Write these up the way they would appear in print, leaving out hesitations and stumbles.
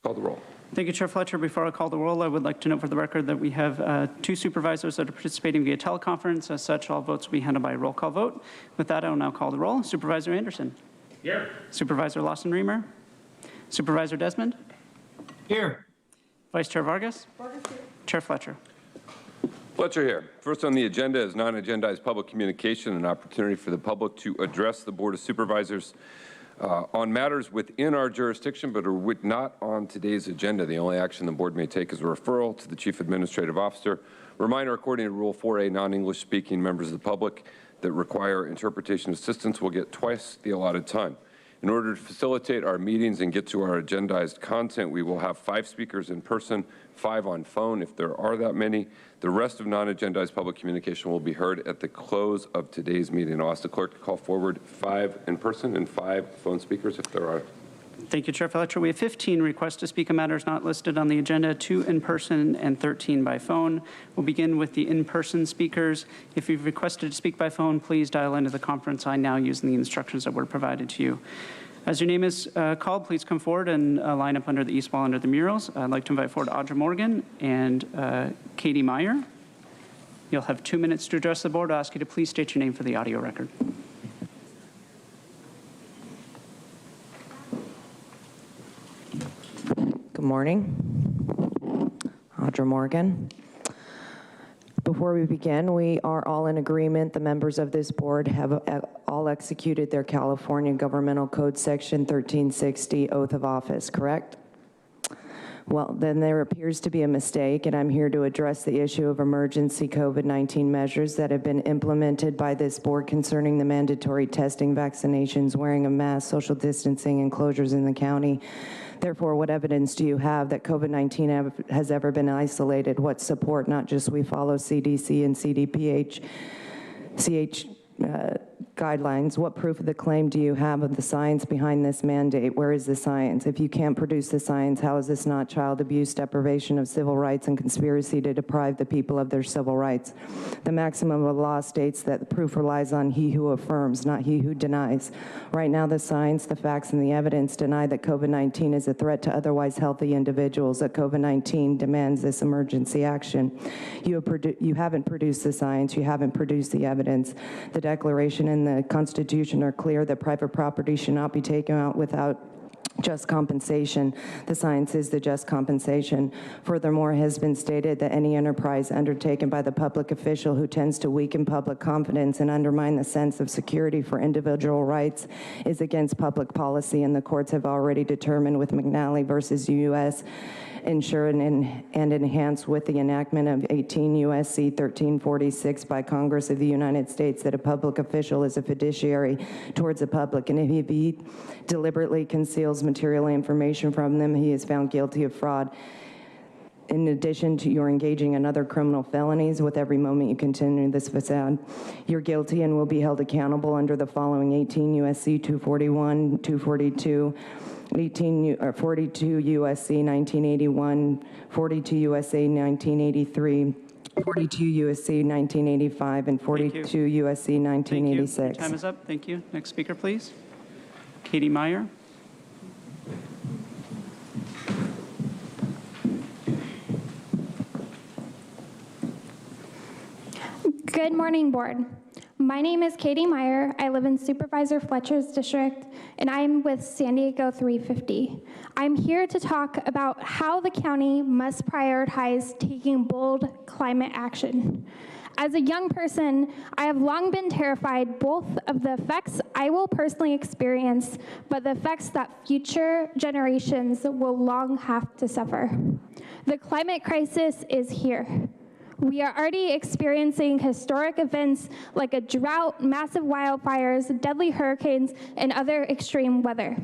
Call the roll. Thank you, Chair Fletcher. Before I call the roll, I would like to note for the record that we have 2 supervisors that are participating via teleconference. As such, all votes will be handled by a roll call vote. With that, I will now call the roll. Supervisor Anderson. Here. Supervisor Lawson-Remer. Supervisor Desmond. Here. Vice Chair Vargas. Vargas here. Chair Fletcher. Fletcher here. First on the agenda is non-agendized public communication, an opportunity for the public to address the Board of Supervisors on matters within our jurisdiction, but are not on today's agenda. The only action the board may take is a referral to the Chief Administrative Officer. Reminder, according to Rule 4A, non-English speaking members of the public that require interpretation assistance will get twice the allotted time. In order to facilitate our meetings and get to our agendized content, we will have 5 speakers in person, 5 on phone if there are that many. The rest of non-agendized public communication will be heard at the close of today's meeting. I'll ask the clerk to call forward 5 in person and 5 phone speakers if there are. Thank you, Chair Fletcher. We have 15 requests to speak on matters not listed on the agenda, 2 in person and 13 by phone. We'll begin with the in-person speakers. If you've requested to speak by phone, please dial into the conference line now using the instructions that were provided to you. As your name is called, please come forward and line up under the east wall under the murals. I'd like to invite forward Audra Morgan and Katie Meyer. You'll have 2 minutes to address the board. I'll ask you to please state your name for the audio record. Good morning. Audra Morgan. Before we begin, we are all in agreement. The members of this board have all executed their California Governmental Code Section 1360 oath of office, correct? Well, then there appears to be a mistake, and I'm here to address the issue of emergency COVID-19 measures that have been implemented by this board concerning the mandatory testing, vaccinations, wearing a mask, social distancing, and closures in the county. Therefore, what evidence do you have that COVID-19 has ever been isolated? What support, not just we follow CDC and CDPH, guidelines, what proof of the claim do you have of the science behind this mandate? Where is the science? If you can't produce the science, how is this not child abuse, deprivation of civil rights, and conspiracy to deprive the people of their civil rights? The maximum of the law states that the proof relies on he who affirms, not he who denies. Right now, the science, the facts, and the evidence deny that COVID-19 is a threat to otherwise healthy individuals, that COVID-19 demands this emergency action. You haven't produced the science, you haven't produced the evidence. The Declaration and the Constitution are clear that private property should not be taken out without just compensation. The science is the just compensation. Furthermore, it has been stated that any enterprise undertaken by the public official who tends to weaken public confidence and undermine the sense of security for individual rights is against public policy, and the courts have already determined with McNally versus U.S. ensure and enhance with the enactment of 18 U.S.C. 1346 by Congress of the United States that a public official is a fiduciary towards the public, and if he deliberately conceals material information from them, he is found guilty of fraud. In addition to your engaging in other criminal felonies, with every moment you continue this facade, you're guilty and will be held accountable under the following: 18 U.S.C. 241, 242, 42 U.S.C. 1981, 42 U.S.C. 1983, 42 U.S.C. 1985, and 42 U.S.C. 1986. Thank you. Time is up. Thank you. Next speaker, please. Katie Meyer. Good morning, board. My name is Katie Meyer. I live in Supervisor Fletcher's district, and I'm with San Diego 350. I'm here to talk about how the county must prioritize taking bold climate action. As a young person, I have long been terrified both of the effects I will personally experience, but the effects that future generations will long have to suffer. The climate crisis is here. We are already experiencing historic events like a drought, massive wildfires, deadly hurricanes, and other extreme weather.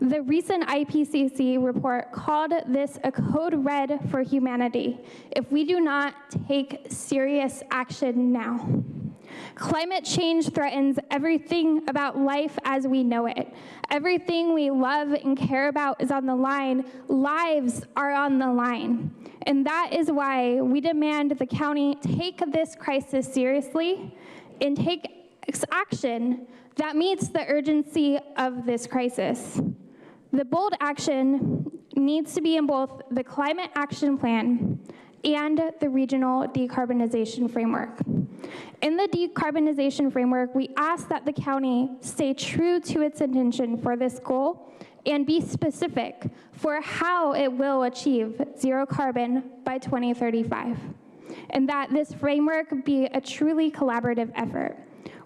The recent IPCC report called this a code red for humanity if we do not take serious action now. Climate change threatens everything about life as we know it. Everything we love and care about is on the line. Lives are on the line. And that is why we demand the county take this crisis seriously and take action that meets the urgency of this crisis. The bold action needs to be in both the Climate Action Plan and the Regional Decarbonization Framework. In the decarbonization framework, we ask that the county stay true to its intention for this goal and be specific for how it will achieve zero carbon by 2035, and that this framework be a truly collaborative effort.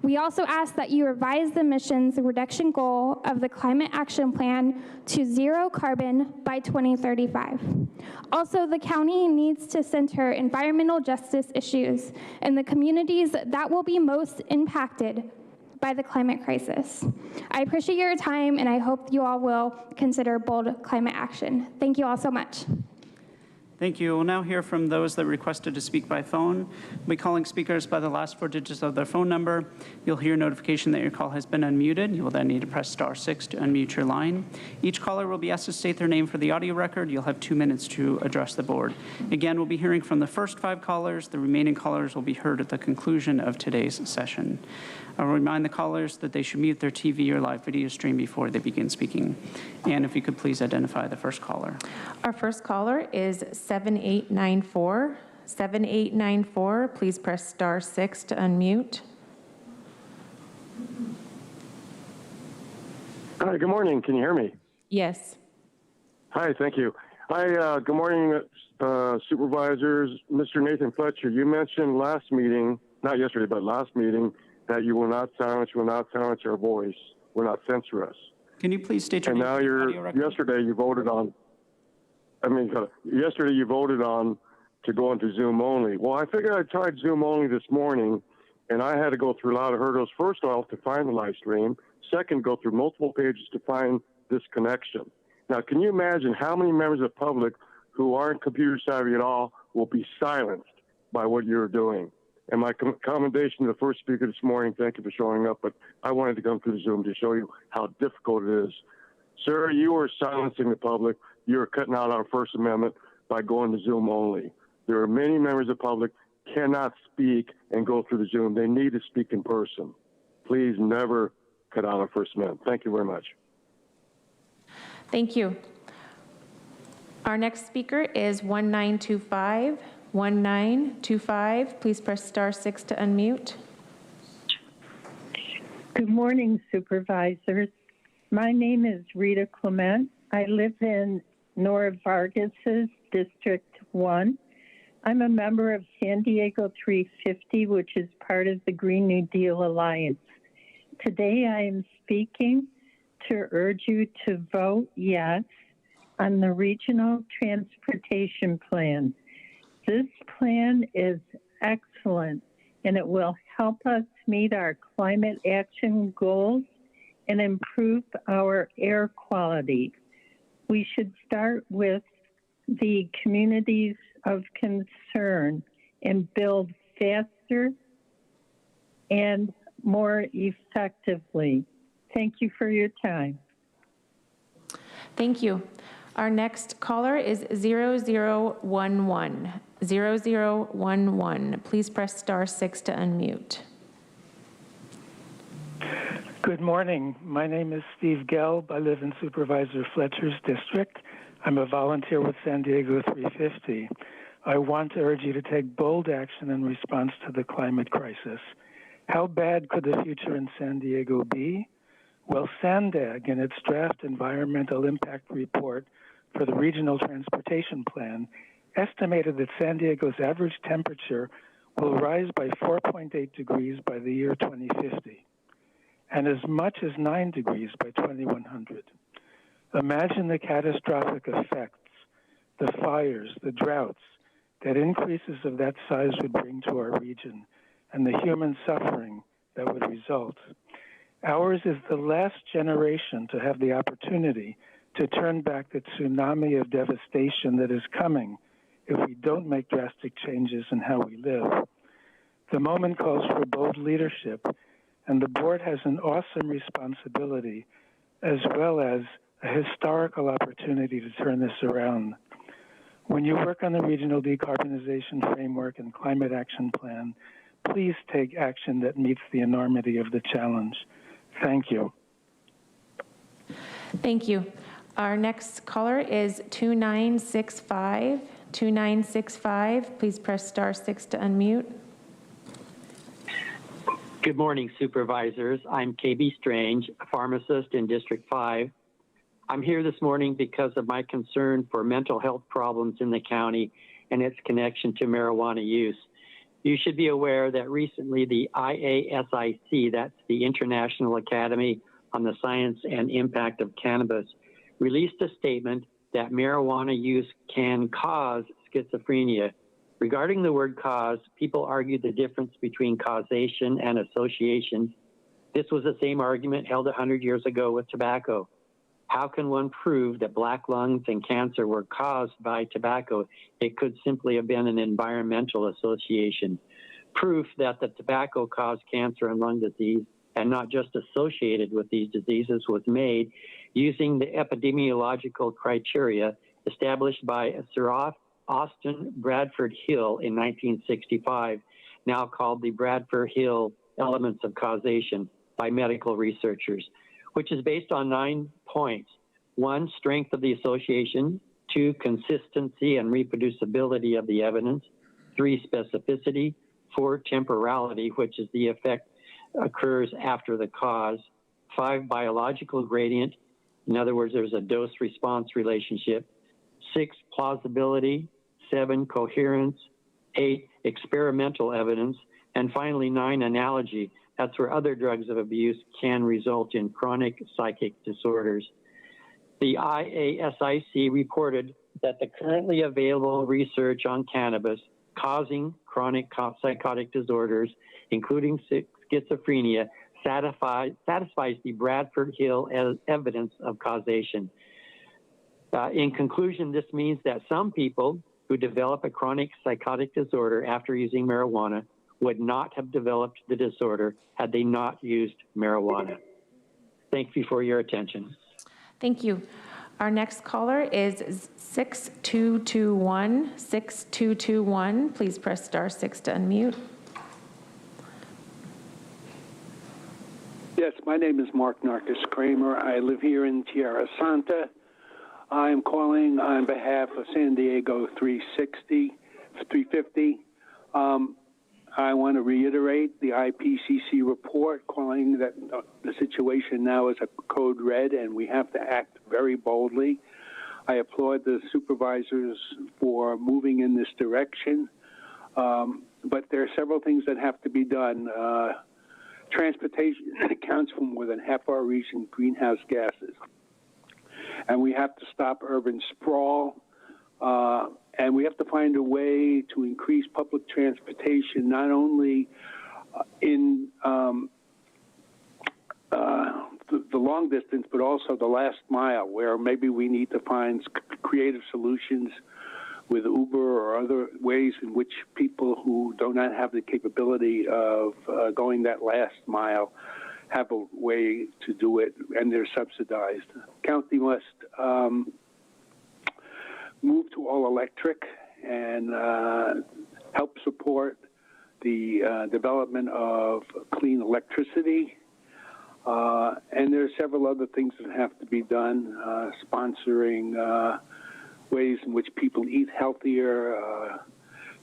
We also ask that you revise the emissions reduction goal of the Climate Action Plan to zero carbon by 2035. Also, the county needs to center environmental justice issues in the communities that will be most impacted by the climate crisis. I appreciate your time, and I hope you all will consider bold climate action. Thank you all so much. Thank you. We'll now hear from those that requested to speak by phone. We'll be calling speakers by the last 4 digits of their phone number. You'll hear notification that your call has been unmuted. You will then need to press *6 to unmute your line. Each caller will be asked to state their name for the audio record. You'll have 2 minutes to address the board. Again, we'll be hearing from the first 5 callers. The remaining callers will be heard at the conclusion of today's session. I'll remind the callers that they should mute their TV or live video stream before they begin speaking. And if you could please identify the first caller. Our first caller is 7894. 7894, please press *6 to unmute. Hi, good morning. Can you hear me? Yes. Hi, thank you. Hi, good morning, supervisors. Mr. Nathan Fletcher, you mentioned last meeting, not yesterday, but last meeting, that you will not silence our voice, will not censor us. Can you please state your And name now for the audio record? yesterday you voted on to go into Zoom only. Well, I figured I'd tried Zoom only this morning, and I had to go through a lot of hurdles. First off, to find the live stream. Second, go through multiple pages to find this connection. Now, can you imagine how many members of the public who aren't computer savvy at all will be silenced by what you're doing? And my commendation to the first speaker this morning, thank you for showing up, but I wanted to come through Zoom to show you how difficult it is. Sir, you are silencing the public. You're cutting out our First Amendment by going to Zoom only. There are many members of the public cannot speak and go through the Zoom. They need to speak in person. Please never cut out our First Amendment. Thank you very much. Thank you. Our next speaker is 1925. 1925, please press *6 to unmute. Good morning, supervisors. My name is Rita Clement. I live in Nora Vargas's District 1. I'm a member of San Diego 350, which is part of the Green New Deal Alliance. Today I am speaking to urge you to vote yes on the Regional Transportation Plan. This plan is excellent, and it will help us meet our climate action goals and improve our air quality. We should start with the communities of concern and build faster and more effectively. Thank you for your time. Thank you. Our next caller is 0011. 0011. Please press *6 to unmute. Good morning. My name is Steve Gelb. I live in Supervisor Fletcher's district. I'm a volunteer with San Diego 350. I want to urge you to take bold action in response to the climate crisis. How bad could the future in San Diego be? Well, SANDAG, in its draft environmental impact report for the Regional Transportation Plan, estimated that San Diego's average temperature will rise by 4.8 degrees by the year 2050, and as much as 9 degrees by 2100. Imagine the catastrophic effects, the fires, the droughts, that increases of that size would bring to our region, and the human suffering that would result. Ours is the last generation to have the opportunity to turn back the tsunami of devastation that is coming if we don't make drastic changes in how we live. The moment calls for bold leadership, and the board has an awesome responsibility as well as a historical opportunity to turn this around. When you work on the Regional Decarbonization Framework and Climate Action Plan, please take action that meets the enormity of the challenge. Thank you. Thank you. Our next caller is 2965. 2965, please press *6 to unmute. Good morning, Supervisors. I'm KB Strange, a pharmacist in District 5. I'm here this morning because of my concern for mental health problems in the county and its connection to marijuana use. You should be aware that recently the IASIC, that's the International Academy on the Science and Impact of Cannabis, released a statement that marijuana use can cause schizophrenia. Regarding the word cause, people argue the difference between causation and association. This was the same argument held 100 years ago with tobacco. How can one prove that black lungs and cancer were caused by tobacco? It could simply have been an environmental association. Proof that the tobacco caused cancer and lung disease and not just associated with these diseases was made using the epidemiological criteria established by Sir Austin Bradford Hill in 1965, now called the Bradford Hill Elements of Causation by medical researchers, which is based on 9 points. 1, strength of the association. 2, consistency and reproducibility of the evidence. 3, specificity. 4, temporality, which is the effect occurs after the cause. 5, biological gradient. In other words, there's a dose-response relationship. 6, plausibility. 7, coherence. 8, experimental evidence. And finally, 9, analogy. That's where other drugs of abuse can result in chronic psychic disorders. The IASIC reported that the currently available research on cannabis causing chronic psychotic disorders, including schizophrenia, satisfies the Bradford Hill evidence of causation. In conclusion, this means that some people who develop a chronic psychotic disorder after using marijuana would not have developed the disorder had they not used marijuana. Thank you for your attention. Thank you. Our next caller is 6221. 6221, please press *6 to unmute. Yes, my name is Mark Narcus Kramer. I live here in Tierra Santa. I'm calling on behalf of San Diego 350. I want to reiterate the IPCC report calling that the situation now is a code red and we have to act very boldly. I applaud the supervisors for moving in this direction, but there are several things that have to be done. Transportation accounts for more than half our region's greenhouse gases, and we have to stop urban sprawl. And we have to find a way to increase public transportation, not only in the long distance, but also the last mile, where maybe we need to find creative solutions with Uber or other ways in which people who do not have the capability of going that last mile have a way to do it, and they're subsidized. County must move to all electric and help support the development of clean electricity. And there are several other things that have to be done, sponsoring ways in which people eat healthier.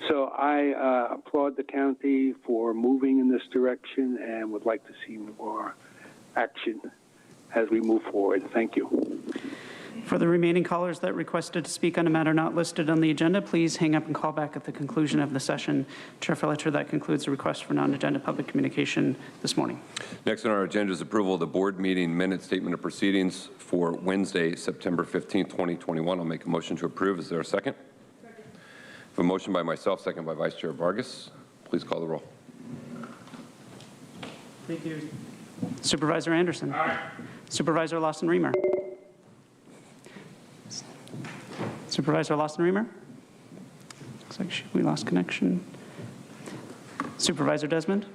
So I applaud the county for moving in this direction and would like to see more action as we move forward. Thank you. For the remaining callers that requested to speak on a matter not listed on the agenda, please hang up and call back at the conclusion of the session. Chair Fletcher, that concludes the request for non-agenda public communication this morning. Next on our agenda is approval of the board meeting minute statement of proceedings for Wednesday, September 15th, 2021. I'll make a motion to approve. Is there a second? Second. A motion by myself, second by Vice Chair Vargas. Please call the roll. Thank you. Supervisor Anderson. Aye. Supervisor Lawson-Remer. Supervisor Lawson-Remer? Looks like we lost connection. Supervisor Desmond?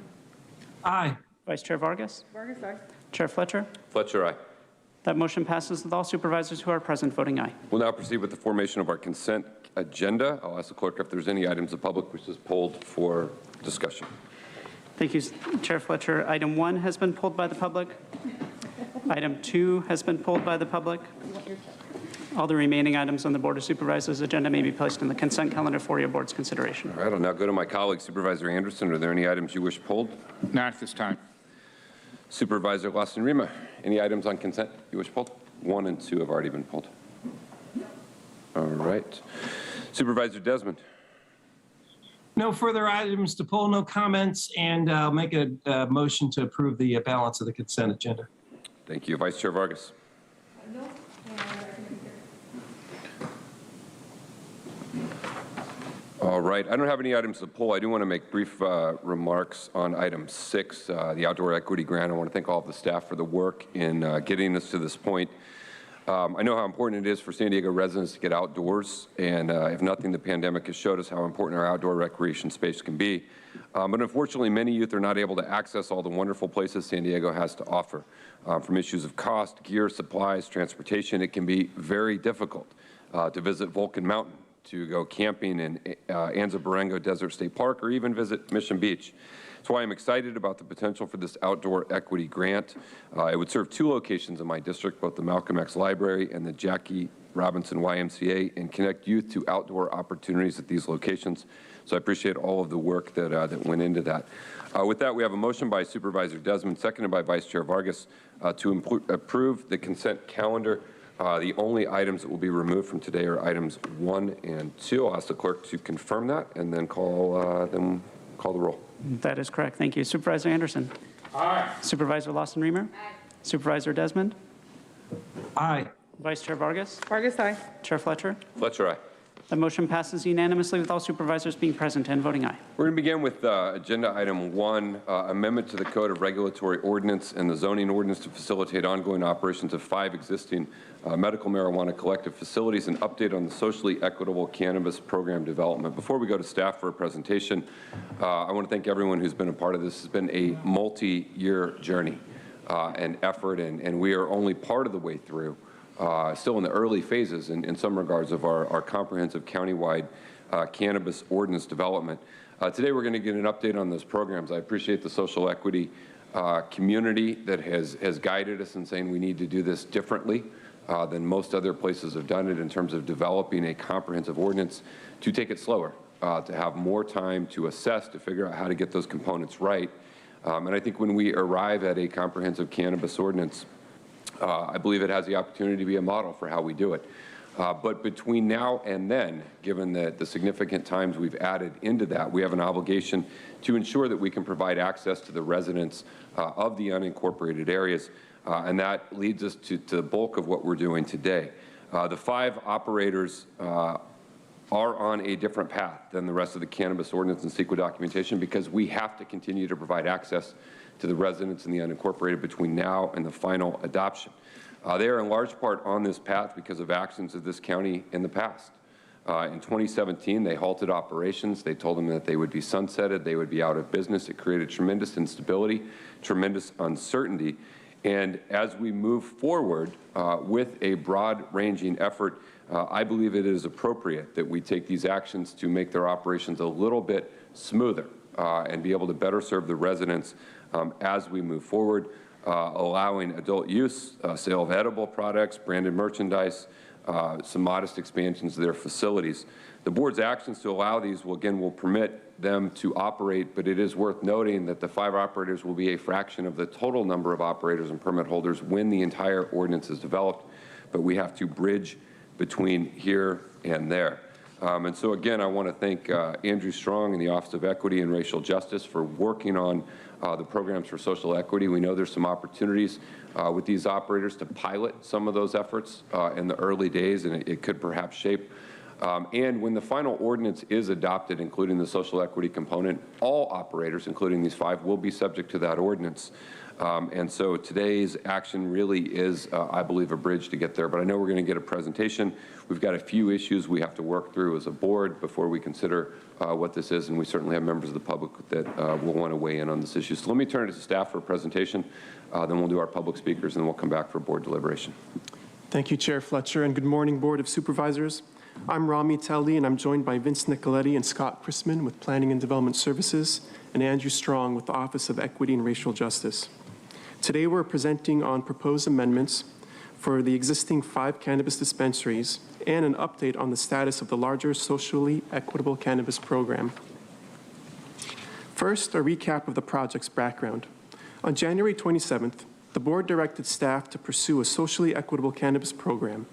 Aye. Vice Chair Vargas? Vargas, aye. Chair Fletcher? Fletcher, aye. That motion passes with all supervisors who are present voting aye. We'll now proceed with the formation of our consent agenda. I'll ask the clerk if there's any items of public which is pulled for discussion. Thank you, Chair Fletcher. Item 1 has been pulled by the public. Item 2 has been pulled by the public. All the remaining items on the Board of Supervisors agenda may be placed in the consent calendar for your board's consideration. All right, I'll now go to my colleague, Supervisor Anderson. Are there any items you wish pulled? Not at this time. Supervisor Lawson-Rima, any items on consent you wish pulled? 1 and 2 have already been pulled. All right. Supervisor Desmond. No further items to pull, no comments, and I'll make a motion to approve the balance of the consent agenda. Thank you. Vice Chair Vargas. All right. I don't have any items to pull. I do want to make brief remarks on item 6, the outdoor equity grant. I want to thank all of the staff for the work in getting us to this point. I know how important it is for San Diego residents to get outdoors, and if nothing, the pandemic has showed us how important our outdoor recreation space can be. But unfortunately, many youth are not able to access all the wonderful places San Diego has to offer. From issues of cost, gear, supplies, transportation, it can be very difficult to visit Vulcan Mountain, to go camping in Anza Borrego Desert State Park, or even visit Mission Beach. That's why I'm excited about the potential for this outdoor equity grant. It would serve 2 locations in my district, both the Malcolm X Library and the Jackie Robinson YMCA, and connect youth to outdoor opportunities at these locations. So I appreciate all of the work that went into that. With that, we have a motion by Supervisor Desmond, seconded by Vice Chair Vargas, to approve the consent calendar. The only items that will be removed from today are items 1 and 2. I'll ask the clerk to confirm that and then call the roll. That is correct. Thank you. Supervisor Anderson. Aye. Supervisor Lawson-Remer. Aye. Supervisor Desmond. Aye. Vice Chair Vargas. Vargas, aye. Chair Fletcher. Fletcher, aye. The motion passes unanimously with all supervisors being present and voting aye. We're going to begin with agenda item 1, amendment to the Code of Regulatory Ordinance and the zoning ordinance to facilitate ongoing operations of 5 existing medical marijuana collective facilities, and update on the socially equitable cannabis program development. Before we go to staff for a presentation, I want to thank everyone who's been a part of this. It's been a multi-year journey and effort, and we are only part of the way through. Still in the early phases in some regards of our comprehensive countywide cannabis ordinance development. Today we're going to get an update on those programs. I appreciate the social equity community that has guided us in saying we need to do this differently than most other places have done it in terms of developing a comprehensive ordinance, to take it slower, to have more time to assess, to figure out how to get those components right. And I think when we arrive at a comprehensive cannabis ordinance, I believe it has the opportunity to be a model for how we do it. But between now and then, given the significant times we've added into that, we have an obligation to ensure that we can provide access to the residents of the unincorporated areas, and that leads us to the bulk of what we're doing today. The 5 operators are on a different path than the rest of the cannabis ordinance and CEQA documentation, because we have to continue to provide access to the residents in the unincorporated between now and the final adoption. They are in large part on this path because of actions of this county in the past. In 2017, they halted operations. They told them that they would be sunsetted, they would be out of business. It created tremendous instability, tremendous uncertainty. And as we move forward with a broad-ranging effort, I believe it is appropriate that we take these actions to make their operations a little bit smoother and be able to better serve the residents as we move forward, allowing adult use, sale of edible products, branded merchandise, some modest expansions of their facilities. The board's actions to allow these will permit them to operate, but it is worth noting that the 5 operators will be a fraction of the total number of operators and permit holders when the entire ordinance is developed, but we have to bridge between here and there. And so again, I want to thank Andrew Strong and the Office of Equity and Racial Justice for working on the programs for social equity. We know there's some opportunities with these operators to pilot some of those efforts in the early days, and it could perhaps shape. And when the final ordinance is adopted, including the social equity component, all operators, including these 5, will be subject to that ordinance. And so today's action really is, I believe, a bridge to get there. But I know we're going to get a presentation. We've got a few issues we have to work through as a board before we consider what this is, and we certainly have members of the public that will want to weigh in on this issue. So let me turn it to staff for a presentation, then we'll do our public speakers, and then we'll come back for board deliberation. Thank you, Chair Fletcher, and good morning, Board of Supervisors. I'm Rami Telli, and I'm joined by Vince Nicoletti and Scott Chrisman with Planning and Development Services, and Andrew Strong with the Office of Equity and Racial Justice. Today, we're presenting on proposed amendments for the existing 5 cannabis dispensaries and an update on the status of the larger socially equitable cannabis program. First, a recap of the project's background. On January 27th, the board directed staff to pursue a socially equitable cannabis program,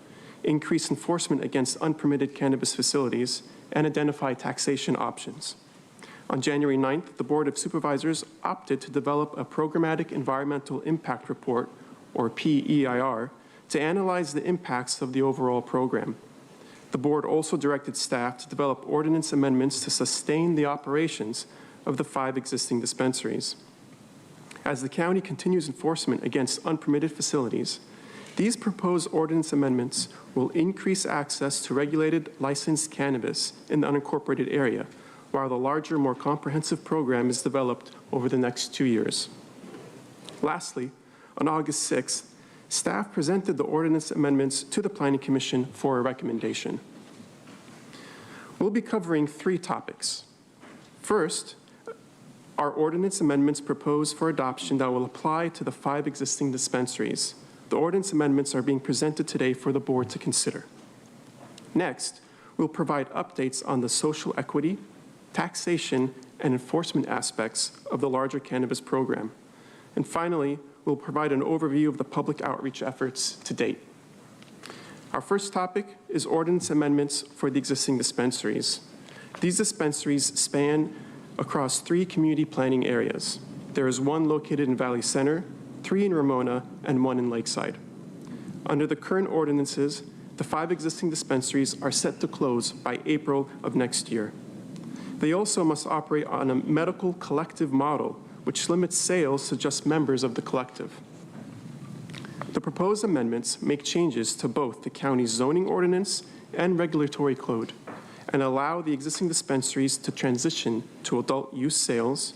increase enforcement against unpermitted cannabis facilities, and identify taxation options. On January 9th, the Board of Supervisors opted to develop a programmatic environmental impact report, or PEIR, to analyze the impacts of the overall program. The board also directed staff to develop ordinance amendments to sustain the operations of the 5 existing dispensaries. As the county continues enforcement against unpermitted facilities, these proposed ordinance amendments will increase access to regulated licensed cannabis in the unincorporated area, while the larger, more comprehensive program is developed over the next 2 years. Lastly, on August 6th, staff presented the ordinance amendments to the Planning Commission for a recommendation. We'll be covering 3 topics. First, our ordinance amendments proposed for adoption that will apply to the 5 existing dispensaries. The ordinance amendments are being presented today for the board to consider. Next, we'll provide updates on the social equity, taxation, and enforcement aspects of the larger cannabis program. And finally, we'll provide an overview of the public outreach efforts to date. Our first topic is ordinance amendments for the existing dispensaries. These dispensaries span across 3 community planning areas. There is 1 located in Valley Center, 3 in Ramona, and 1 in Lakeside. Under the current ordinances, the 5 existing dispensaries are set to close by April of next year. They also must operate on a medical collective model, which limits sales to just members of the collective. The proposed amendments make changes to both the county's zoning ordinance and regulatory code, and allow the existing dispensaries to transition to adult use sales,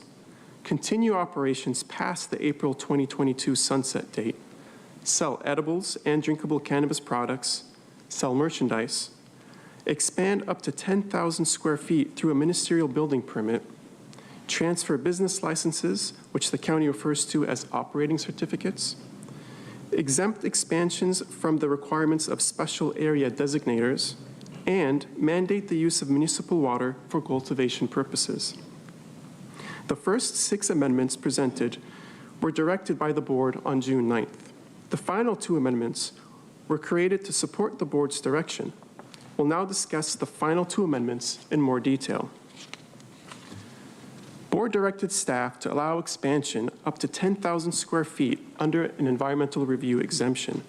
continue operations past the April 2022 sunset date, sell edibles and drinkable cannabis products, sell merchandise, expand up to 10,000 square feet through a ministerial building permit, transfer business licenses, which the county refers to as operating certificates, exempt expansions from the requirements of special area designators, and mandate the use of municipal water for cultivation purposes. The first 6 amendments presented were directed by the board on June 9th. The final 2 amendments were created to support the board's direction. We'll now discuss the final 2 amendments in more detail. Board directed staff to allow expansion up to 10,000 square feet under an environmental review exemption.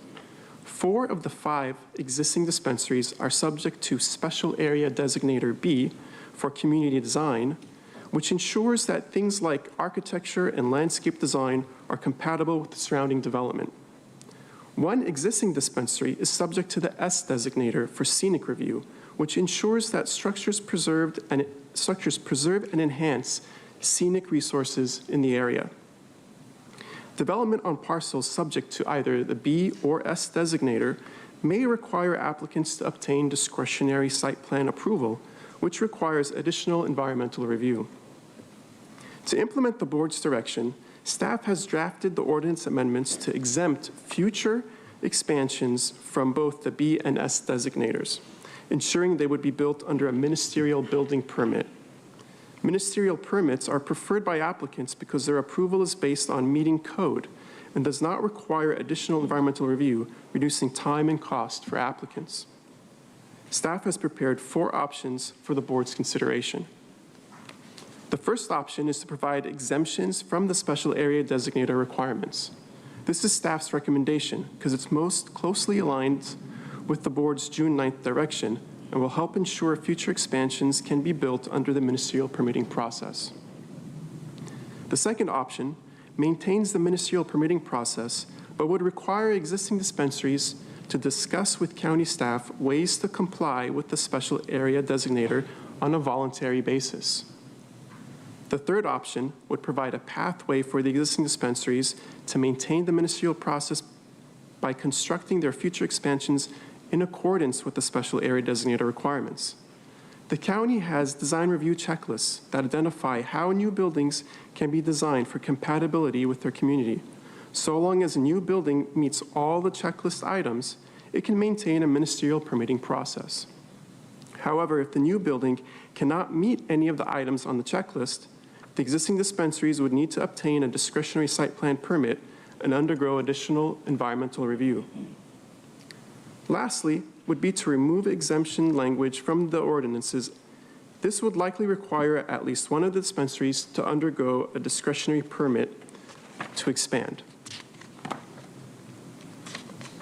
4 of the 5 existing dispensaries are subject to Special Area Designator B for community design, which ensures that things like architecture and landscape design are compatible with the surrounding development. 1 existing dispensary is subject to the S designator for scenic review, which ensures that structures preserve and enhance scenic resources in the area. Development on parcels subject to either the B or S designator may require applicants to obtain discretionary site plan approval, which requires additional environmental review. To implement the board's direction, staff has drafted the ordinance amendments to exempt future expansions from both the B and S designators, ensuring they would be built under a ministerial building permit. Ministerial permits are preferred by applicants because their approval is based on meeting code and does not require additional environmental review, reducing time and cost for applicants. Staff has prepared 4 options for the board's consideration. The first option is to provide exemptions from the special area designator requirements. This is staff's recommendation because it's most closely aligned with the board's June 9th direction and will help ensure future expansions can be built under the ministerial permitting process. The second option maintains the ministerial permitting process, but would require existing dispensaries to discuss with county staff ways to comply with the special area designator on a voluntary basis. The third option would provide a pathway for the existing dispensaries to maintain the ministerial process by constructing their future expansions in accordance with the special area designator requirements. The county has design review checklists that identify how new buildings can be designed for compatibility with their community. So long as a new building meets all the checklist items, it can maintain a ministerial permitting process. However, if the new building cannot meet any of the items on the checklist, the existing dispensaries would need to obtain a discretionary site plan permit and undergo additional environmental review. Lastly, would be to remove exemption language from the ordinances. This would likely require at least one of the dispensaries to undergo a discretionary permit to expand.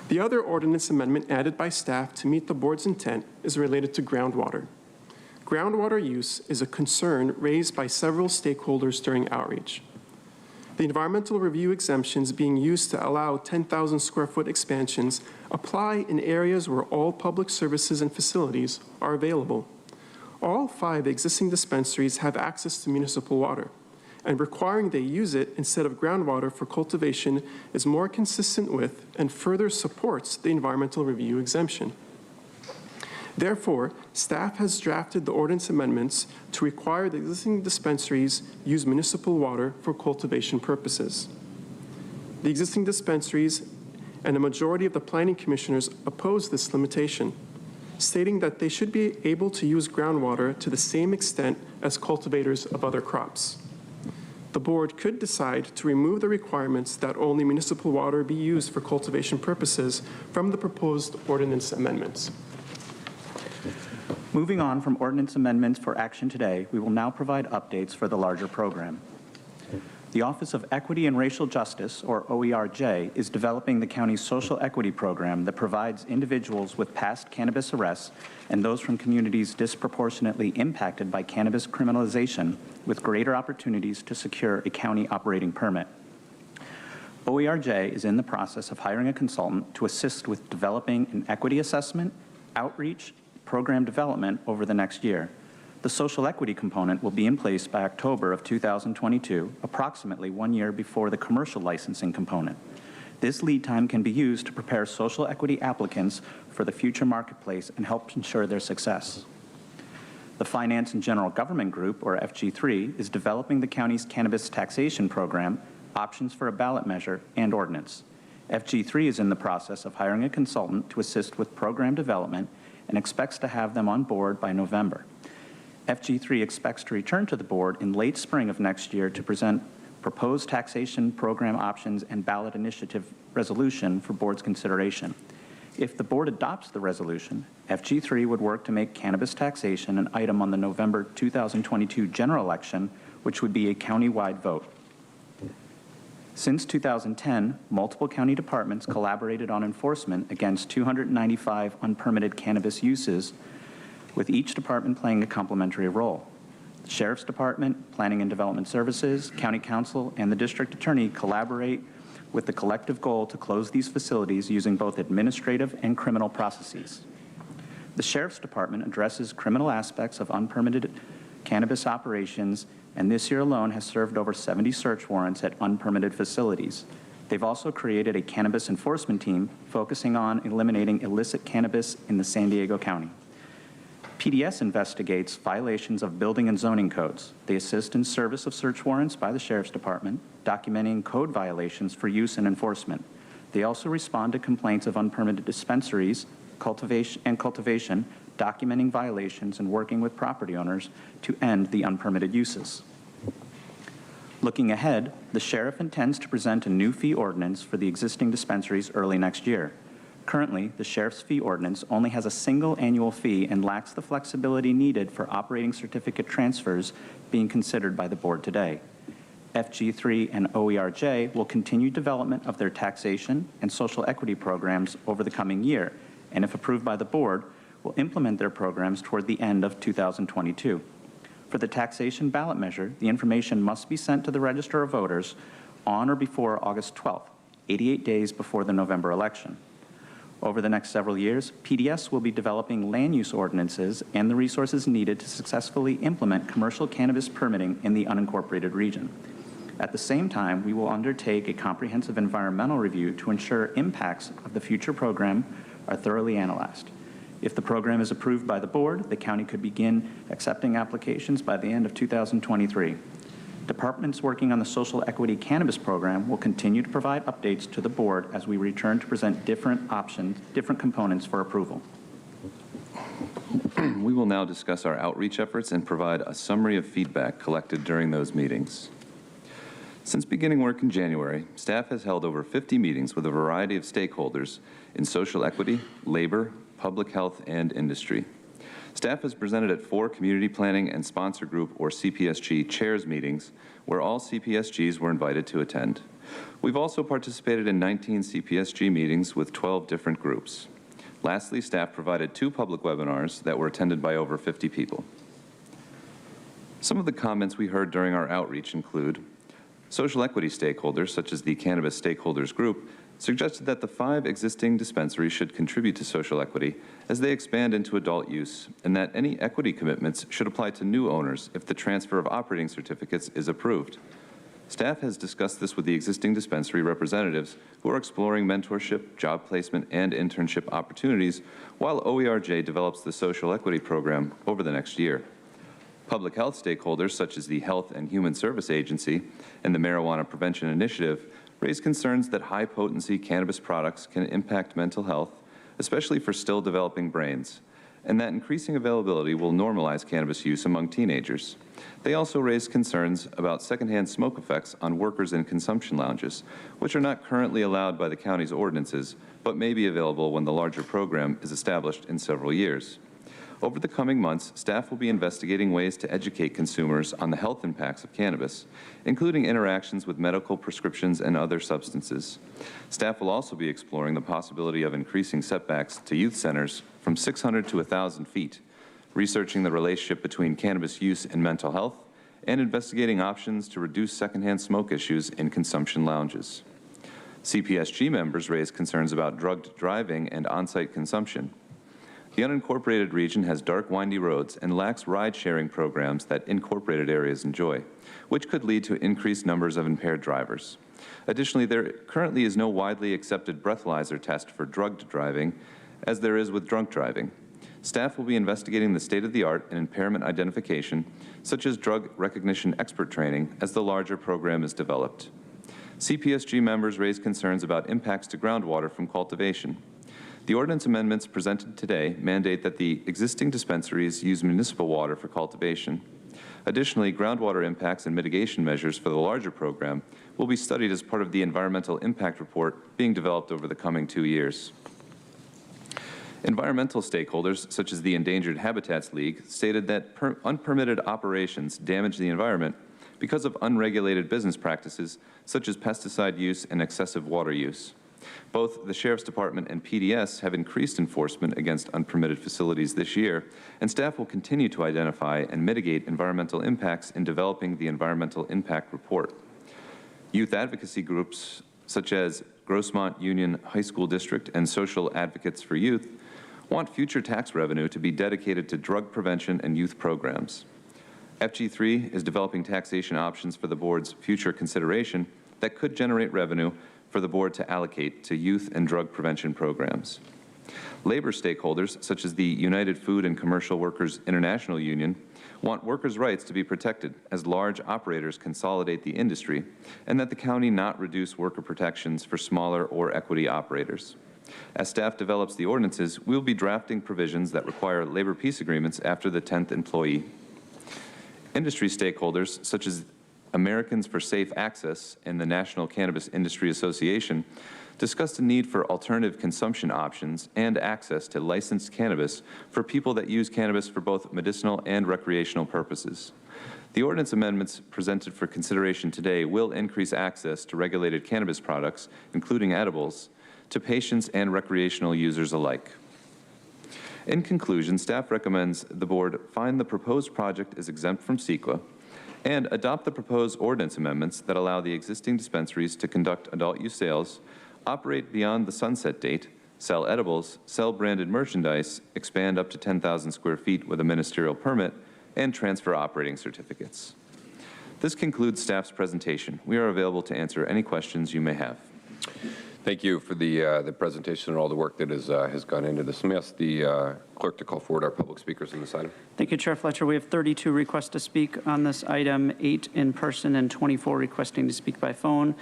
The other ordinance amendment added by staff to meet the board's intent is related to groundwater. Groundwater use is a concern raised by several stakeholders during outreach. The environmental review exemptions being used to allow 10,000 square foot expansions apply in areas where all public services and facilities are available. All 5 existing dispensaries have access to municipal water, and requiring they use it instead of groundwater for cultivation is more consistent with and further supports the environmental review exemption. Therefore, staff has drafted the ordinance amendments to require the existing dispensaries use municipal water for cultivation purposes. The existing dispensaries and a majority of the planning commissioners oppose this limitation, stating that they should be able to use groundwater to the same extent as cultivators of other crops. The board could decide to remove the requirements that only municipal water be used for cultivation purposes from the proposed ordinance amendments. Moving on from ordinance amendments for action today, we will now provide updates for the larger program. The Office of Equity and Racial Justice, or OERJ, is developing the county's social equity program that provides individuals with past cannabis arrests and those from communities disproportionately impacted by cannabis criminalization with greater opportunities to secure a county operating permit. OERJ is in the process of hiring a consultant to assist with developing an equity assessment, outreach, program development over the next year. The social equity component will be in place by October of 2022, approximately 1 year before the commercial licensing component. This lead time can be used to prepare social equity applicants for the future marketplace and help ensure their success. The Finance and General Government Group, or FG3, is developing the county's cannabis taxation program, options for a ballot measure, and ordinance. FG3 is in the process of hiring a consultant to assist with program development and expects to have them on board by November. FG3 expects to return to the board in late spring of next year to present proposed taxation program options and ballot initiative resolution for board's consideration. If the board adopts the resolution, FG3 would work to make cannabis taxation an item on the November 2022 general election, which would be a county-wide vote. Since 2010, multiple county departments collaborated on enforcement against 295 unpermitted cannabis uses, with each department playing a complementary role. The Sheriff's Department, Planning and Development Services, County Council, and the District Attorney collaborate with the collective goal to close these facilities using both administrative and criminal processes. The Sheriff's Department addresses criminal aspects of unpermitted cannabis operations, and this year alone has served over 70 search warrants at unpermitted facilities. They've also created a cannabis enforcement team focusing on eliminating illicit cannabis in the San Diego County. PDS investigates violations of building and zoning codes. They assist in service of search warrants by the Sheriff's Department, documenting code violations for use and enforcement. They also respond to complaints of unpermitted dispensaries, cultivation, documenting violations and working with property owners to end the unpermitted uses. Looking ahead, the sheriff intends to present a new fee ordinance for the existing dispensaries early next year. Currently, the sheriff's fee ordinance only has a single annual fee and lacks the flexibility needed for operating certificate transfers being considered by the board today. FG3 and OERJ will continue development of their taxation and social equity programs over the coming year, and if approved by the board, will implement their programs toward the end of 2022. For the taxation ballot measure, the information must be sent to the Register of Voters on or before August 12th, 88 days before the November election. Over the next several years, PDS will be developing land use ordinances and the resources needed to successfully implement commercial cannabis permitting in the unincorporated region. At the same time, we will undertake a comprehensive environmental review to ensure impacts of the future program are thoroughly analyzed. If the program is approved by the board, the county could begin accepting applications by the end of 2023. Departments working on the social equity cannabis program will continue to provide updates to the board as we return to present different options, different components for approval. We will now discuss our outreach efforts and provide a summary of feedback collected during those meetings. Since beginning work in January, staff has held over 50 meetings with a variety of stakeholders in social equity, labor, public health, and industry. Staff has presented at 4 Community Planning and Sponsor Group, or CPSG, chairs meetings where all CPSGs were invited to attend. We've also participated in 19 CPSG meetings with 12 different groups. Lastly, staff provided 2 public webinars that were attended by over 50 people. Some of the comments we heard during our outreach include social equity stakeholders, such as the Cannabis Stakeholders Group, suggested that the 5 existing dispensaries should contribute to social equity as they expand into adult use, and that any equity commitments should apply to new owners if the transfer of operating certificates is approved. Staff has discussed this with the existing dispensary representatives who are exploring mentorship, job placement, and internship opportunities while OERJ develops the social equity program over the next year. Public health stakeholders, such as the Health and Human Service Agency and the Marijuana Prevention Initiative, raise concerns that high-potency cannabis products can impact mental health, especially for still developing brains, and that increasing availability will normalize cannabis use among teenagers. They also raise concerns about secondhand smoke effects on workers in consumption lounges, which are not currently allowed by the county's ordinances, but may be available when the larger program is established in several years. Over the coming months, staff will be investigating ways to educate consumers on the health impacts of cannabis, including interactions with medical prescriptions and other substances. Staff will also be exploring the possibility of increasing setbacks to youth centers from 600 to 1,000 feet, researching the relationship between cannabis use and mental health, and investigating options to reduce secondhand smoke issues in consumption lounges. CPSG members raised concerns about drugged driving and on-site consumption. The unincorporated region has dark, windy roads and lacks ride-sharing programs that incorporated areas enjoy, which could lead to increased numbers of impaired drivers. Additionally, there currently is no widely accepted breathalyzer test for drugged driving, as there is with drunk driving. Staff will be investigating the state-of-the-art in impairment identification, such as drug recognition expert training, as the larger program is developed. CPSG members raised concerns about impacts to groundwater from cultivation. The ordinance amendments presented today mandate that the existing dispensaries use municipal water for cultivation. Additionally, groundwater impacts and mitigation measures for the larger program will be studied as part of the environmental impact report being developed over the coming 2 years. Environmental stakeholders, such as the Endangered Habitats League, stated that unpermitted operations damage the environment because of unregulated business practices such as pesticide use and excessive water use. Both the Sheriff's Department and PDS have increased enforcement against unpermitted facilities this year, and staff will continue to identify and mitigate environmental impacts in developing the Environmental Impact Report. Youth advocacy groups such as Grossmont Union High School District and Social Advocates for Youth want future tax revenue to be dedicated to drug prevention and youth programs. FG3 is developing taxation options for the board's future consideration that could generate revenue for the board to allocate to youth and drug prevention programs. Labor stakeholders, such as the United Food and Commercial Workers International Union, want workers' rights to be protected as large operators consolidate the industry, and that the county not reduce worker protections for smaller or equity operators. As staff develops the ordinances, we will be drafting provisions that require labor peace agreements after the 10th employee. Industry stakeholders, such as Americans for Safe Access and the National Cannabis Industry Association, discussed the need for alternative consumption options and access to licensed cannabis for people that use cannabis for both medicinal and recreational purposes. The ordinance amendments presented for consideration today will increase access to regulated cannabis products, including edibles, to patients and recreational users alike. In conclusion, staff recommends the board find the proposed project is exempt from CEQA and adopt the proposed ordinance amendments that allow the existing dispensaries to conduct adult use sales, operate beyond the sunset date, sell edibles, sell branded merchandise, expand up to 10,000 square feet with a ministerial permit, and transfer operating certificates. This concludes staff's presentation. We are available to answer any questions you may have. Thank you for the presentation and all the work that has gone into this. Let me ask the clerk to call forward our public speakers on this item. Thank you, Chair Fletcher. We have 32 requests to speak on this item, 8 in person and 24 requesting to speak by phone.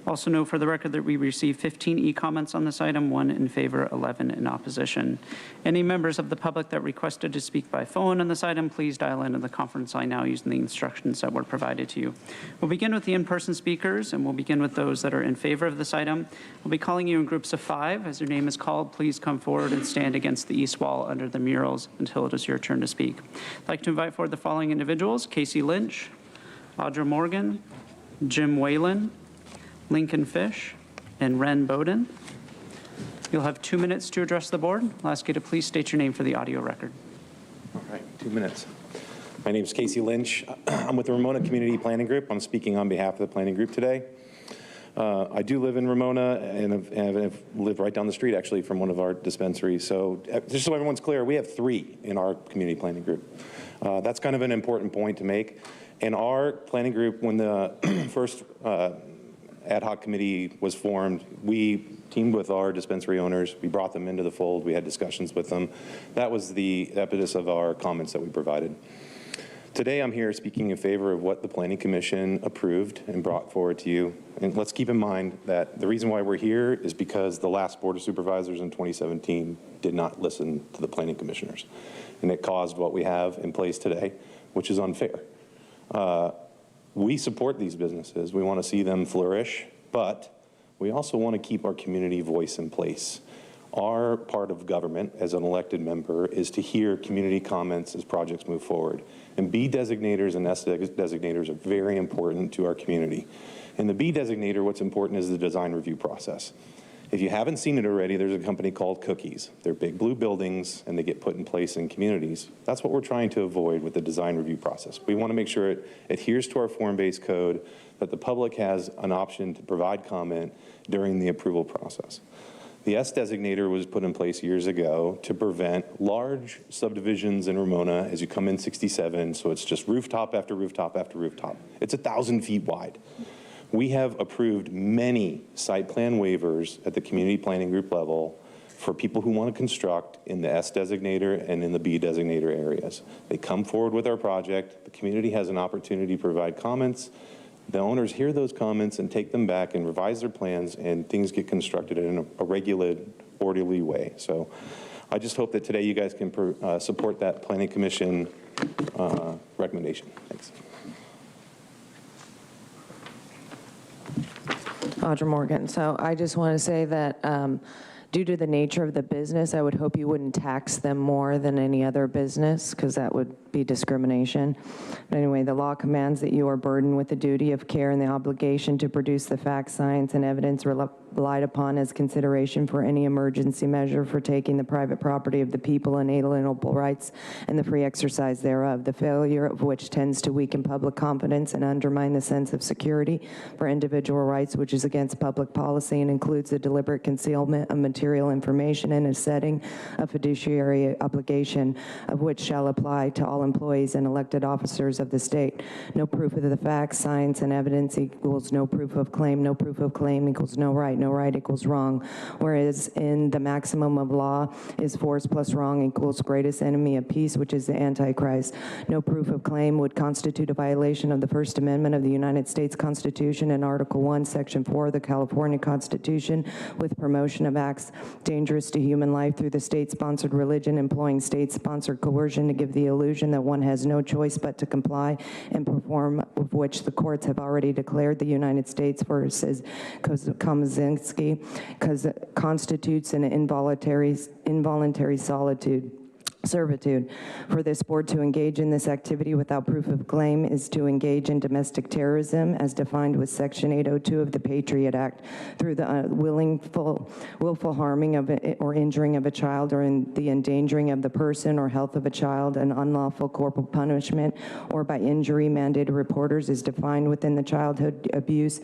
Also note for the record that we received 15 e-comments on this item, 1 in favor, 11 in opposition. Any members of the public that requested to speak by phone on this item, please dial into the conference line now using the instructions that were provided to you. We'll begin with the in-person speakers, and we'll begin with those that are in favor of this item. We'll be calling you in groups of 5. As your name is called, please come forward and stand against the east wall under the murals until it is your turn to speak. I'd like to invite forward the following individuals: Casey Lynch, Audra Morgan, Jim Whalen, Lincoln Fish, and Ren Bowden. You'll have 2 minutes to address the board. I'll ask you to please state your name for the audio record. All right, 2 minutes. My name is Casey Lynch. I'm with the Ramona Community Planning Group. I'm speaking on behalf of the planning group today. I do live in Ramona and have lived right down the street actually from one of our dispensaries. So just so everyone's clear, we have 3 in our community planning group. That's kind of an important point to make. In our planning group, when the first ad hoc committee was formed, we teamed with our dispensary owners. We brought them into the fold. We had discussions with them. That was the impetus of our comments that we provided. Today, I'm here speaking in favor of what the Planning Commission approved and brought forward to you. And let's keep in mind that the reason why we're here is because the last Board of Supervisors in 2017 did not listen to the planning commissioners. And it caused what we have in place today, which is unfair. We support these businesses. We want to see them flourish, but we also want to keep our community voice in place. Our part of government as an elected member is to hear community comments as projects move forward. And B designators and S designators are very important to our community. In the B designator, what's important is the design review process. If you haven't seen it already, there's a company called Cookies. They're big blue buildings and they get put in place in communities. That's what we're trying to avoid with the design review process. We want to make sure it adheres to our form-based code, that the public has an option to provide comment during the approval process. The S designator was put in place years ago to prevent large subdivisions in Ramona as you come in 67, so it's just rooftop after rooftop after rooftop. It's 1,000 feet wide. We have approved many site plan waivers at the community planning group level for people who want to construct in the S designator and in the B designator areas. They come forward with our project. The community has an opportunity to provide comments. The owners hear those comments and take them back and revise their plans, and things get constructed in a regulated, orderly way. So I just hope that today you guys can support that Planning Commission recommendation. Thanks. Audra Morgan. So I just want to say that due to the nature of the business, I would hope you wouldn't tax them more than any other business, because that would be discrimination. But anyway, the law commands that you are burdened with the duty of care and the obligation to produce the facts, science, and evidence relied upon as consideration for any emergency measure for taking the private property of the people, inalienable rights, and the free exercise thereof, the failure of which tends to weaken public confidence and undermine the sense of security for individual rights, which is against public policy and includes the deliberate concealment of material information in a setting of fiduciary obligation, of which shall apply to all employees and elected officers of the state. No proof of the facts, science, and evidence equals no proof of claim. No proof of claim equals no right. No right equals wrong. Whereas in the maximum of law is force plus wrong equals greatest enemy of peace, which is the Antichrist. No proof of claim would constitute a violation of the First Amendment of the United States Constitution and Article 1, Section 4 of the California Constitution, with promotion of acts dangerous to human life through the state-sponsored religion, employing state-sponsored coercion to give the illusion that one has no choice but to comply and perform, of which the courts have already declared the United States versus Komazinski constitutes an involuntary servitude. For this board to engage in this activity without proof of claim is to engage in domestic terrorism as defined with Section 802 of the Patriot Act through the willful harming of or injuring of a child, or in the endangering of the person or health of a child, an unlawful corporal punishment, or by injury mandated reporters is defined within the Childhood Abuse,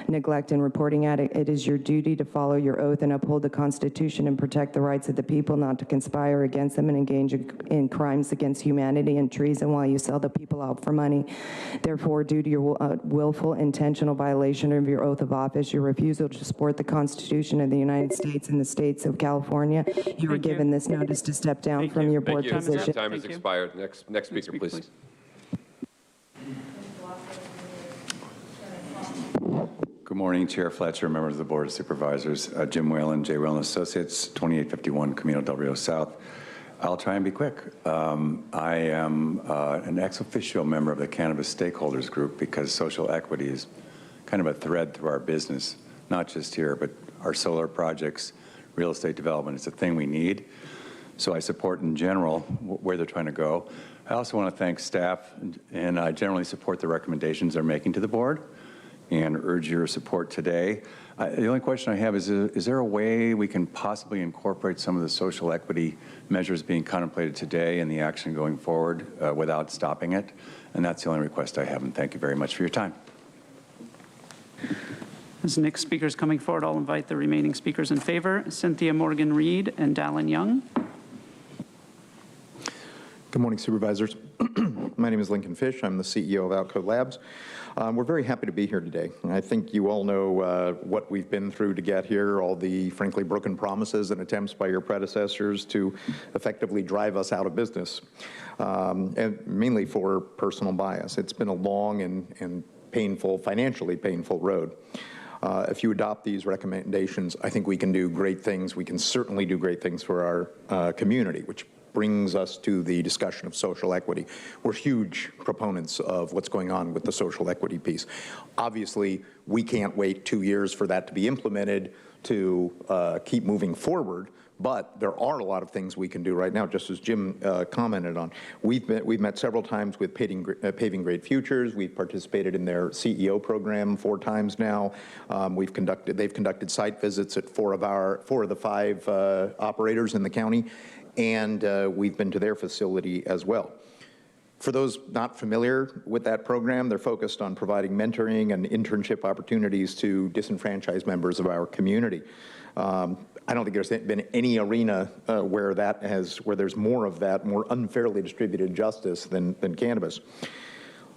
Neglect, and Reporting Act. It is your duty to follow your oath and uphold the Constitution and protect the rights of the people, not to conspire against them and engage engage in crimes against humanity and treason while you sell the people out for money. Therefore, due to your willful, intentional violation of your oath of office, your refusal to support the Constitution of the United States and the states of California, you are given this notice to step down from your board position. Time has expired. Next speaker, please. Good morning, Chair Fletcher, members of the Board of Supervisors. Jim Whalen, J. Whalen Associates, 2851 Camino del Rio South. I'll try and be quick. I am an ex officio member of the Cannabis Stakeholders Group because social equity is kind of a thread through our business, not just here, but our solar projects, real estate development. It's a thing we need. So I support in general where they're trying to go. I also want to thank staff, and I generally support the recommendations they're making to the board and urge your support today. The only question I have is there a way we can possibly incorporate some of the social equity measures being contemplated today in the action going forward without stopping it? And that's the only request I have, and thank you very much for your time. As the next speaker is coming forward, I'll invite the remaining speakers in favor, Cynthia Morgan Reed and Dallin Young. Good morning, Supervisors. My name is Lincoln Fish. I'm the CEO of Outcode Labs. We're very happy to be here today. I think you all know what we've been through to get here, all the frankly broken promises and attempts by your predecessors to effectively drive us out of business, and mainly for personal bias. It's been a long and painful, financially painful road. If you adopt these recommendations, I think we can do great things. We can certainly do great things for our community, which brings us to the discussion of social equity. We're huge proponents of what's going on with the social equity piece. Obviously, we can't wait 2 years for that to be implemented to keep moving forward, but there are a lot of things we can do right now, just as Jim commented on. We've met several times with Paving Great Futures. We've participated in their CEO program 4 times now. They've conducted site visits at 4 of the 5 operators in the county, and we've been to their facility as well. For those not familiar with that program, they're focused on providing mentoring and internship opportunities to disenfranchised members of our community. I don't think there's been any arena where there's more of that, more unfairly distributed justice than cannabis.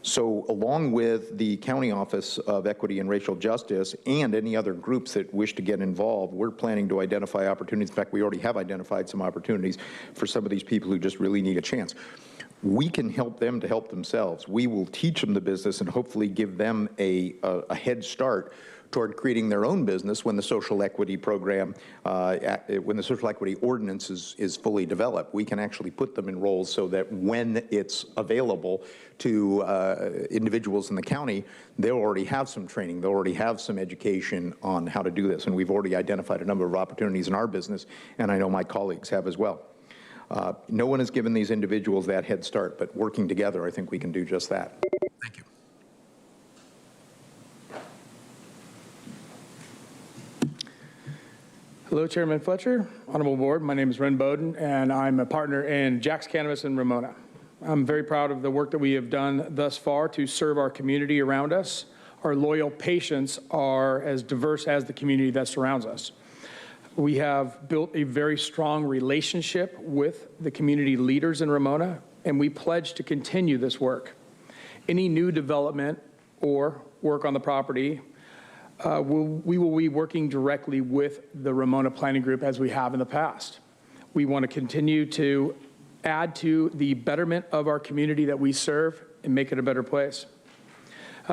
So along with the County Office of Equity and Racial Justice and any other groups that wish to get involved, we're planning to identify opportunities. In fact, we already have identified some opportunities for some of these people who just really need a chance. We can help them to help themselves. We will teach them the business and hopefully give them a head start toward creating their own business when the social equity program, when the social equity ordinance is fully developed. We can actually put them in roles so that when it's available to individuals in the county, they'll already have some training, they'll already have some education on how to do this. And we've already identified a number of opportunities in our business, and I know my colleagues have as well. No one has given these individuals that head start, but working together, I think we can do just that. Thank you. Hello, Chairman Fletcher, Honorable Board. My name is Ren Bowden, and I'm a partner in Jack's Cannabis in Ramona. I'm very proud of the work that we have done thus far to serve our community around us. Our loyal patients are as diverse as the community that surrounds us. We have built a very strong relationship with the community leaders in Ramona, and we pledge to continue this work. Any new development or work on the property, we will be working directly with the Ramona Planning Group as we have in the past. We want to continue to add to the betterment of our community that we serve and make it a better place.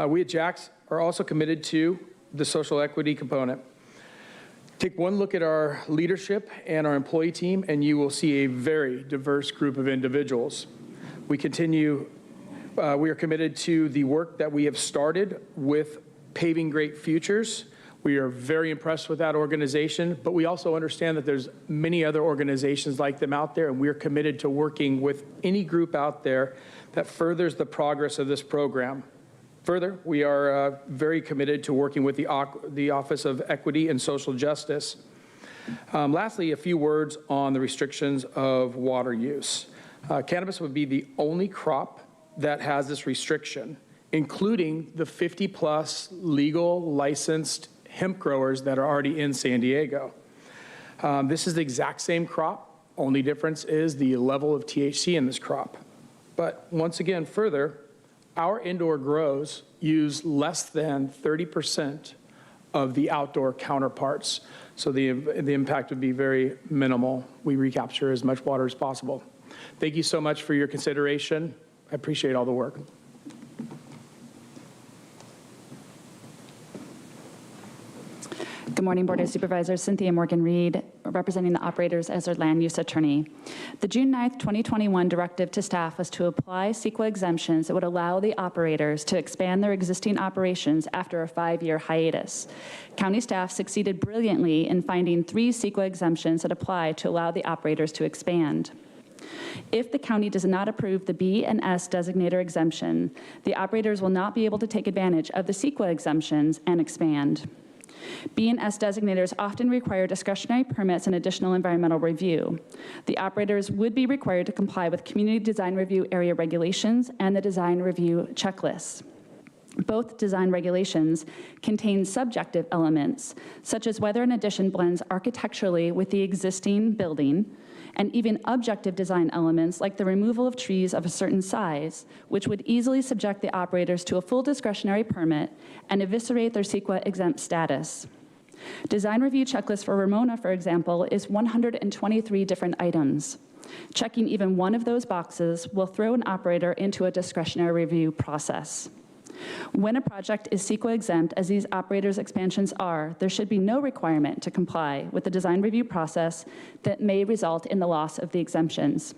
We at Jack's are also committed to the social equity component. Take one look at our leadership and our employee team, and you will see a very diverse group of individuals. We are committed to the work that we have started with Paving Great Futures. We are very impressed with that organization, but we also understand that there's many other organizations like them out there, and we're committed to working with any group out there that furthers the progress of this program. Further, we are very committed to working with the Office of Equity and Social Justice. Lastly, a few words on the restrictions of water use. Cannabis would be the only crop that has this restriction, including the 50-plus legal licensed hemp growers that are already in San Diego. This is the exact same crop Only difference is the level of THC in this crop. But once again, further, our indoor grows use less than 30% of the outdoor counterparts. So the impact would be very minimal. We recapture as much water as possible. Thank you so much for your consideration. I appreciate all the work. Good morning, Board of Supervisors. Cynthia Morgan-Reed, representing the operators as our land use attorney. The June 9th, 2021 directive to staff was to apply CEQA exemptions that would allow the operators to expand their existing operations after a 5-year hiatus. County staff succeeded brilliantly in finding 3 CEQA exemptions that apply to allow the operators to expand. If the county does not approve the B and S designator exemption, the operators will not be able to take advantage of the CEQA exemptions and expand. B and S designators often require discretionary permits and additional environmental review. The operators would be required to comply with community design review area regulations and the design review checklists. Both design regulations contain subjective elements, such as whether an addition blends architecturally with the existing building, and even objective design elements like the removal of trees of a certain size, which would easily subject the operators to a full discretionary permit and eviscerate their CEQA exempt status. Design review checklist for Ramona, for example, is 123 different items. Checking even one of those boxes will throw an operator into a discretionary review process. When a project is CEQA exempt, as these operators' expansions are, there should be no requirement to comply with the design review process that may result in the loss of the exemptions.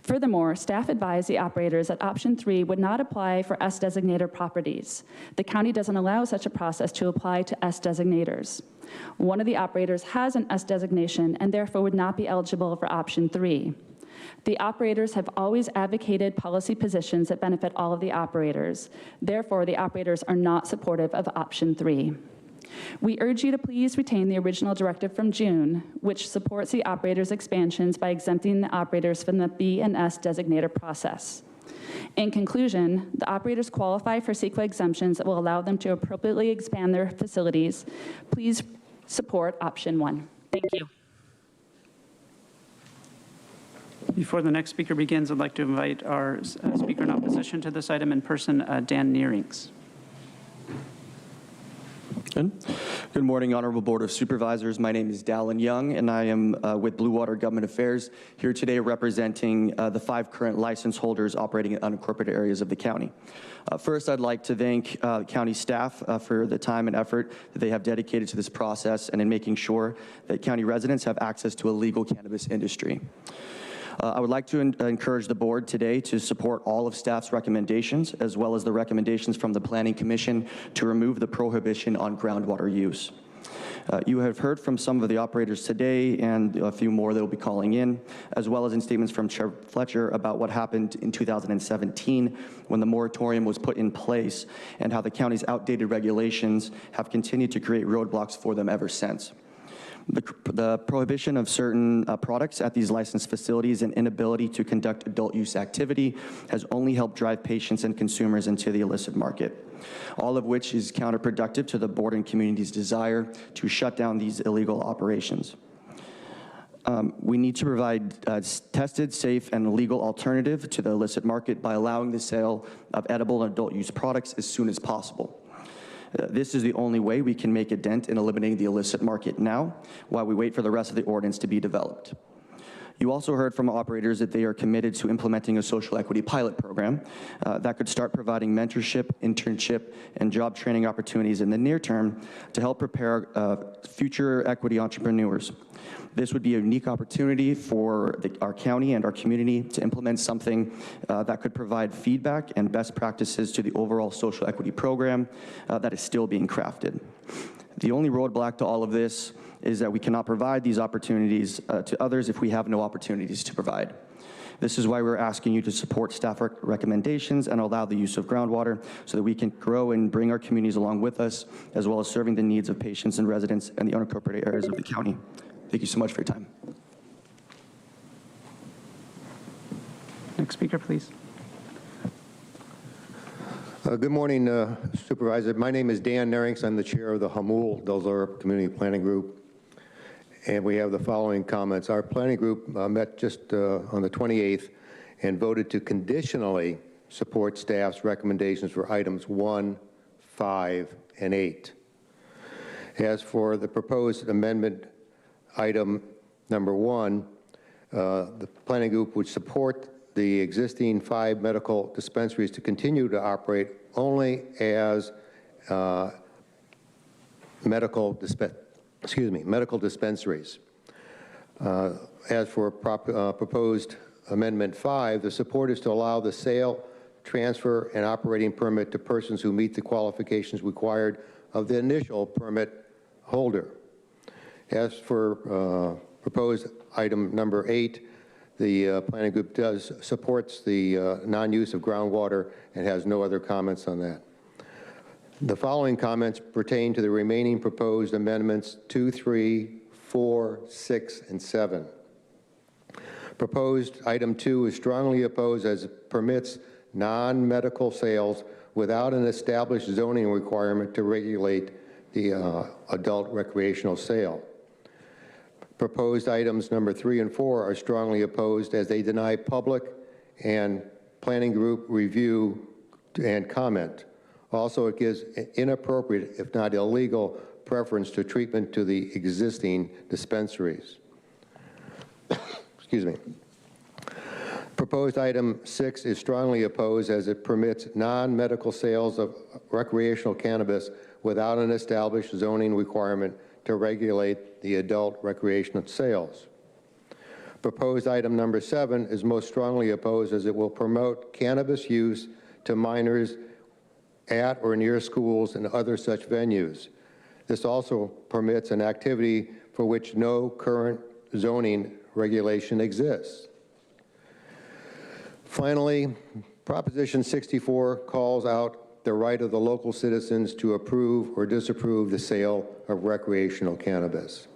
Furthermore, staff advised the operators that option 3 would not apply for S designator properties. The county doesn't allow such a process to apply to S designators. One of the operators has an S designation and therefore would not be eligible for option 3. The operators have always advocated policy positions that benefit all of the operators. Therefore, the operators are not supportive of option 3. We urge you to please retain the original directive from June, which supports the operators' expansions by exempting the operators from the B and S designator process. In conclusion, the operators qualify for CEQA exemptions that will allow them to appropriately expand their facilities. Please support option 1. Thank you. Before the next speaker begins, I'd like to invite our speaker in opposition to this item in person, Dan Nearings. Good morning, Honorable Board of Supervisors. My name is Dallin Young, and I am with Blue Water Government Affairs here today representing the 5 current license holders operating in unincorporated areas of the county. First, I'd like to thank county staff for the time and effort that they have dedicated to this process and in making sure that county residents have access to a legal cannabis industry. I would like to encourage the board today to support all of staff's recommendations, as well as the recommendations from the Planning Commission to remove the prohibition on groundwater use. You have heard from some of the operators today and a few more that will be calling in, as well as in statements from Chair Fletcher about what happened in 2017 when the moratorium was put in place and how the county's outdated regulations have continued to create roadblocks for them ever since. The prohibition of certain products at these licensed facilities and inability to conduct adult use activity has only helped drive patients and consumers into the illicit market, all of which is counterproductive to the board and community's desire to shut down these illegal operations. We need to provide a tested, safe, and legal alternative to the illicit market by allowing the sale of edible and adult use products as soon as possible. This is the only way we can make a dent in eliminating the illicit market now, while we wait for the rest of the ordinance to be developed. You also heard from operators that they are committed to implementing a social equity pilot program that could start providing mentorship, internship, and job training opportunities in the near term to help prepare future equity entrepreneurs. This would be a unique opportunity for our county and our community to implement something that could provide feedback and best practices to the overall social equity program that is still being crafted. The only roadblock to all of this is that we cannot provide these opportunities to others if we have no opportunities to provide. This is why we're asking you to support staff recommendations and allow the use of groundwater so that we can grow and bring our communities along with us, as well as serving the needs of patients and residents in the unincorporated areas of the county. Thank you so much for your time. Next speaker, please. Good morning, Supervisor. My name is Dan Nearings. I'm the chair of the Hamul Del Sur Community Planning Group. And we have the following comments. Our planning group met just on the 28th and voted to conditionally support staff's recommendations for items 1, 5, and 8. As for the proposed amendment item number 1, the planning group would support the existing 5 medical dispensaries to continue to operate only as medical dispensaries. As for proposed amendment 5, the support is to allow the sale, transfer, and operating permit to persons who meet the qualifications required of the initial permit holder. As for proposed item number 8, the planning group supports the non-use of groundwater and has no other comments on that. The following comments pertain to the remaining proposed amendments 2, 3, 4, 6, and 7. Proposed item 2 is strongly opposed as it permits non-medical sales without an established zoning requirement to regulate the adult recreational sale. Proposed items number 3 and 4 are strongly opposed as they deny public and planning group review and comment. Also, it gives inappropriate, if not illegal, preference to treatment to the existing dispensaries. Excuse me. Proposed item 6 is strongly opposed as it permits non-medical sales of recreational cannabis without an established zoning requirement to regulate the adult recreational sales. Proposed item number 7 is most strongly opposed as it will promote cannabis use to minors at or near schools and other such venues. This also permits an activity for which no current zoning regulation exists. Finally, Proposition 64 calls out the right of the local citizens to approve or disapprove the sale of recreational cannabis.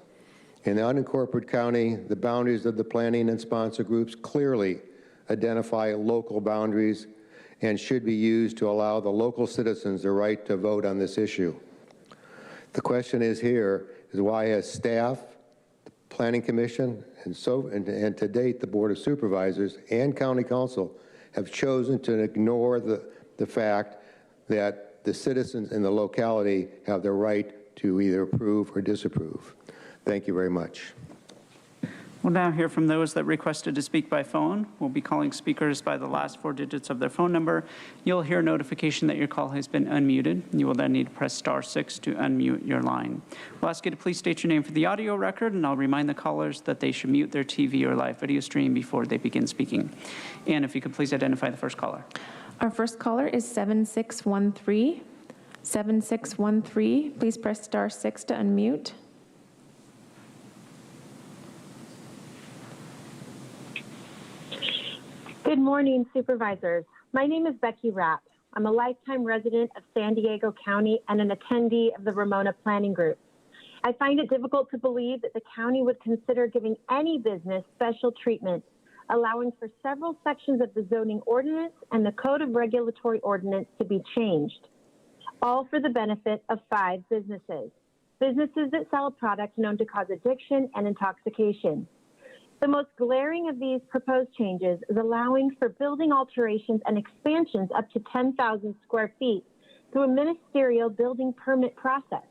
In the unincorporated county, the boundaries of the planning and sponsor groups clearly identify local boundaries and should be used to allow the local citizens the right to vote on this issue. The question is why has staff, the Planning Commission, and to date the Board of Supervisors and County Council have chosen to ignore the fact that the citizens in the locality have the right to either approve or disapprove. Thank you very much. We'll now hear from those that requested to speak by phone. We'll be calling speakers by the last 4 digits of their phone number. You'll hear a notification that your call has been unmuted. You will then need to press *6 to unmute your line. We'll ask you to please state your name for the audio record, and I'll remind the callers that they should mute their TV or live video stream before they begin speaking. And if you could please identify the first caller. Our first caller is 7613. 7613, please press *6 to unmute. Good morning, Supervisors. My name is Becky Rapp. I'm a lifetime resident of San Diego County and an attendee of the Ramona Planning Group. I find it difficult to believe that the county would consider giving any business special treatment, allowing for several sections of the zoning ordinance and the Code of Regulatory Ordinance to be changed, all for the benefit of 5 businesses that sell a product known to cause addiction and intoxication. The most glaring of these proposed changes is allowing for building alterations and expansions up to 10,000 square feet through a ministerial building permit process.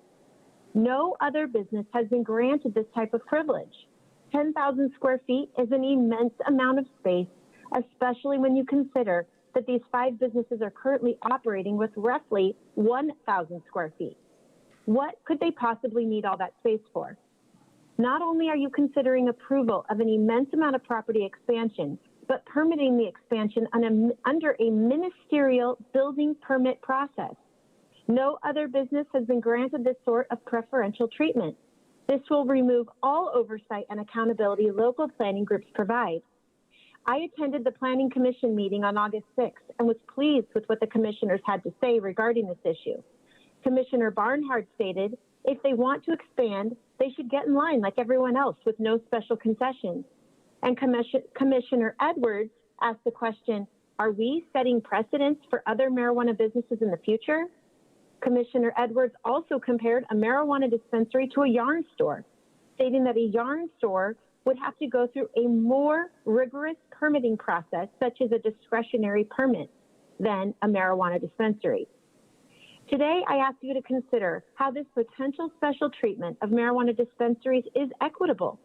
No other business has been granted this type of privilege. 10,000 square feet is an immense amount of space, especially when you consider that these 5 businesses are currently operating with roughly 1,000 square feet. What could they possibly need all that space for? Not only are you considering approval of an immense amount of property expansion, but permitting the expansion under a ministerial building permit process. No other business has been granted this sort of preferential treatment. This will remove all oversight and accountability local planning groups provide. I attended the Planning Commission meeting on August 6th and was pleased with what the commissioners had to say regarding this issue. Commissioner Barnhart stated, if they want to expand, they should get in line like everyone else with no special concessions. And Commissioner Edwards asked the question, are we setting precedents for other marijuana businesses in the future? Commissioner Edwards also compared a marijuana dispensary to a yarn store. stating that a yarn store would have to go through a more rigorous permitting process, such as a discretionary permit, than a marijuana dispensary. Today, I ask you to consider how this potential special treatment of marijuana dispensaries is equitable.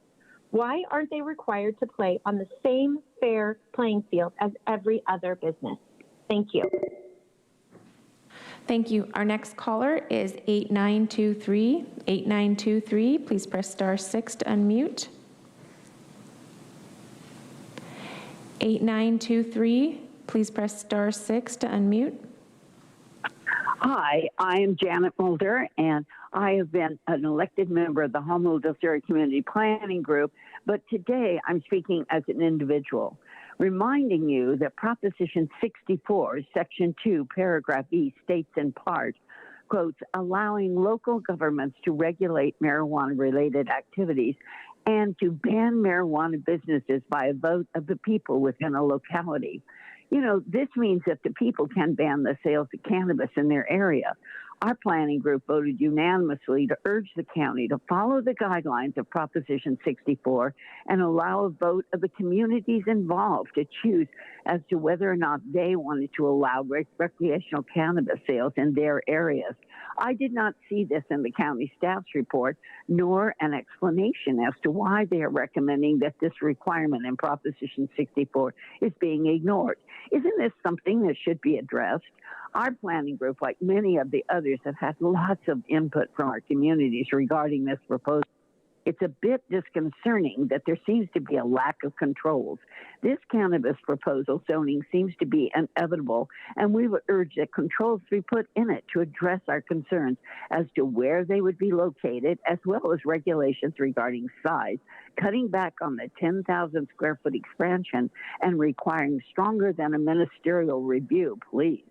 Why aren't they required to play on the same fair playing field as every other business? Thank you. Thank you. Our next caller is 8923. 8923, please press star 6 to unmute. 8923, please press star 6 to unmute. Hi, I am Janet Mulder, and I have been an elected member of the Honolulu Community Planning Group, but today I'm speaking as an individual, reminding you that Proposition 64, Section 2, Paragraph E states in part, quotes, allowing local governments to regulate marijuana-related activities and to ban marijuana businesses by a vote of the people within a locality. You know, this means that the people can ban the sales of cannabis in their area. Our planning group voted unanimously to urge the county to follow the guidelines of Proposition 64 and allow a vote of the communities involved to choose as to whether or not they wanted to allow recreational cannabis sales in their areas. I did not see this in the county staff's report, nor an explanation as to why they are recommending that this requirement in Proposition 64 is being ignored. Isn't this something that should be addressed? Our planning group, like many of the others, have had lots of input from our communities regarding this proposal. It's a bit disconcerting that there seems to be a lack of controls. This cannabis proposal zoning seems to be inevitable, and we would urge that controls be put in it to address our concerns as to where they would be located, as well as regulations regarding size, cutting back on the 10,000 square foot expansion and requiring stronger than a ministerial review, please.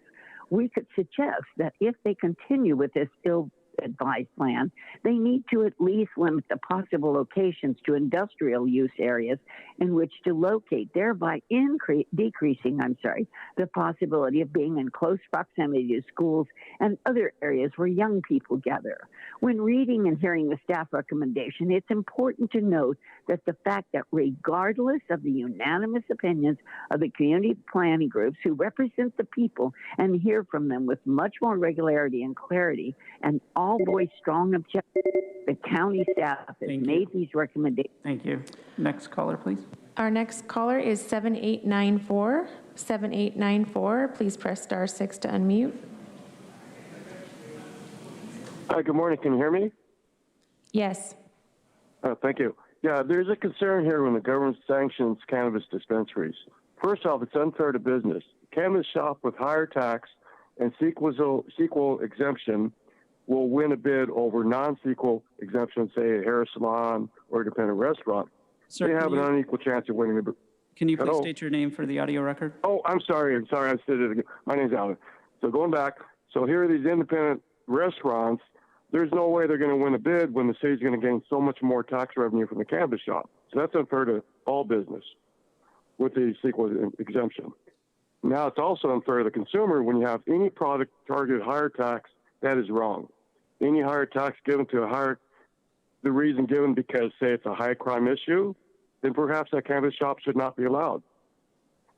We could suggest that if they continue with this ill-advised plan, they need to at least limit the possible locations to industrial use areas in which to locate, thereby decreasing the possibility of being in close proximity to schools and other areas where young people gather. When reading and hearing the staff recommendation, it's important to note that the fact that regardless of the unanimous opinions of the community planning groups who represent the people and hear from them with much more regularity and clarity, and all voice strong objections, the county staff has made these recommendations. Thank you. Next caller, please. Our next caller is 7894. 7894, please press star 6 to unmute. Hi, good morning. Can you hear me? Yes. Thank you. Yeah, there's a concern here when the government sanctions cannabis dispensaries. First off, it's unfair to business. Cannabis shop with higher tax and sequel exemption will win a bid over non-sequel exemption, say a hair salon or independent restaurant. Sir, they have an unequal chance of winning the bid. Can you please state your name for the audio record? Oh, I'm sorry. I said it again. My name's Alan. So going back, so here are these independent restaurants. There's no way they're going to win a bid when the city's going to gain so much more tax revenue from the cannabis shop. So that's unfair to all business with the sequel exemption. Now, it's also unfair to the consumer when you have any product targeted higher tax. That is wrong. Any higher tax given to the reason given because, say, it's a high crime issue, then perhaps that cannabis shop should not be allowed.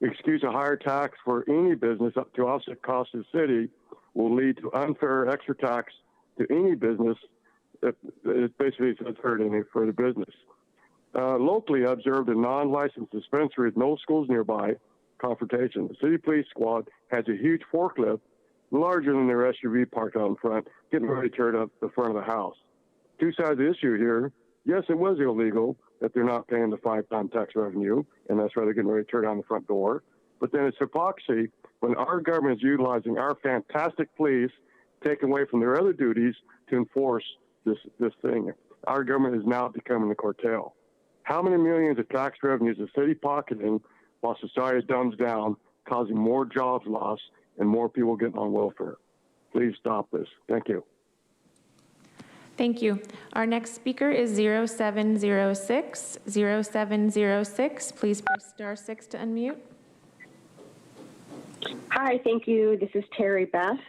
Excuse a higher tax for any business up to offset costs of the city will lead to unfair extra tax to any business. It basically is unfair to any further business. Locally, I observed a non-licensed dispensary with no schools nearby confrontation. The city police squad has a huge forklift, larger than their SUV parked out in front, getting ready to tear up the front of the house. Two sides of the issue here. Yes, it was illegal that they're not paying the 5-time tax revenue, and that's why they're getting ready to tear down the front door. But then it's hypocrisy when our government is utilizing our fantastic police, taken away from their other duties to enforce this thing. Our government is now becoming the cartel. How many millions of tax revenues is the city pocketing while society dumbs down, causing more jobs loss and more people getting on welfare? Please stop this. Thank you. Thank you. Our next speaker is 0706. 0706, please press star 6 to unmute. Hi, thank you. This is Terry Best.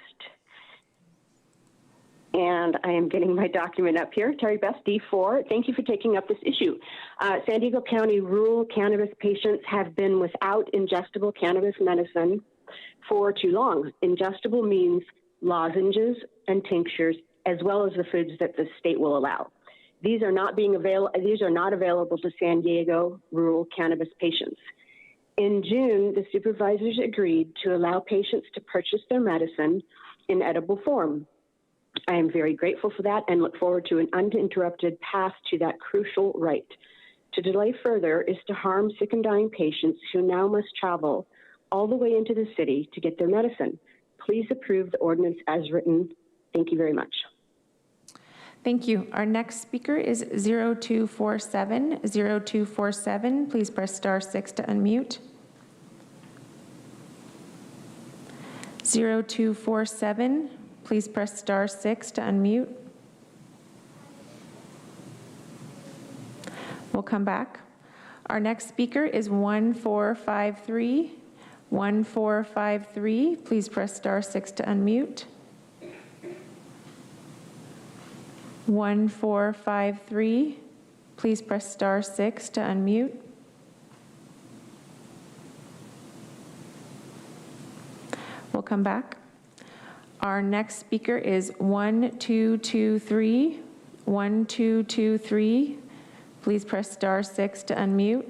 and I am getting my document up here. Terry Best, D4. Thank you for taking up this issue. San Diego County rural cannabis patients have been without ingestible cannabis medicine for too long. Ingestible means lozenges and tinctures, as well as the foods that the state will allow. These are not available to San Diego rural cannabis patients. In June, the supervisors agreed to allow patients to purchase their medicine in edible form. I am very grateful for that and look forward to an uninterrupted path to that crucial right. To delay further is to harm sick and dying patients who now must travel all the way into the city to get their medicine. Please approve the ordinance as written. Thank you very much. Thank you. Our next speaker is 0247. 0247, please press star 6 to unmute. 0247, please press star 6 to unmute. We'll come back. Our next speaker is 1453. 1453, please press star 6 to unmute. 1453, please press star 6 to unmute. We'll come back. Our next speaker is 1223. 1223, please press star 6 to unmute.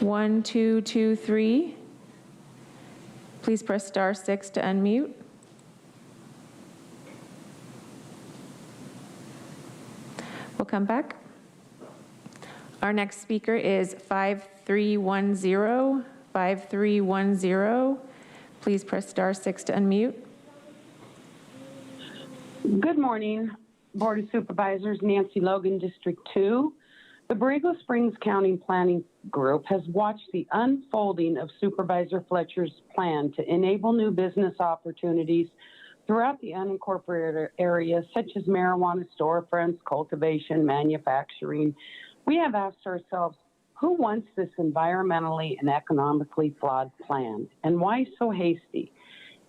1223, please press star 6 to unmute. We'll come back. Our next speaker is 5310. 5310. Please press star 6 to unmute. Good morning, Board of Supervisors. Nancy Logan, District 2. The Borrego Springs County Planning Group has watched the unfolding of Supervisor Fletcher's plan to enable new business opportunities throughout the unincorporated areas, such as marijuana storefronts, cultivation, manufacturing. We have asked ourselves, who wants this environmentally and economically flawed plan, and why so hasty?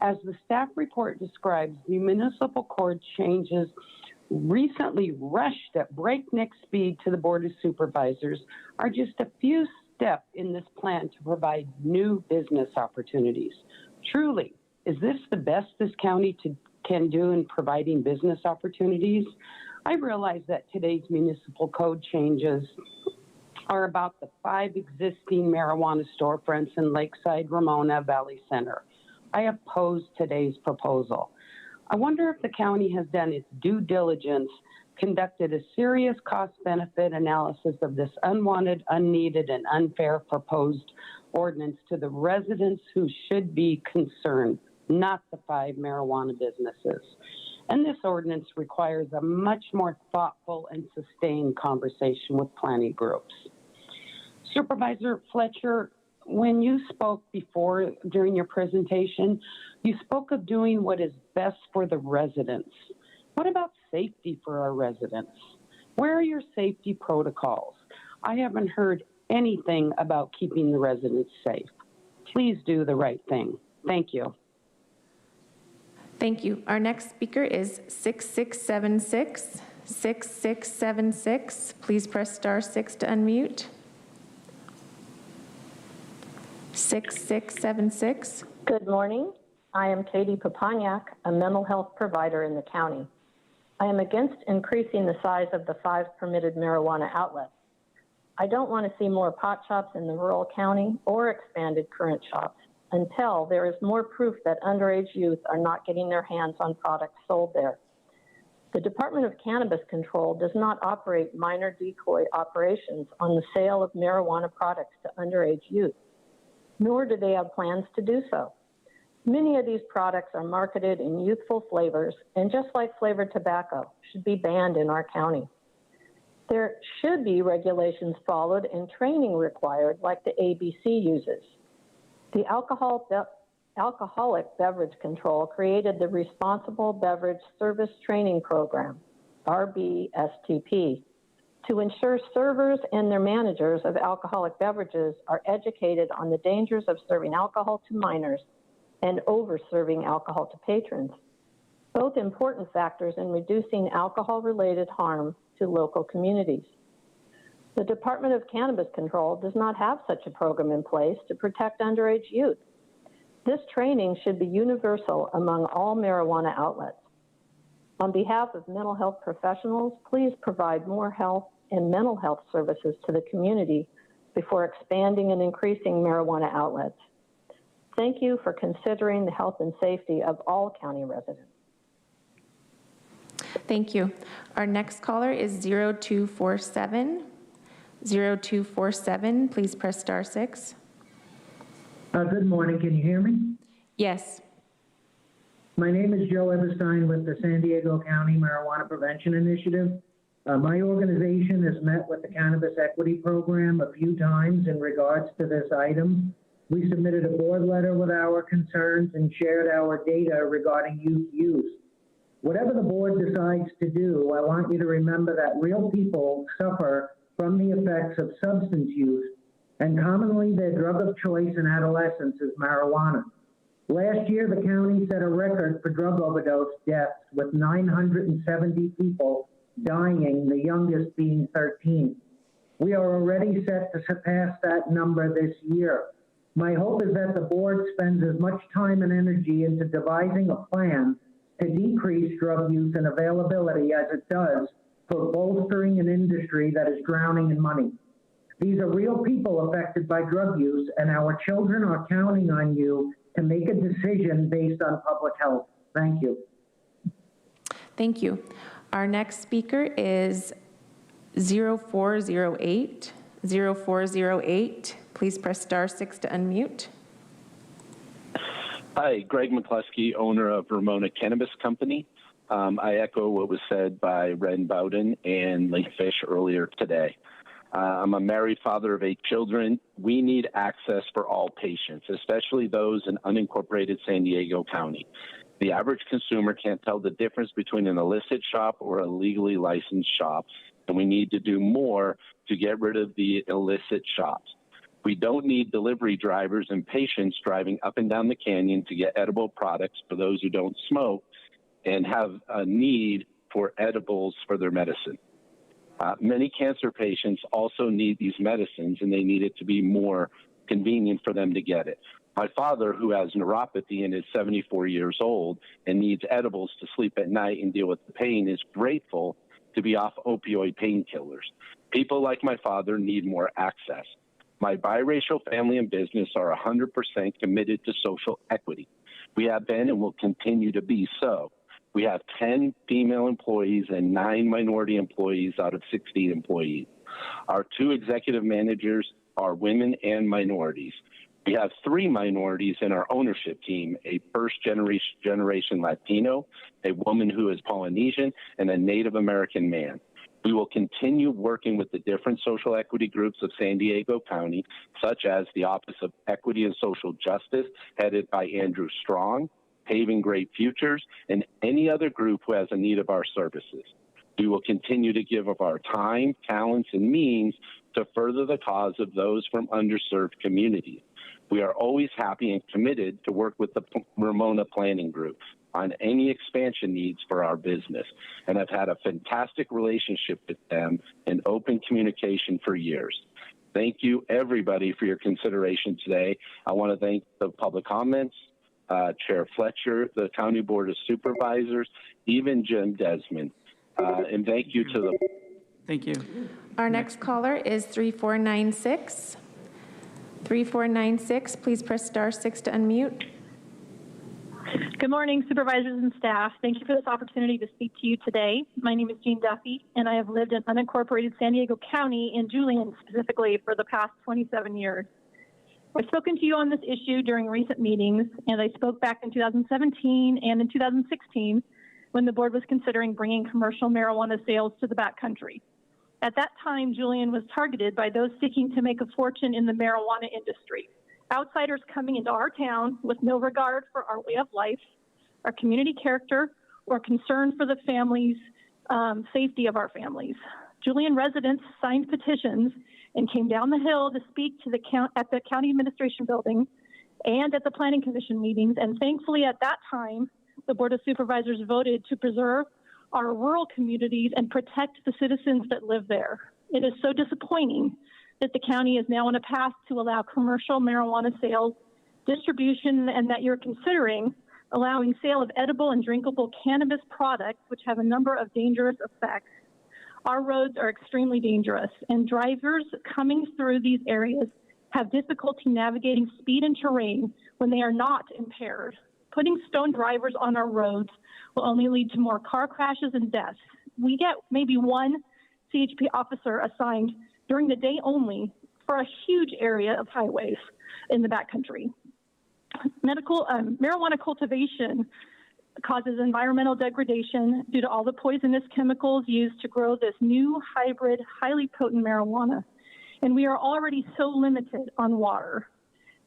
As the staff report describes, the municipal court changes recently rushed at breakneck speed to the Board of Supervisors are just a few steps in this plan to provide new business opportunities. Truly, is this the best this county can do in providing business opportunities? I realize that today's municipal code changes are about the 5 existing marijuana storefronts in Lakeside, Ramona, Valley Center. I oppose today's proposal. I wonder if the county has done its due diligence, conducted a serious cost-benefit analysis of this unwanted, unneeded, and unfair proposed ordinance to the residents who should be concerned, not the 5 marijuana businesses. And this ordinance requires a much more thoughtful and sustained conversation with planning groups. Supervisor Fletcher, when you spoke before during your presentation, you spoke of doing what is best for the residents. What about safety for our residents? Where are your safety protocols? I haven't heard anything about keeping the residents safe. Please do the right thing. Thank you. Thank you. Our next speaker is 6676. 6676. Please press star 6 to unmute. 6676. Good morning. I am Katie Papaniak, a mental health provider in the county. I am against increasing the size of the 5 permitted marijuana outlets. I don't want to see more pot shops in the rural county or expanded current shops until there is more proof that underage youth are not getting their hands on products sold there. The Department of Cannabis Control does not operate minor decoy operations on the sale of marijuana products to underage youth, nor do they have plans to do so. Many of these products are marketed in youthful flavors, and just like flavored tobacco, should be banned in our county. There should be regulations followed and training required like the ABC uses. The Alcoholic Beverage Control created the Responsible Beverage Service Training Program, RBSTP, to ensure servers and their managers of alcoholic beverages are educated on the dangers of serving alcohol to minors and over-serving alcohol to patrons, both important factors in reducing alcohol-related harm to local communities. The Department of Cannabis Control does not have such a program in place to protect underage youth. This training should be universal among all marijuana outlets. On behalf of mental health professionals, please provide more health and mental health services to the community before expanding and increasing marijuana outlets. Thank you for considering the health and safety of all county residents. Thank you. Our next caller is 0247. 0247, please press *6. Good morning. Can you hear me? Yes. My name is Joe Everstein with the San Diego County Marijuana Prevention Initiative. My organization has met with the Cannabis Equity Program a few times in regards to this item. We submitted a board letter with our concerns and shared our data regarding youth use. Whatever the board decides to do, I want you to remember that real people suffer from the effects of substance use, and commonly their drug of choice in adolescence is marijuana. Last year, the county set a record for drug overdose deaths with 970 people dying, the youngest being 13. We are already set to surpass that number this year. My hope is that the board spends as much time and energy into devising a plan to decrease drug use and availability as it does for bolstering an industry that is drowning in money. These are real people affected by drug use, and our children are counting on you to make a decision based on public health. Thank you. Thank you. Our next speaker is 0408. 0408, please press *6 to unmute. Hi, Greg McCluskey, owner of Ramona Cannabis Company. I echo what was said by Ren Bowden and Link Fish earlier today. I'm a married father of 8 children. We need access for all patients, especially those in unincorporated San Diego County. The average consumer can't tell the difference between an illicit shop or a legally licensed shop, and we need to do more to get rid of the illicit shops. We don't need delivery drivers and patients driving up and down the canyon to get edible products for those who don't smoke and have a need for edibles for their medicine. Many cancer patients also need these medicines, and they need it to be more convenient for them to get it. My father, who has neuropathy and is 74 years old and needs edibles to sleep at night and deal with the pain, is grateful to be off opioid painkillers. People like my father need more access. My biracial family and business are 100% committed to social equity. We have been and will continue to be so. We have 10 female employees and 9 minority employees out of 16 employees. Our 2 executive managers are women and minorities. We have 3 minorities in our ownership team, a first-generation Latino, a woman who is Polynesian, and a Native American man. We will continue working with the different social equity groups of San Diego County, such as the Office of Equity and Social Justice, headed by Andrew Strong, Paving Great Futures, and any other group who has a need of our services. We will continue to give of our time, talents, and means to further the cause of those from underserved communities. We are always happy and committed to work with the Ramona Planning Group on any expansion needs for our business, and I've had a fantastic relationship with them and open communication for years. Thank you, everybody, for your consideration today. I want to thank the public comments, Chair Fletcher, the County Board of Supervisors, even Jim Desmond, and thank you to the... Thank you. Our next caller is 3496. 3496, please press *6 to unmute. Good morning, supervisors and staff. Thank you for this opportunity to speak to you today. My name is Jean Duffy, and I have lived in unincorporated San Diego County, in Julian specifically, for the past 27 years. I've spoken to you on this issue during recent meetings, and I spoke back in 2017 and in 2016 when the board was considering bringing commercial marijuana sales to the backcountry. At that time, Julian was targeted by those seeking to make a fortune in the marijuana industry. Outsiders coming into our town with no regard for our way of life, our community character, or concern for the families, safety of our families. Julian residents signed petitions and came down the hill to speak to at the county administration building and at the Planning Commission meetings. And thankfully, at that time, the Board of Supervisors voted to preserve our rural communities and protect the citizens that live there. It is so disappointing that the county is now on a path to allow commercial marijuana sales, distribution, and that you're considering allowing sale of edible and drinkable cannabis products, which have a number of dangerous effects. Our roads are extremely dangerous, and drivers coming through these areas have difficulty navigating speed and terrain when they are not impaired. Putting stone drivers on our roads will only lead to more car crashes and deaths. We get maybe one CHP officer assigned during the day only for a huge area of highways in the backcountry. Marijuana cultivation causes environmental degradation due to all the poisonous chemicals used to grow this new hybrid, highly potent marijuana. And we are already so limited on water.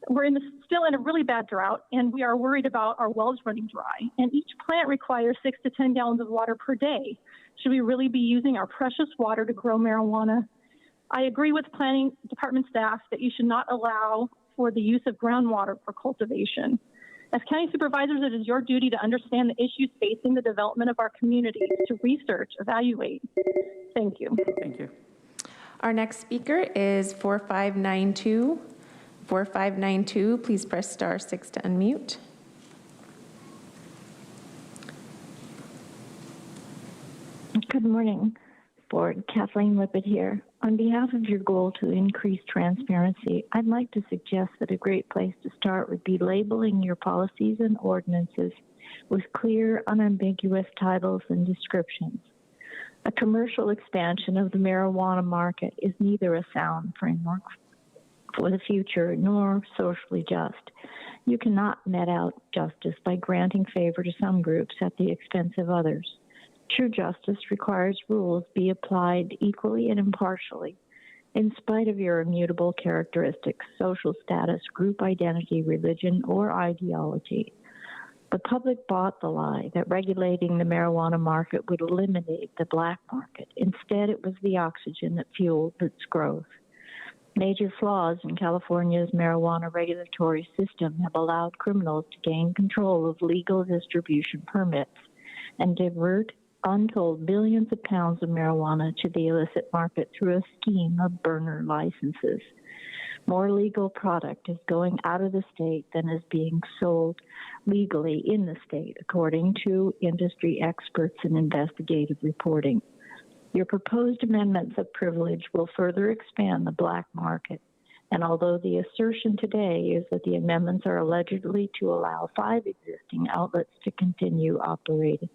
We're still in a really bad drought, and we are worried about our wells running dry. And each plant requires 6 to 10 gallons of water per day. Should we really be using our precious water to grow marijuana? I agree with Planning Department staff that you should not allow for the use of groundwater for cultivation. As county supervisors, it is your duty to understand the issues facing the development of our communities, to research, evaluate. Thank you. Thank you. Our next speaker is 4592. 4592, please press *6 to unmute. Good morning, Board. Kathleen Lippett here. On behalf of your goal to increase transparency, I'd like to suggest that a great place to start would be labeling your policies and ordinances with clear, unambiguous titles and descriptions. A commercial expansion of the marijuana market is neither a sound framework for the future nor socially just. You cannot net out justice by granting favor to some groups at the expense of others. True justice requires rules be applied equally and impartially, in spite of your immutable characteristics, social status, group identity, religion, or ideology. The public bought the lie that regulating the marijuana market would eliminate the black market. Instead, it was the oxygen that fueled its growth. Major flaws in California's marijuana regulatory system have allowed criminals to gain control of legal distribution permits and divert untold billions of pounds of marijuana to the illicit market through a scheme of burner licenses. More legal product is going out of the state than is being sold legally in the state, according to industry experts and investigative reporting. Your proposed amendments of privilege will further expand the black market. And although the assertion today is that the amendments are allegedly to allow 5 existing outlets to continue operating,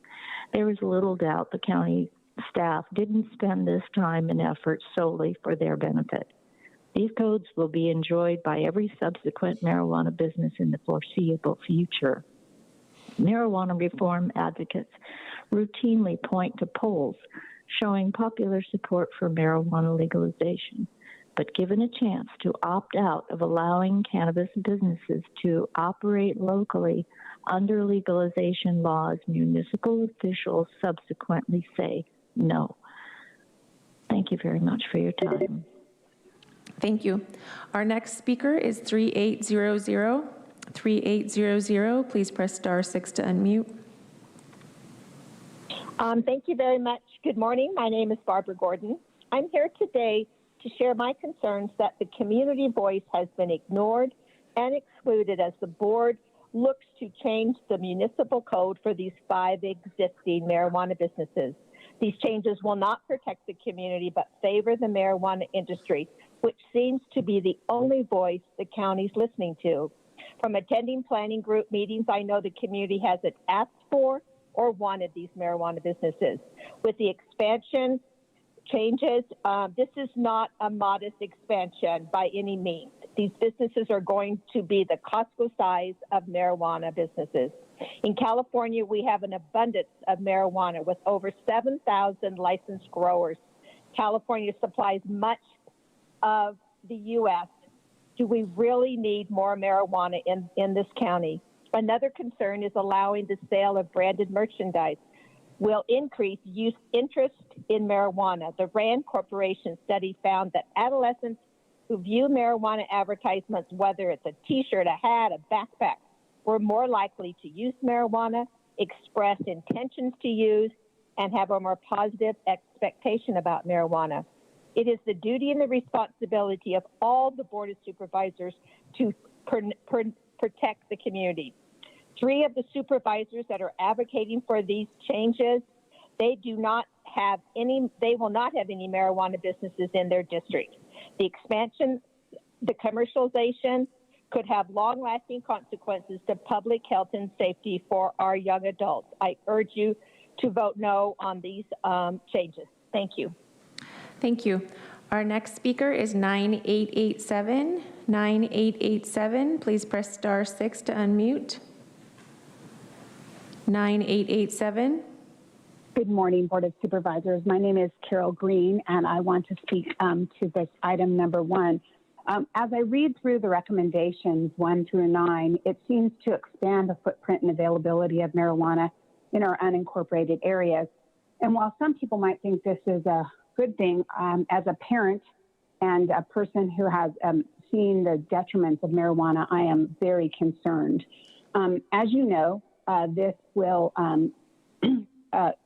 there is little doubt the county staff didn't spend this time and effort solely for their benefit. These codes will be enjoyed by every subsequent marijuana business in the foreseeable future. Marijuana reform advocates routinely point to polls showing popular support for marijuana legalization. But given a chance to opt out of allowing cannabis businesses to operate locally under legalization laws, municipal officials subsequently say no. Thank you very much for your time. Thank you. Our next speaker is 3800. 3800, please press *6 to unmute. Thank you very much. Good morning. My name is Barbara Gordon. I'm here today to share my concerns that the community voice has been ignored and excluded as the board looks to change the municipal code for these 5 existing marijuana businesses. These changes will not protect the community but favor the marijuana industry, which seems to be the only voice the county's listening to. From attending planning group meetings, I know the community hasn't asked for or wanted these marijuana businesses. With the expansion changes, this is not a modest expansion by any means. These businesses are going to be the Costco size of marijuana businesses. In California, we have an abundance of marijuana with over 7,000 licensed growers. California supplies much of the U.S. Do we really need more marijuana in this county? Another concern is allowing the sale of branded merchandise will increase youth interest in marijuana. The RAND Corporation study found that adolescents who view marijuana advertisements, whether it's a t-shirt, a hat, a backpack, were more likely to use marijuana, express intentions to use, and have a more positive expectation about marijuana. It is the duty and the responsibility of all the Board of Supervisors to protect the community. 3 of the supervisors that are advocating for these changes, they will not have any marijuana businesses in their district. The expansion, the commercialization could have long-lasting consequences to public health and safety for our young adults. I urge you to vote no on these changes. Thank you. Thank you. Our next speaker is 9887. 9887, please press *6 to unmute. 9887. Good morning, Board of Supervisors. My name is Carol Green, and I want to speak to this item number 1. As I read through the recommendations 1 through 9, it seems to expand the footprint and availability of marijuana in our unincorporated areas. And while some people might think this is a good thing, as a parent and a person who has seen the detriments of marijuana, I am very concerned. As you know, this will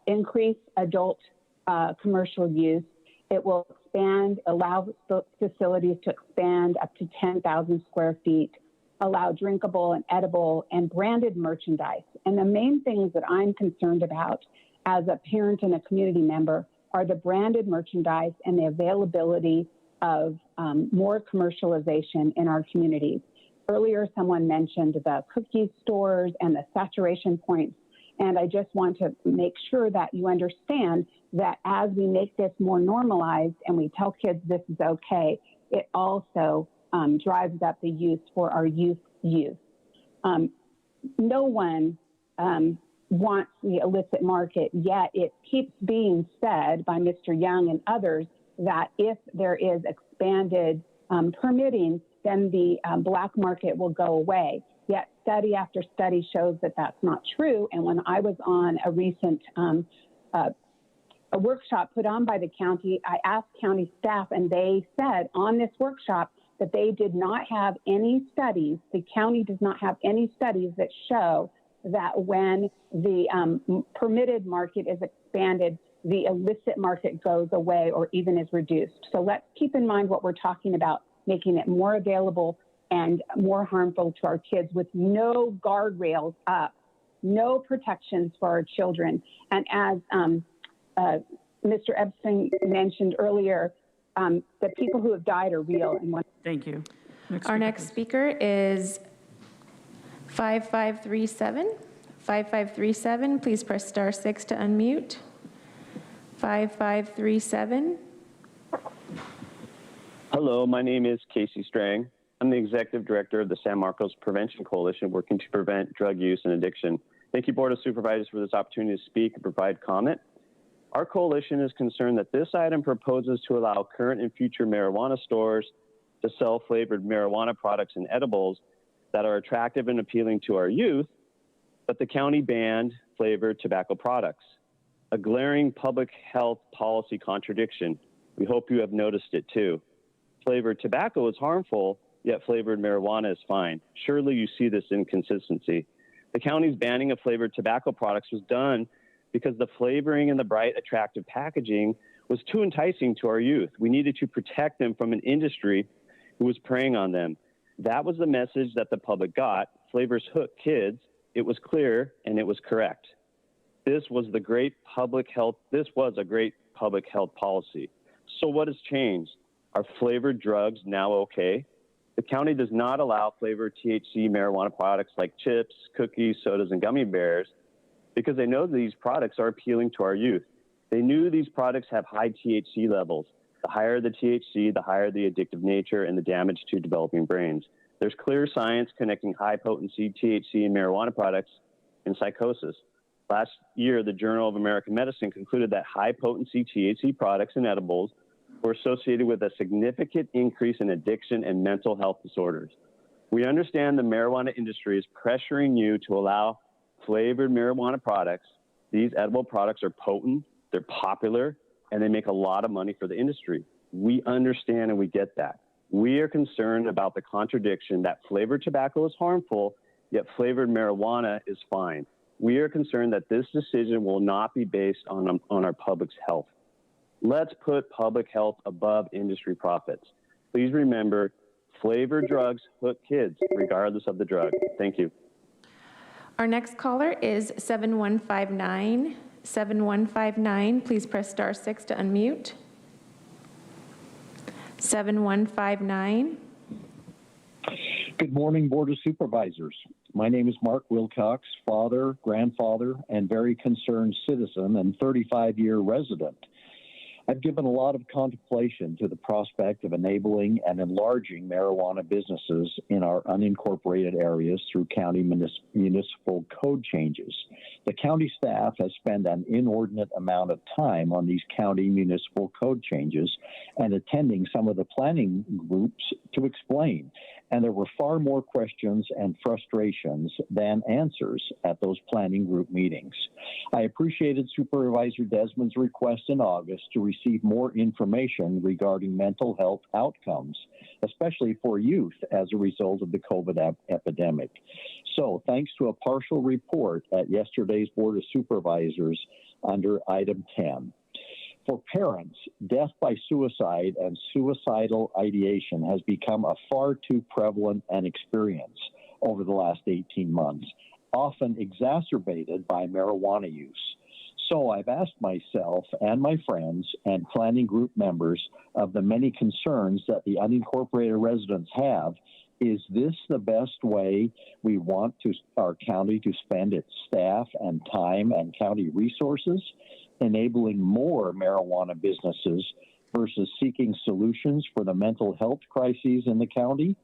increase adult commercial use. It will allow facilities to expand up to 10,000 square feet, allow drinkable and edible and branded merchandise. And the main things that I'm concerned about as a parent and a community member are the branded merchandise and the availability of more commercialization in our communities. Earlier, someone mentioned the cookie stores and the saturation points. And I just want to make sure that you understand that as we make this more normalized and we tell kids this is okay, it also drives up the use for our youth. No one wants the illicit market, yet it keeps being said by Mr. Young and others that if there is expanded permitting, then the black market will go away. Yet study after study shows that that's not true. And when I was on a recent a workshop put on by the county, I asked county staff, and they said on this workshop that they did not have any studies, the county does not have any studies that show that when the permitted market is expanded, the illicit market goes away or even is reduced. So let's keep in mind what we're talking about, making it more available and more harmful to our kids with no guardrails up, no protections for our children. And as Mr. Epstein mentioned earlier, the people who have died are real. Thank you. Our next speaker is 5537. 5537, please press *6 to unmute. 5537. Hello, my name is Casey Strang. I'm the Executive Director of the San Marcos Prevention Coalition, working to prevent drug use and addiction. Thank you, Board of Supervisors, for this opportunity to speak and provide comment. Our coalition is concerned that this item proposes to allow current and future marijuana stores to sell flavored marijuana products and edibles that are attractive and appealing to our youth, but the county banned flavored tobacco products. A glaring public health policy contradiction. We hope you have noticed it too. Flavored tobacco is harmful, yet flavored marijuana is fine. Surely you see this inconsistency. The county's banning of flavored tobacco products was done because the flavoring and the bright, attractive packaging was too enticing to our youth. We needed to protect them from an industry who was preying on them. That was the message that the public got. Flavors hook kids. It was clear and it was correct. This was a great public health policy. So what has changed? Are flavored drugs now okay? The county does not allow flavored THC marijuana products like chips, cookies, sodas, and gummy bears because they know these products are appealing to our youth. They knew these products have high THC levels. The higher the THC, the higher the addictive nature and the damage to developing brains. There's clear science connecting high-potency THC and marijuana products in psychosis. Last year, the Journal of American Medicine concluded that high-potency THC products and edibles were associated with a significant increase in addiction and mental health disorders. We understand the marijuana industry is pressuring you to allow flavored marijuana products. These edible products are potent, they're popular, and they make a lot of money for the industry. We understand and we get that. We are concerned about the contradiction that flavored tobacco is harmful, yet flavored marijuana is fine. We are concerned that this decision will not be based on our public's health. Let's put public health above industry profits. Please remember, flavored drugs hook kids, regardless of the drug. Thank you. Our next caller is 7159. 7159, please press star 6 to unmute. 7159. Good morning, Board of Supervisors. My name is Mark Wilcox, father, grandfather, and very concerned citizen and 35-year resident. I've given a lot of contemplation to the prospect of enabling and enlarging marijuana businesses in our unincorporated areas through county municipal code changes. The county staff has spent an inordinate amount of time on these county municipal code changes and attending some of the planning groups to explain. And there were far more questions and frustrations than answers at those planning group meetings. I appreciated Supervisor Desmond's request in August to receive more information regarding mental health outcomes, especially for youth as a result of the COVID epidemic. So thanks to a partial report at yesterday's Board of Supervisors under item 10. For parents, death by suicide and suicidal ideation has become a far too prevalent an experience over the last 18 months, often exacerbated by marijuana use. So I've asked myself and my friends and planning group members of the many concerns that the unincorporated residents have, is this the best way we want our county to spend its staff and time and county resources, enabling more marijuana businesses versus seeking solutions for the mental health crises in the county?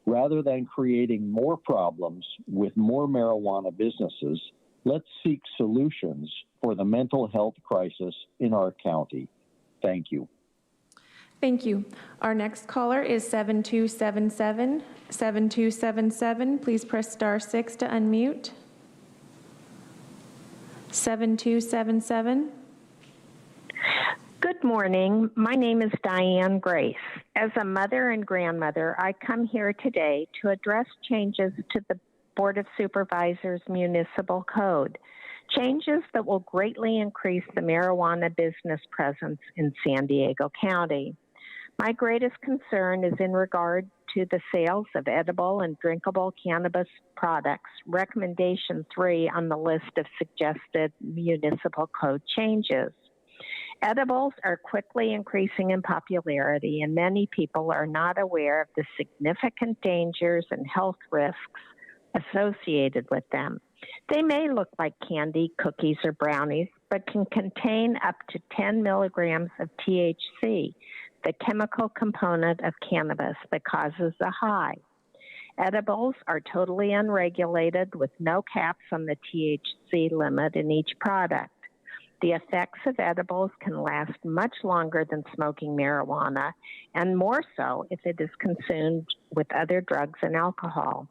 Rather than creating more problems with more marijuana businesses, let's seek solutions for the mental health crisis in our county. Thank you. Thank you. Our next caller is 7277. 7277, please press star 6 to unmute. 7277. Good morning. My name is Diane Grace. As a mother and grandmother, I come here today to address changes to the Board of Supervisors Municipal Code, changes that will greatly increase the marijuana business presence in San Diego County. My greatest concern is in regard to the sales of edible and drinkable cannabis products, recommendation 3 on the list of suggested municipal code changes. Edibles are quickly increasing in popularity, and many people are not aware of the significant dangers and health risks associated with them. They may look like candy, cookies, or brownies, but can contain up to 10 milligrams of THC, the chemical component of cannabis that causes the high. Edibles are totally unregulated with no caps on the THC limit in each product. The effects of edibles can last much longer than smoking marijuana, and more so if it is consumed with other drugs and alcohol.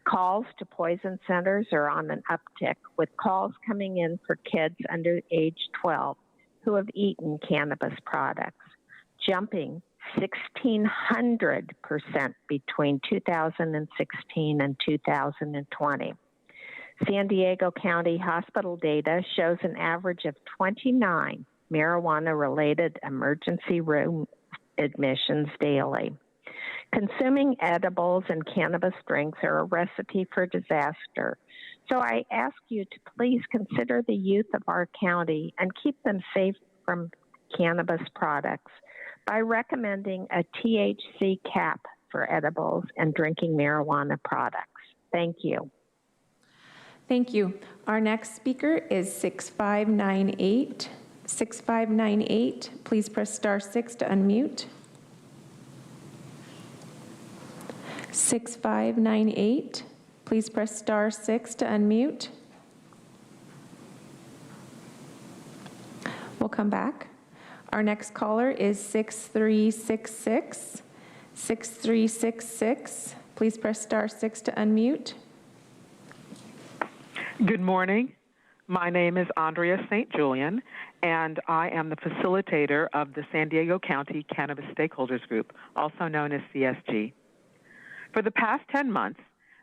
Calls to poison centers are on an uptick, with calls coming in for kids under age 12 who have eaten cannabis products, jumping 1,600% between 2016 and 2020. San Diego County Hospital data shows an average of 29 marijuana-related emergency room admissions daily. Consuming edibles and cannabis drinks are a recipe for disaster. So I ask you to please consider the youth of our county and keep them safe from cannabis products by recommending a THC cap for edibles and drinking marijuana products. Thank you. Thank you. Our next speaker is 6598. 6598, please press star 6 to unmute. 6598, please press star 6 to unmute. We'll come back. Our next caller is 6366. 6366, please press star 6 to unmute. Good morning. My name is Andrea St. Julian, and I am the facilitator of the San Diego County Cannabis Stakeholders Group, also known as CSG. For the past 10 months,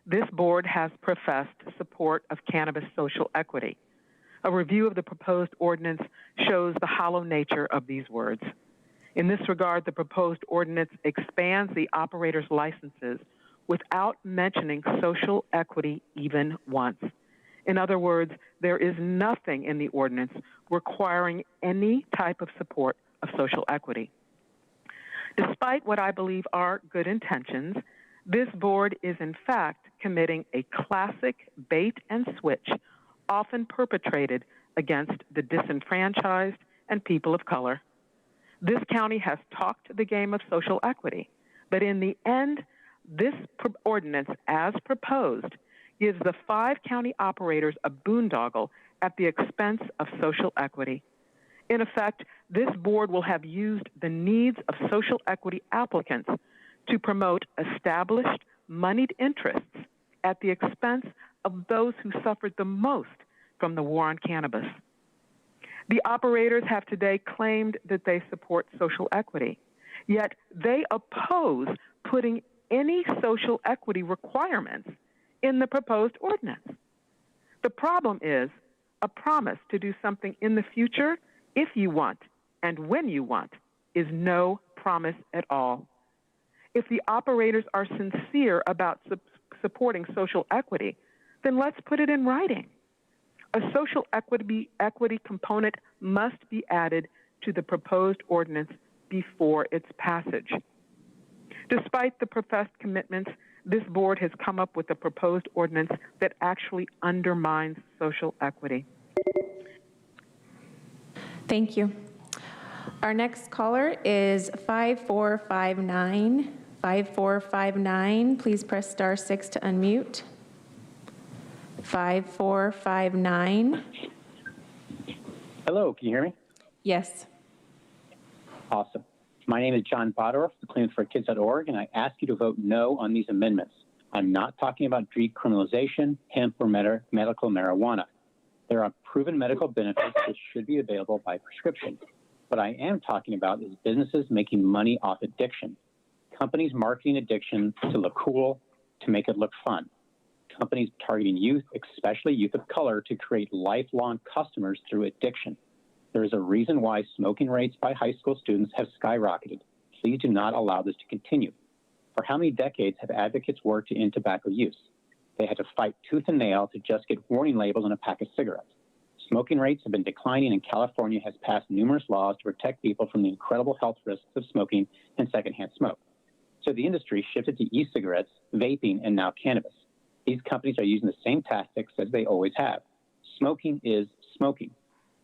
this board has professed support of cannabis social equity. A review of the proposed ordinance shows the hollow nature of these words. In this regard, the proposed ordinance expands the operator's licenses without mentioning social equity even once. In other words, there is nothing in the ordinance requiring any type of support of social equity. Despite what I believe are good intentions, this board is in fact committing a classic bait and switch often perpetrated against the disenfranchised and people of color. This county has talked the game of social equity, but in the end, this ordinance, as proposed, gives the 5 county operators a boondoggle at the expense of social equity. In effect, this board will have used the needs of social equity applicants to promote established, moneyed interests at the expense of those who suffered the most from the war on cannabis. The operators have today claimed that they support social equity, yet they oppose putting any social equity requirements in the proposed ordinance. The problem is a promise to do something in the future if you want and when you want is no promise at all. If the operators are sincere about supporting social equity, then let's put it in writing. A social equity component must be added to the proposed ordinance before its passage. Despite the professed commitments, this board has come up with a proposed ordinance that actually undermines social equity. Thank you. Our next caller is 5459. 5459, please press star 6 to unmute. 5459. Hello, can you hear me? Yes. Awesome. My name is John Bodorf, the clearanceforkids.org, and I ask you to vote no on these amendments. I'm not talking about decriminalization, hemp, or medical marijuana. There are proven medical benefits that should be available by prescription. What I am talking about is businesses making money off addiction. Companies marketing addiction to look cool, to make it look fun. Companies targeting youth, especially youth of color, to create lifelong customers through addiction. There is a reason why smoking rates by high school students have skyrocketed. Please do not allow this to continue. For how many decades have advocates worked to end tobacco use? They had to fight tooth and nail to just get warning labels on a pack of cigarettes. Smoking rates have been declining, and California has passed numerous laws to protect people from the incredible health risks of smoking and secondhand smoke. So the industry shifted to e-cigarettes, vaping, and now cannabis. These companies are using the same tactics as they always have. Smoking is smoking.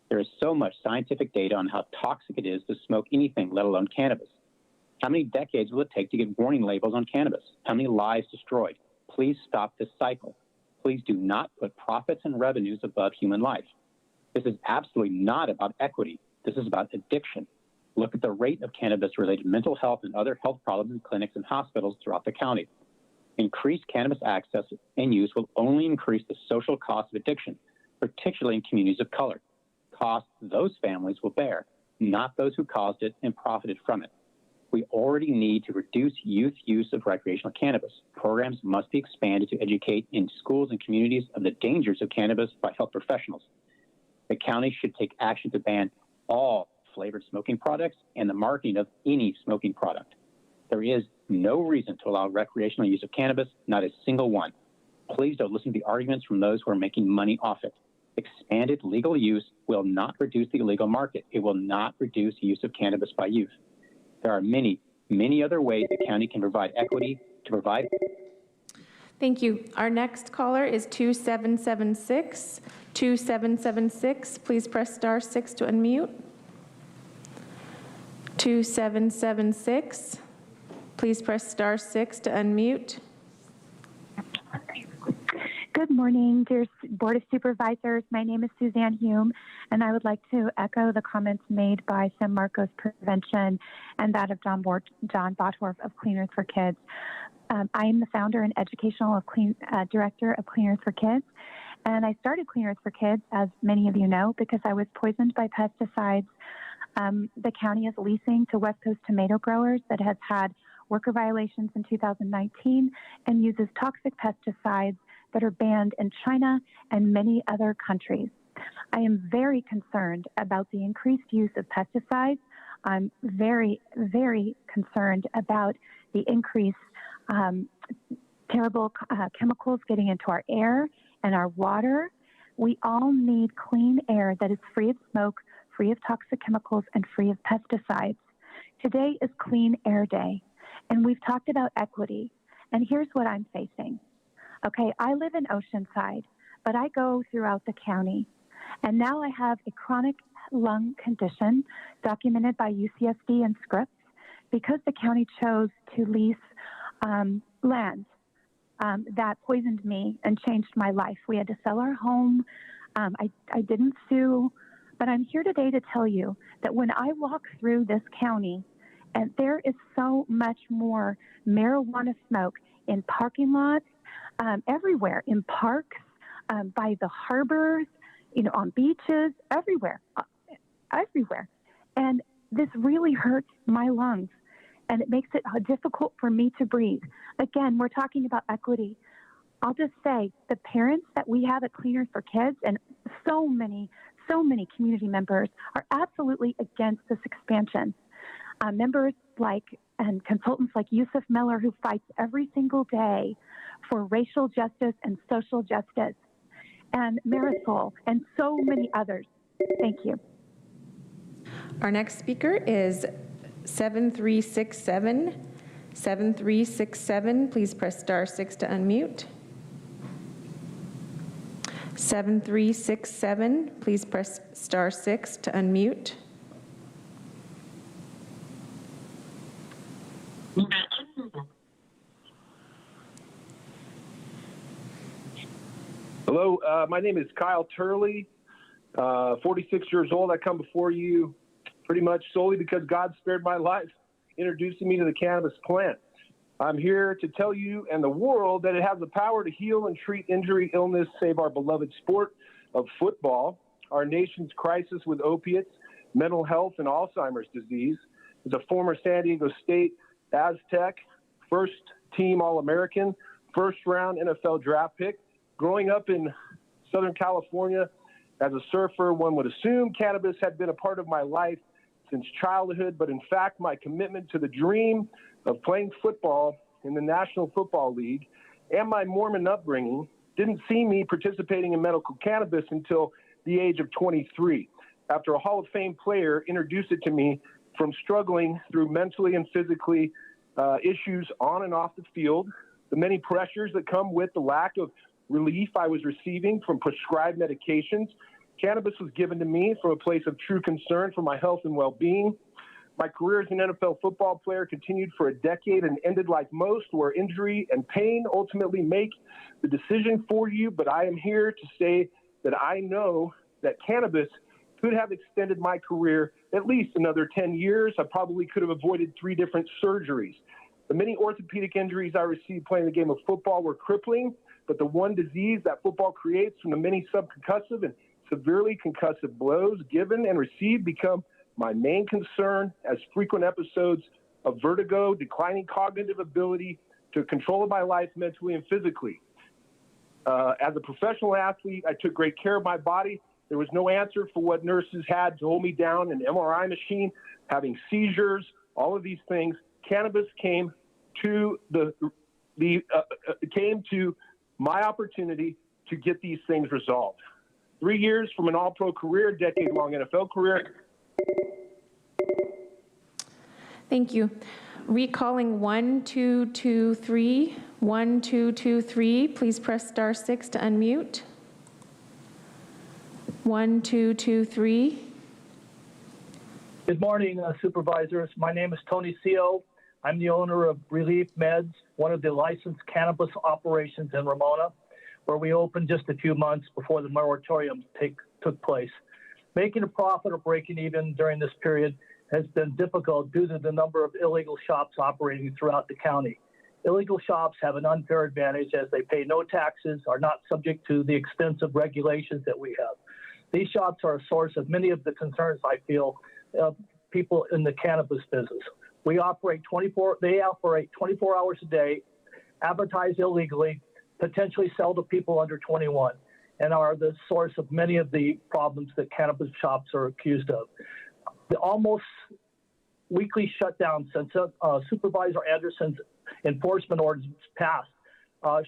There is so much scientific data on how toxic it is to smoke anything, let alone cannabis. How many decades will it take to get warning labels on cannabis? How many lives destroyed? Please stop this cycle. Please do not put profits and revenues above human life. This is absolutely not about equity. This is about addiction. Look at the rate of cannabis-related mental health and other health problems in clinics and hospitals throughout the county. Increased cannabis access and use will only increase the social cost of addiction, particularly in communities of color. Costs those families will bear, not those who caused it and profited from it. We already need to reduce youth use of recreational cannabis. Programs must be expanded to educate in schools and communities of the dangers of cannabis by health professionals. The county should take action to ban all flavored smoking products and the marketing of any smoking product. There is no reason to allow recreational use of cannabis, not a single one. Please don't listen to the arguments from those who are making money off it. Expanded legal use will not reduce the illegal market. It will not reduce use of cannabis by youth. There are many, many other ways the county can provide equity to provide. Thank you. Our next caller is 2776. 2776, please press star 6 to unmute. 2776, please press star 6 to unmute. Good morning, dear Board of Supervisors. My name is Suzanne Hume, and I would like to echo the comments made by San Marcos Prevention and that of John Bottorff of Clean Earth for Kids. I am the founder and educational director of Clean Earth for Kids, And I started Cleaners for Kids, as many of you know, because I was poisoned by pesticides. The county is leasing to West Coast tomato growers that has had worker violations in 2019 and uses toxic pesticides that are banned in China and many other countries. I am very concerned about the increased use of pesticides. I'm very, very concerned about the increased terrible chemicals getting into our air and our water. We all need clean air that is free of smoke, free of toxic chemicals, and free of pesticides. Today is Clean Air Day, and we've talked about equity. And here's what I'm facing. Okay, I live in Oceanside, but I go throughout the county. And now I have a chronic lung condition documented by UCSD and Scripps because the county chose to lease land that poisoned me and changed my life. We had to sell our home. I didn't sue, but I'm here today to tell you that when I walk through this county, and there is so much more marijuana smoke in parking lots, everywhere, in parks, by the harbors, on beaches, everywhere. And this really hurts my lungs, and it makes it difficult for me to breathe. Again, we're talking about equity. I'll just say the parents that we have at Cleaners for Kids and so many community members are absolutely against this expansion. Members and consultants like Yusuf Miller, who fights every single day for racial justice and social justice, and Marisol, and so many others. Thank you. Our next speaker is 7367. 7367, please press *6 to unmute. 7367, please press *6 to unmute. Hello, my name is Kyle Turley, 46 years old. I come before you pretty much solely because God spared my life, introducing me to the cannabis plant. I'm here to tell you and the world that it has the power to heal and treat injury, illness, save our beloved sport of football, our nation's crisis with opiates, mental health, and Alzheimer's disease. As a former San Diego State Aztec, first-team All-American, first-round NFL draft pick, growing up in Southern California as a surfer, one would assume cannabis had been a part of my life since childhood, but in fact, my commitment to the dream of playing football in the National Football League and my Mormon upbringing didn't see me participating in medical cannabis until the age of 23, after a Hall of Fame player introduced it to me from struggling through mentally and physically issues on and off the field, the many pressures that come with the lack of relief I was receiving from prescribed medications. Cannabis was given to me from a place of true concern for my health and well-being. My career as an NFL football player continued for a decade and ended like most, where injury and pain ultimately make the decision for you. But I am here to say that I know that cannabis could have extended my career at least another 10 years. I probably could have avoided 3 different surgeries. The many orthopedic injuries I received playing the game of football were crippling, but the one disease that football creates from the many subconcussive and severely concussive blows given and received become my main concern, as frequent episodes of vertigo, declining cognitive ability to control my life mentally and physically. As a professional athlete, I took great care of my body. There was no answer for what nurses had to hold me down, an MRI machine, having seizures, all of these things. Cannabis came to came to my opportunity to get these things resolved. 3 years from an all-pro career, decade-long NFL career. Thank you. Recalling 1223. 1223, please press *6 to unmute. 1223. Good morning, Supervisors. My name is Tony Seal. I'm the owner of Relief Meds, one of the licensed cannabis operations in Ramona, where we opened just a few months before the moratorium took place. Making a profit or breaking even during this period has been difficult due to the number of illegal shops operating throughout the county. Illegal shops have an unfair advantage as they pay no taxes, are not subject to the extensive regulations that we have. These shops are a source of many of the concerns I feel people in the cannabis business. They operate 24 hours a day, advertise illegally, potentially sell to people under 21, and are the source of many of the problems that cannabis shops are accused of. The almost weekly shutdown since Supervisor Anderson's enforcement orders passed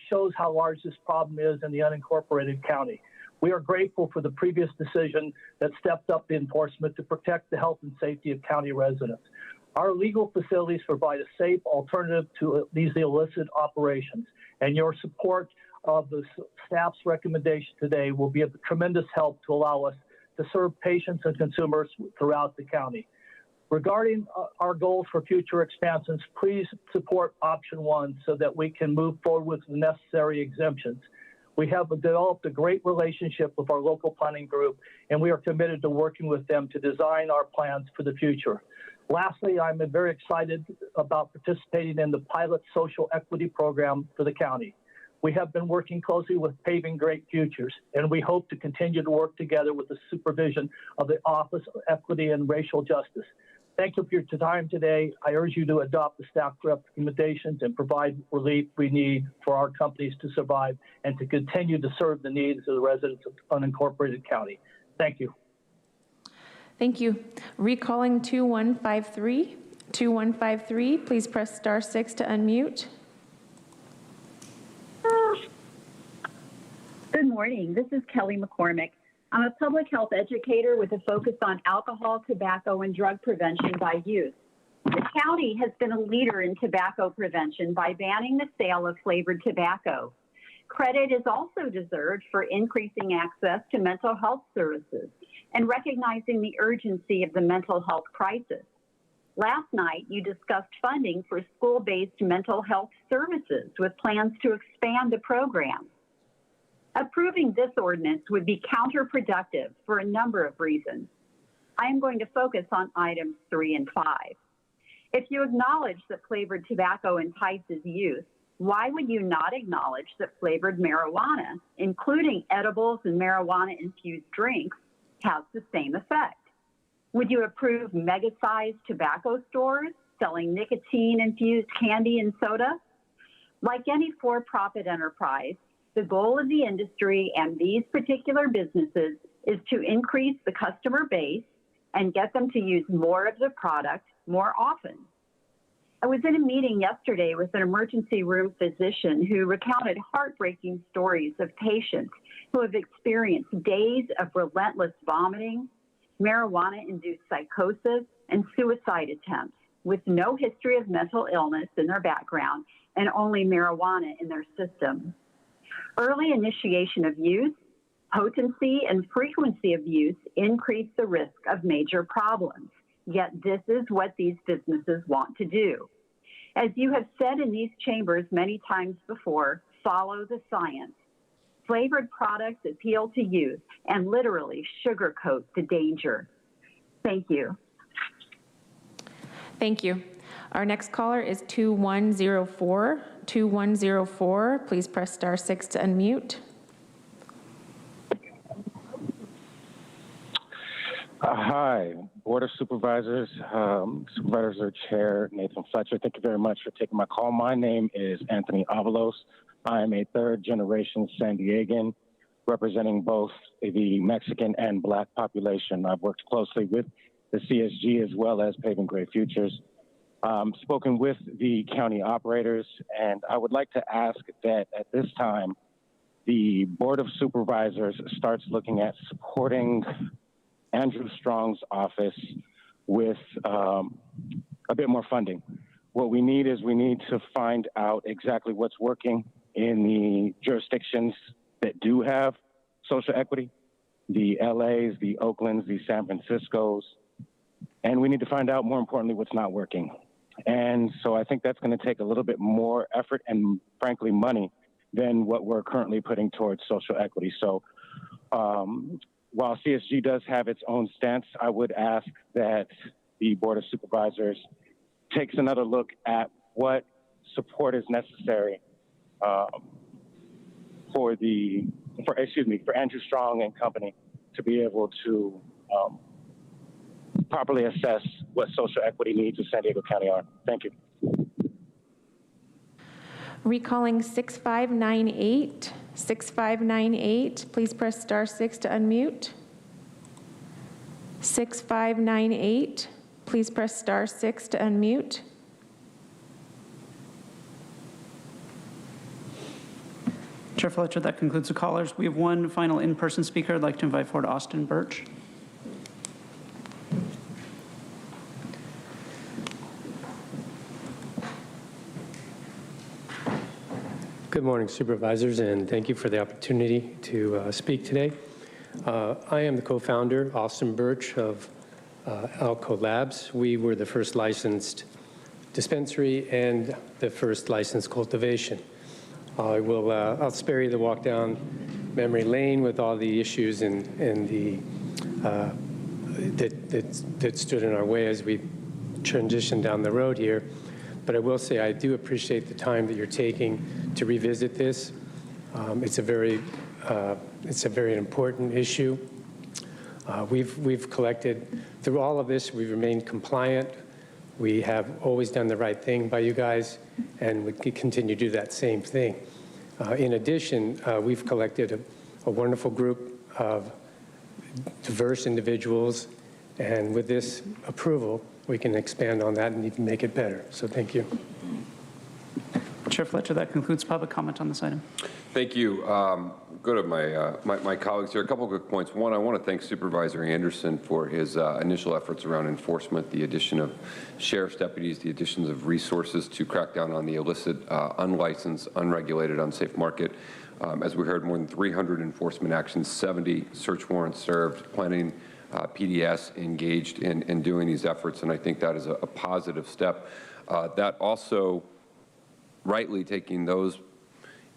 shows how large this problem is in the unincorporated county. We are grateful for the previous decision that stepped up the enforcement to protect the health and safety of county residents. Our legal facilities provide a safe alternative to these illicit operations, and your support of the staff's recommendation today will be of tremendous help to allow us to serve patients and consumers throughout the county. Regarding our goals for future expansions, please support option 1 so that we can move forward with the necessary exemptions. We have developed a great relationship with our local planning group, and we are committed to working with them to design our plans for the future. Lastly, I'm very excited about participating in the pilot social equity program for the county. We have been working closely with Paving Great Futures, and we hope to continue to work together with the supervision of the Office of Equity and Racial Justice. Thank you for your time today. I urge you to adopt the staff recommendations and provide relief we need for our companies to survive and to continue to serve the needs of the residents of unincorporated county. Thank you. Thank you. Recalling 2153. 2153, please press *6 to unmute. Good morning. This is Kelly McCormick. I'm a public health educator with a focus on alcohol, tobacco, and drug prevention by youth. The county has been a leader in tobacco prevention by banning the sale of flavored tobacco. Credit is also deserved for increasing access to mental health services and recognizing the urgency of the mental health crisis. Last night, you discussed funding for school-based mental health services with plans to expand the program. Approving this ordinance would be counterproductive for a number of reasons. I am going to focus on items 3 and 5. If you acknowledge that flavored tobacco entices youth, why would you not acknowledge that flavored marijuana, including edibles and marijuana-infused drinks, has the same effect? Would you approve mega-sized tobacco stores selling nicotine-infused candy and soda? Like any for-profit enterprise, the goal of the industry and these particular businesses is to increase the customer base and get them to use more of the product more often. I was in a meeting yesterday with an emergency room physician who recounted heartbreaking stories of patients who have experienced days of relentless vomiting, marijuana-induced psychosis, and suicide attempts with no history of mental illness in their background and only marijuana in their system. Early initiation of use, potency, and frequency of use increase the risk of major problems. Yet this is what these businesses want to do. As you have said in these chambers many times before, follow the science. Flavored products appeal to youth and literally sugarcoat the danger. Thank you. Thank you. Our next caller is 2104. 2104, please press *6 to unmute. Hi, Board of Supervisors, Supervisor Chair Nathan Fletcher. Thank you very much for taking my call. My name is Anthony Avalos. I am a third-generation San Diegan, representing both the Mexican and Black population. I've worked closely with the CSG as well as Paving Great Futures. Spoken with the county operators, and I would like to ask that at this time, the Board of Supervisors starts looking at supporting Andrew Strong's office with a bit more funding. What we need to find out exactly what's working in the jurisdictions that do have social equity, the LAs, the Oaklands, the San Franciscos, and we need to find out, more importantly, what's not working. And so I think that's going to take a little bit more effort and, frankly, money than what we're currently putting towards social equity. So while CSG does have its own stance, I would ask that the Board of Supervisors takes another look at what support is necessary for Andrew Strong and company to be able to properly assess what social equity needs of San Diego County are. Thank you. Recalling 6598. 6598, please press *6 to unmute. 6598, please press *6 to unmute. Chair Fletcher, that concludes the callers. We have one final in-person speaker. I'd like to invite forward Austin Birch. Good morning, Supervisors, and thank you for the opportunity to speak today. I am the co-founder, Austin Birch, of Alco Labs. We were the first licensed dispensary and the first licensed cultivation. I'll spare you the walk down memory lane with all the issues and that stood in our way as we transition down the road here. But I will say I do appreciate the time that you're taking to revisit this. It's a very important issue. We've collected through all of this. We've remained compliant. We have always done the right thing by you guys, and we continue to do that same thing. In addition, we've collected a wonderful group of diverse individuals, and with this approval, we can expand on that and even make it better. So thank you. Chair Fletcher, that concludes public comment on this item. Thank you. Go to my colleagues here. A couple of quick points. One, I want to thank Supervisor Anderson for his initial efforts around enforcement, the addition of sheriff's deputies, the additions of resources to crack down on the illicit, unlicensed, unregulated, unsafe market. As we heard, more than 300 enforcement actions, 70 search warrants served, planning PDS engaged in doing these efforts, and I think that is a positive step. That also, rightly taking those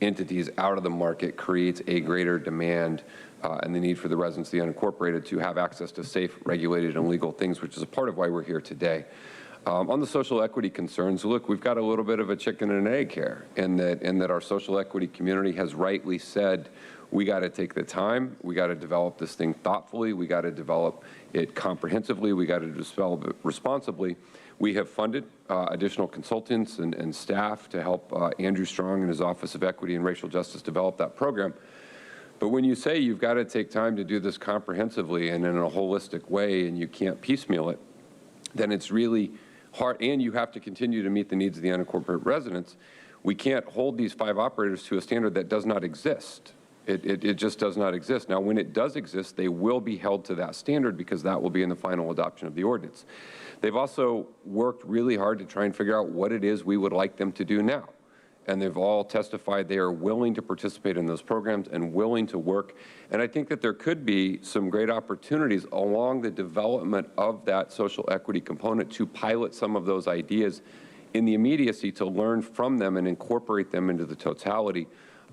entities out of the market creates a greater demand and the need for the residents of the unincorporated to have access to safe, regulated, and legal things, which is a part of why we're here today. On the social equity concerns, look, we've got a little bit of a chicken and an egg here in that our social equity community has rightly said, we got to take the time, we got to develop this thing thoughtfully, we got to develop it comprehensively, we got to develop it responsibly. We have funded additional consultants and staff to help Andrew Strong and his Office of Equity and Racial Justice develop that program. But when you say you've got to take time to do this comprehensively and in a holistic way and you can't piecemeal it, then it's really hard, and you have to continue to meet the needs of the unincorporated residents. We can't hold these 5 operators to a standard that does not exist. It just does not exist. Now, when it does exist, they will be held to that standard because that will be in the final adoption of the ordinance. They've also worked really hard to try and figure out what it is we would like them to do now. And they've all testified they are willing to participate in those programs and willing to work. And I think that there could be some great opportunities along the development of that social equity component to pilot some of those ideas in the immediacy to learn from them and incorporate them into the totality.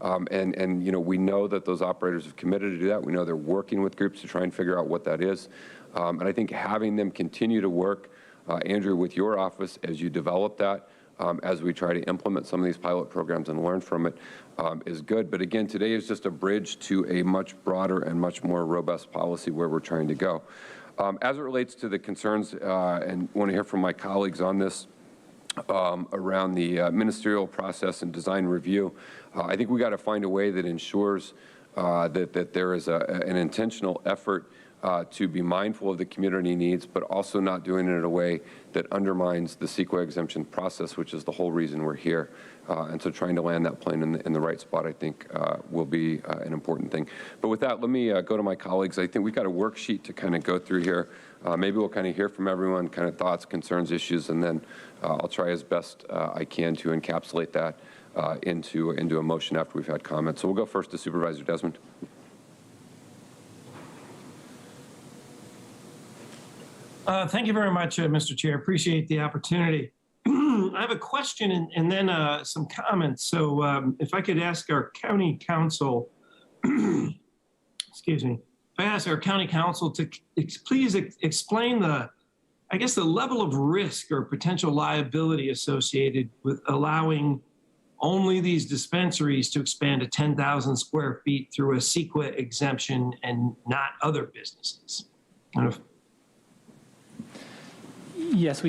And you know, we know that those operators have committed to do that. We know they're working with groups to try and figure out what that is. And I think having them continue to work, Andrew, with your office as you develop that, as we try to implement some of these pilot programs and learn from it, is good. But again, today is just a bridge to a much broader and much more robust policy where we're trying to go. As it relates to the concerns, and want to hear from my colleagues on this, around the ministerial process and design review, I think we got to find a way that ensures that there is an intentional effort to be mindful of the community needs, but also not doing it in a way that undermines the CEQA exemption process, which is the whole reason we're here. And so trying to land that plane in the right spot, I think, will be an important thing. But with that, let me go to my colleagues. I think we've got a worksheet to kind of go through here. Maybe we'll kind of hear from everyone, kind of thoughts, concerns, issues, and then I'll try as best I can to encapsulate that into a motion after we've had comments. So we'll go first to Supervisor Desmond. Thank you very much, Mr. Chair. Appreciate the opportunity. I have a question and then some comments. So if I could ask our county council, excuse me, if I ask our county council to please explain the I guess, the level of risk or potential liability associated with allowing only these dispensaries to expand to 10,000 square feet through a CEQA exemption and not other businesses? Yes,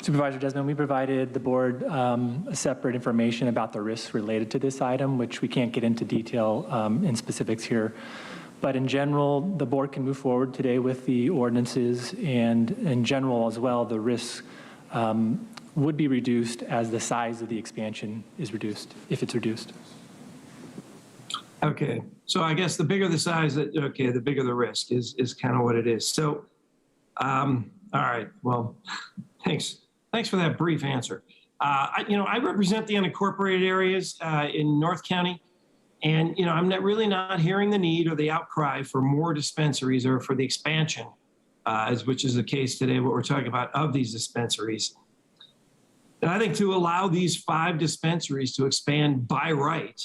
Supervisor Desmond, we provided the board a separate information about the risks related to this item, which we can't get into detail in specifics here. But in general, the board can move forward today with the ordinances, and in general as well, the risks would be reduced as the size of the expansion is reduced, if it's reduced. Okay, so I guess the bigger the size, the bigger the risk is kind of what it is. So, all right, well, thanks for that brief answer. I represent the unincorporated areas in North County, and I'm really not hearing the need or the outcry for more dispensaries or for the expansion, which is the case today, what we're talking about, of these dispensaries. And I think to allow these 5 dispensaries to expand by right,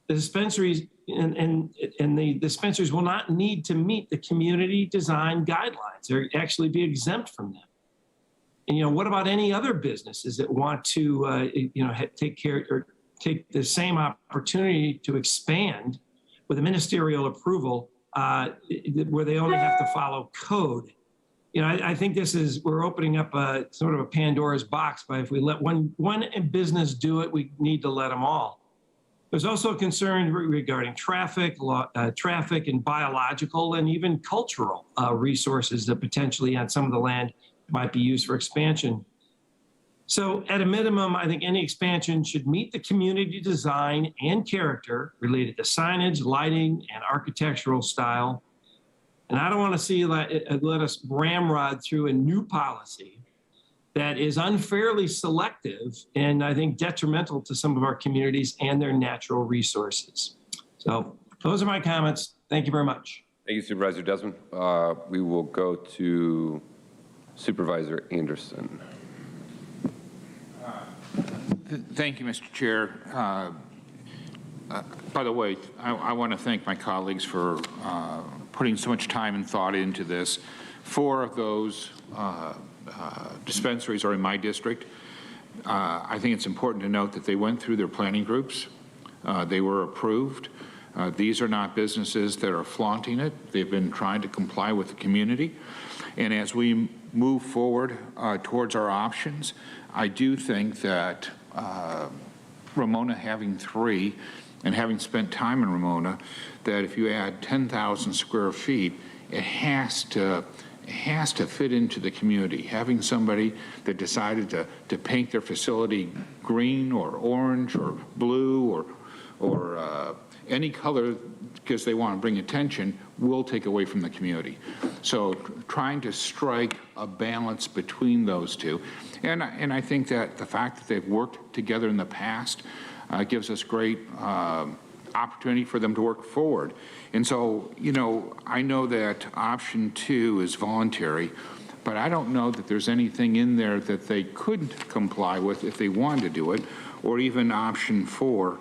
the dispensaries and the dispensaries will not need to meet the community design guidelines. They'll actually be exempt from them. And what about any other businesses that want to take the same opportunity to expand with a ministerial approval where they only have to follow code? I think we're opening up a sort of a Pandora's box by if we let one business do it, we need to let them all. There's also a concern regarding traffic and biological and even cultural resources that potentially on some of the land might be used for expansion. So at a minimum, I think any expansion should meet the community design and character related to signage, lighting, and architectural style. And I don't want to see let us ramrod through a new policy that is unfairly selective and I think detrimental to some of our communities and their natural resources. So those are my comments. Thank you very much. Thank you, Supervisor Desmond. We will go to Supervisor Anderson. Thank you, Mr. Chair. By the way, I want to thank my colleagues for putting so much time and thought into this. 4 of those dispensaries are in my district. I think it's important to note that they went through their planning groups. They were approved. These are not businesses that are flaunting it. They've been trying to comply with the community. And as we move forward towards our options, I do think that Ramona having 3 and having spent time in Ramona, that if you add 10,000 square feet, it has to fit into the community. Having somebody that decided to paint their facility green or orange or blue or any color because they want to bring attention will take away from the community. So trying to strike a balance between those two. And I think that the fact that they've worked together in the past gives us great opportunity for them to work forward. And so, I know that option 2 is voluntary, but I don't know that there's anything in there that they couldn't comply with if they wanted to do it, or even option 4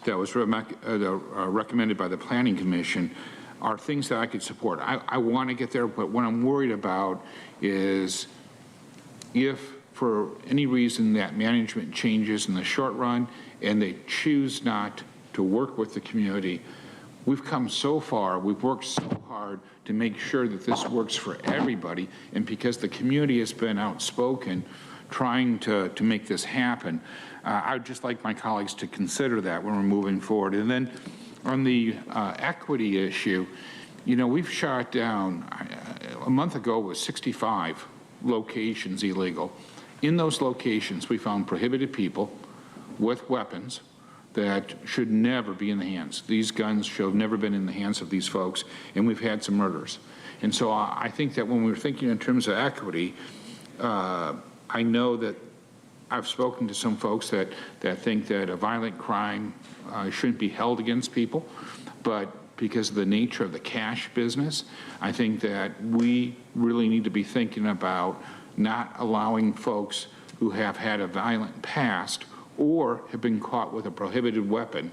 that was recommended by the Planning Commission are things that I could support. I want to get there, but what I'm worried about is if for any reason that management changes in the short run and they choose not to work with the community, we've come so far, we've worked so hard to make sure that this works for everybody, and because the community has been outspoken trying to make this happen, I would just like my colleagues to consider that when we're moving forward. And then on the equity issue, we've shot down, a month ago was 65 locations illegal. In those locations, we found prohibited people with weapons that should never be in the hands. These guns should have never been in the hands of these folks, and we've had some murders. And so I think that when we're thinking in terms of equity, I know that I've spoken to some folks that think that a violent crime shouldn't be held against people, but because of the nature of the cash business, I think that we really need to be thinking about not allowing folks who have had a violent past or have been caught with a prohibited weapon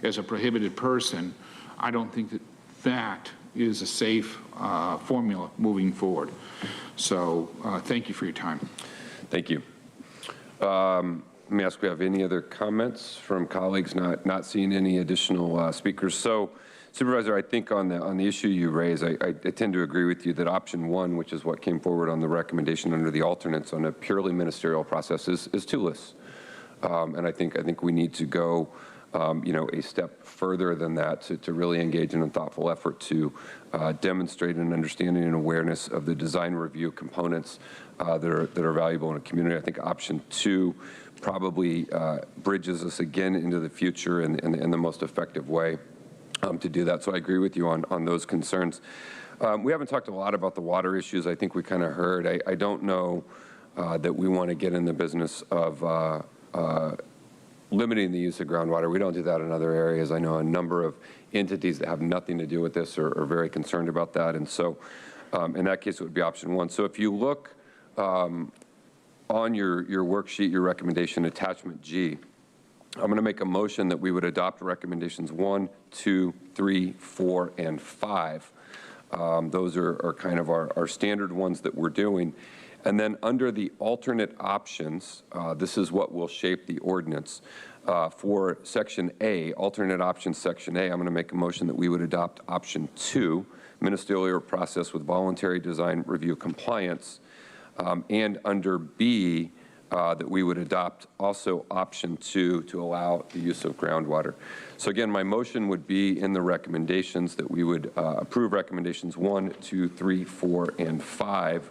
as a prohibited person. I don't think that is a safe formula moving forward. So thank you for your time. Thank you. Let me ask, we have any other comments from colleagues? Not seeing any additional speakers. So, Supervisor, I think on the issue you raise, I tend to agree with you that option one, which is what came forward on the recommendation under the alternates on a purely ministerial process, is too-less. And I think we need to go, a step further than that to really engage in a thoughtful effort to demonstrate an understanding and awareness of the design review components that are valuable in a community. I think option two probably bridges us again into the future in the most effective way to do that. So I agree with you on those concerns. We haven't talked a lot about the water issues. I think we kind of heard. I don't know that we want to get in the business of limiting the use of groundwater. We don't do that in other areas. I know a number of entities that have nothing to do with this are very concerned about that. And so in that case, it would be option one. So if you look on your worksheet, your recommendation, attachment G, I'm going to make a motion that we would adopt recommendations 1, 2, 3, 4, and 5. Those are kind of our standard ones that we're doing. And then under the alternate options, this is what will shape the ordinance. For section A, alternate options section A, I'm going to make a motion that we would adopt option 2, ministerial process with voluntary design review compliance. And under B, that we would adopt also option 2 to allow the use of groundwater. So again, my motion would be in the recommendations that we would approve recommendations 1, 2, 3, 4, and 5.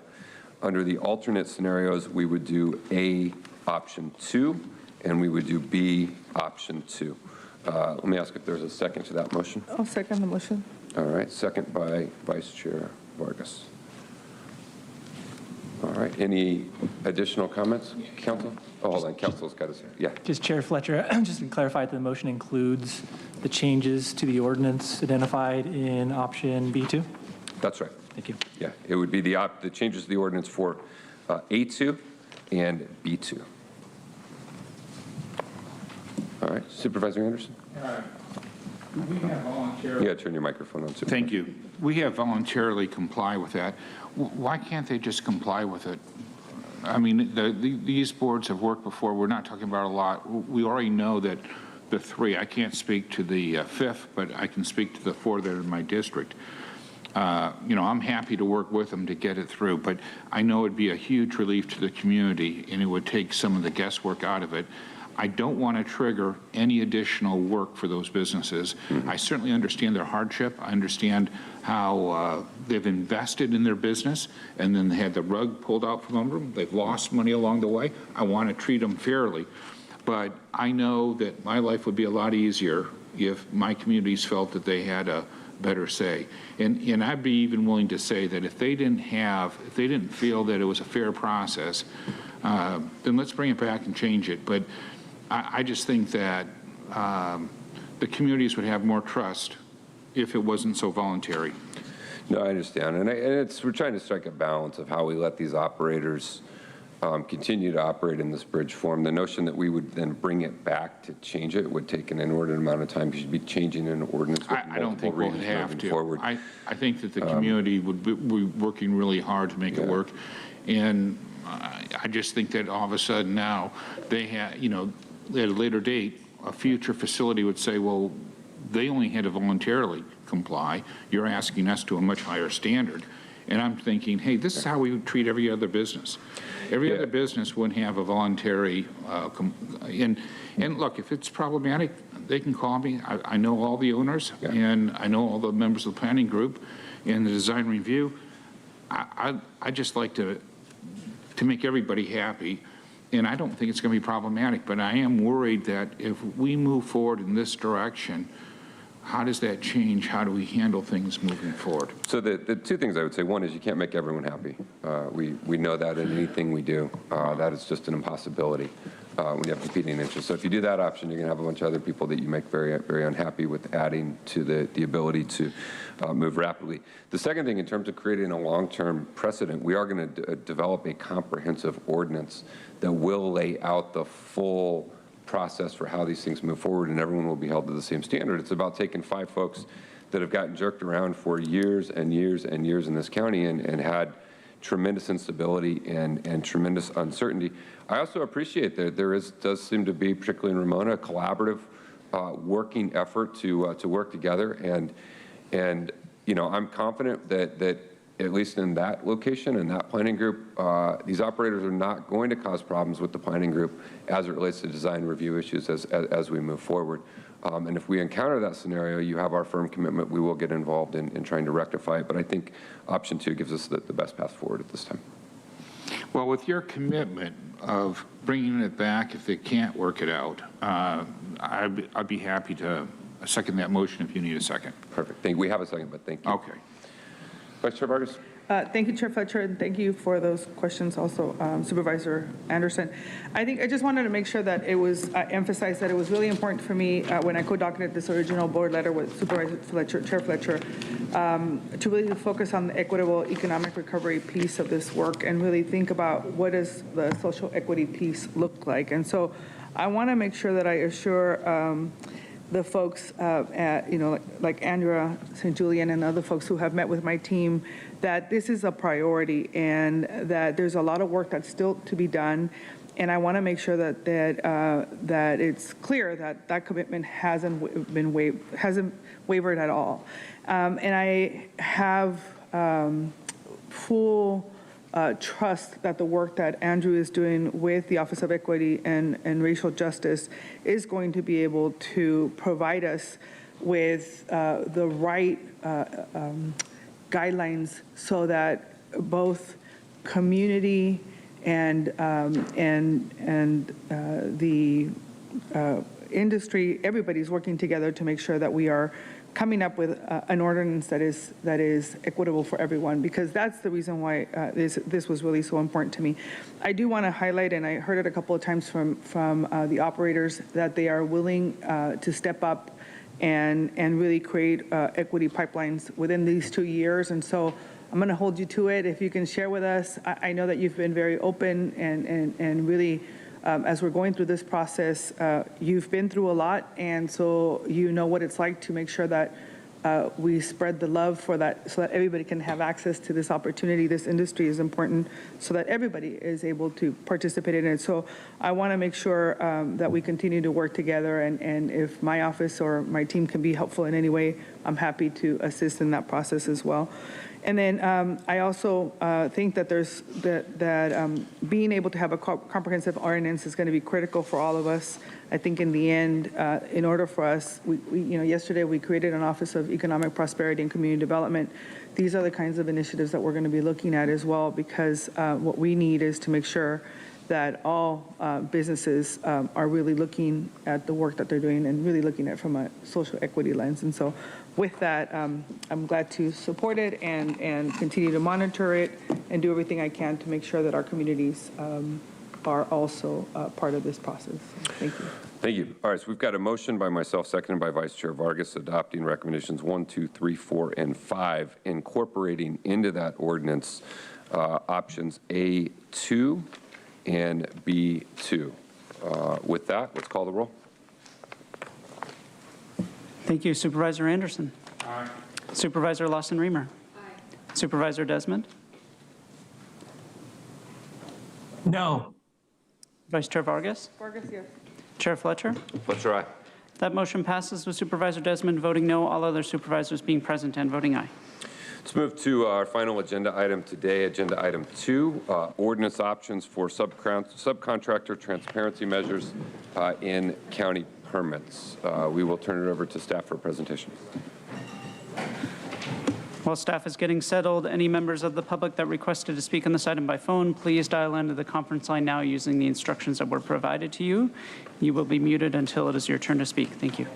Under the alternate scenarios, we would do A, option 2, and we would do B, option 2. Let me ask if there's a second to that motion. I'll second the motion. All right, second by Vice Chair Vargas. All right, any additional comments, Council? Oh, hold on, Council's got his hand. Yeah. Just Chair Fletcher, just to clarify that the motion includes the changes to the ordinance identified in option B2? That's right. Thank you. Yeah, it would be the changes to the ordinance for A2 and B2. All right, Supervisor Anderson? We have voluntarily. You got to turn your microphone on, Supervisor. Thank you. We have voluntarily comply with that. Why can't they just comply with it? I mean, these boards have worked before. We're not talking about a lot. We already know that the 3, I can't speak to the 5th, but I can speak to the 4 that are in my district. I'm happy to work with them to get it through, but I know it'd be a huge relief to the community and it would take some of the guesswork out of it. I don't want to trigger any additional work for those businesses. I certainly understand their hardship. I understand how they've invested in their business and then they had the rug pulled out from under them. They've lost money along the way. I want to treat them fairly. But I know that my life would be a lot easier if my communities felt that they had a better say. And I'd be even willing to say that if they didn't feel that it was a fair process, then let's bring it back and change it. But I just think that the communities would have more trust if it wasn't so voluntary. No, I understand. And we're trying to strike a balance of how we let these operators continue to operate in this bridge form. The notion that we would then bring it back to change it would take an inordinate amount of time because you'd be changing an ordinance with I don't think we'll have to. Forward. I think that the community would be working really hard to make it work. And I just think that all of a sudden now they have, at a later date, a future facility would say, well, they only had to voluntarily comply. You're asking us to a much higher standard. And I'm thinking, hey, this is how we would treat every other business. Every other business would have a voluntary, and look, if it's problematic, they can call me. I know all the owners, and I know all the members of the planning group and the design review. I just like to make everybody happy. And I don't think it's going to be problematic, but I am worried that if we move forward in this direction, how does that change? How do we handle things moving forward? So the 2 things I would say, one is you can't make everyone happy. We know that in anything we do. That is just an impossibility when you have competing interests. So if you do that option, you're going to have a bunch of other people that you make very, very unhappy with adding to the ability to move rapidly. The second thing, in terms of creating a long-term precedent, we are going to develop a comprehensive ordinance that will lay out the full process for how these things move forward, and everyone will be held to the same standard. It's about taking 5 folks that have gotten jerked around for years and years and years in this county and had tremendous instability and tremendous uncertainty. I also appreciate that there does seem to be, particularly in Ramona, a collaborative working effort to work together. And you know, I'm confident that at least in that location and that planning group, these operators are not going to cause problems with the planning group as it relates to design review issues as we move forward. And if we encounter that scenario, you have our firm commitment. We will get involved in trying to rectify it. But I think option 2 gives us the best path forward at this time. Well, with your commitment of bringing it back if they can't work it out, I'd be happy to second that motion if you need a second. Perfect. We have a second, but thank you. Okay. Vice Chair Vargas. Thank you, Chair Fletcher, and thank you for those questions also, Supervisor Anderson. I just wanted to make sure that it was emphasized that it was really important for me when I co-docketed this original board letter with Supervisor Fletcher, Chair Fletcher, to really focus on the equitable economic recovery piece of this work and really think about what does the social equity piece look like. And so I want to make sure that I assure the folks at, like Andrea St. Julian and other folks who have met with my team, that this is a priority and that there's a lot of work that's still to be done. And I want to make sure that it's clear that that commitment hasn't wavered at all. And I have full trust that the work that Andrew is doing with the Office of Equity and Racial Justice is going to be able to provide us with the right guidelines so that both community and the industry, everybody's working together to make sure that we are coming up with an ordinance that is equitable for everyone, because that's the reason why this was really so important to me. I do want to highlight, and I heard it a couple of times from the operators, that they are willing to step up and really create equity pipelines within these 2 years. And so I'm going to hold you to it. If you can share with us, I know that you've been very open and really, as we're going through this process, you've been through a lot, and so you know what it's like to make sure that we spread the love for that, so that everybody can have access to this opportunity. This industry is important so that everybody is able to participate in it. So I want to make sure that we continue to work together, and if my office or my team can be helpful in any way, I'm happy to assist in that process as well. And then I also think that being able to have a comprehensive ordinance is going to be critical for all of us. I think in the end, in order for us, yesterday we created an Office of Economic Prosperity and Community Development. These are the kinds of initiatives that we're going to be looking at as well, because what we need is to make sure that all businesses are really looking at the work that they're doing and really looking at it from a social equity lens. And so with that, I'm glad to support it and continue to monitor it and do everything I can to make sure that our communities are also part of this process. Thank you. Thank you. All right, so we've got a motion by myself, seconded by Vice Chair Vargas, adopting recommendations 1, 2, 3, 4, and 5, incorporating into that ordinance options A2 and B2. With that, let's call the roll. Thank you. Supervisor Anderson. Aye. Supervisor Lawson-Remer. Aye. Supervisor Desmond. No. Vice Chair Vargas. Vargas, yes. Chair Fletcher. Fletcher, aye. That motion passes with Supervisor Desmond voting no, all other supervisors being present and voting aye. Let's move to our final agenda item today, agenda item 2, ordinance options for subcontractor transparency measures in county permits. We will turn it over to staff for a presentation. While staff is getting settled, any members of the public that requested to speak on this item by phone, please dial into the conference line now using the instructions that were provided to you. You will be muted until it is your turn to speak. Thank you.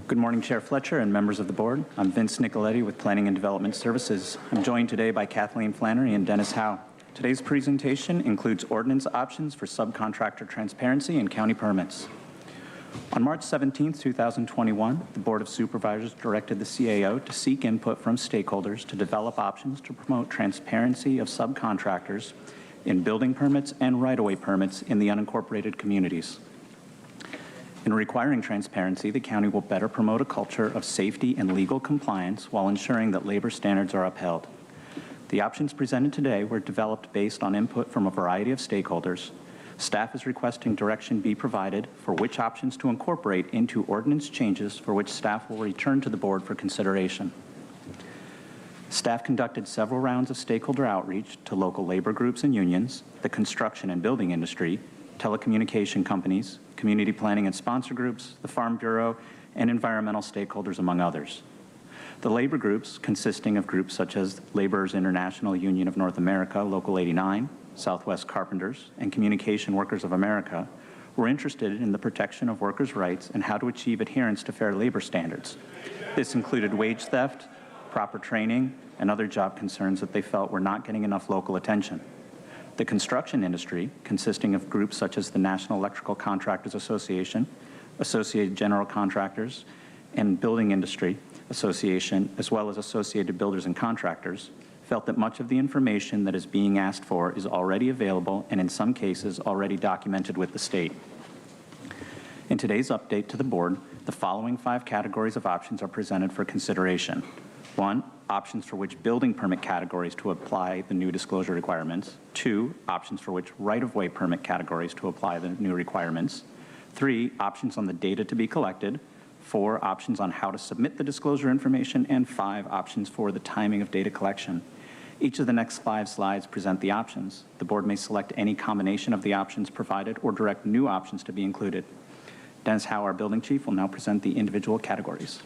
Good morning, Chair Fletcher and members of the board. I'm Vince Nicoletti with Planning and Development Services. I'm joined today by Kathleen Flannery and Dennis Howe. Today's presentation includes ordinance options for subcontractor transparency and county permits. On March 17, 2021, the Board of Supervisors directed the CAO to seek input from stakeholders to develop options to promote transparency of subcontractors in building permits and right-of-way permits in the unincorporated communities. In requiring transparency, the county will better promote a culture of safety and legal compliance while ensuring that labor standards are upheld. The options presented today were developed based on input from a variety of stakeholders. Staff is requesting direction be provided for which options to incorporate into ordinance changes for which staff will return to the board for consideration. Staff conducted several rounds of stakeholder outreach to local labor groups and unions, the construction and building industry, telecommunication companies, community planning and sponsor groups, the Farm Bureau, and environmental stakeholders, among others. The labor groups, consisting of groups such as Laborers International Union of North America, Local 89, Southwest Carpenters, and Communication Workers of America, were interested in the protection of workers' rights and how to achieve adherence to fair labor standards. This included wage theft, proper training, and other job concerns that they felt were not getting enough local attention. The construction industry, consisting of groups such as the National Electrical Contractors Association, Associated General Contractors, and Building Industry Association, as well as Associated Builders and Contractors, felt that much of the information that is being asked for is already available and in some cases already documented with the state. In today's update to the board, the following 5 categories of options are presented for consideration. 1, options for which building permit categories to apply the new disclosure requirements. 2, options for which right-of-way permit categories to apply the new requirements. 3, options on the data to be collected. 4, options on how to submit the disclosure information. And 5, options for the timing of data collection. Each of the next 5 slides present the options. The board may select any combination of the options provided or direct new options to be included. Dennis Howe, our building chief, will now present the individual categories.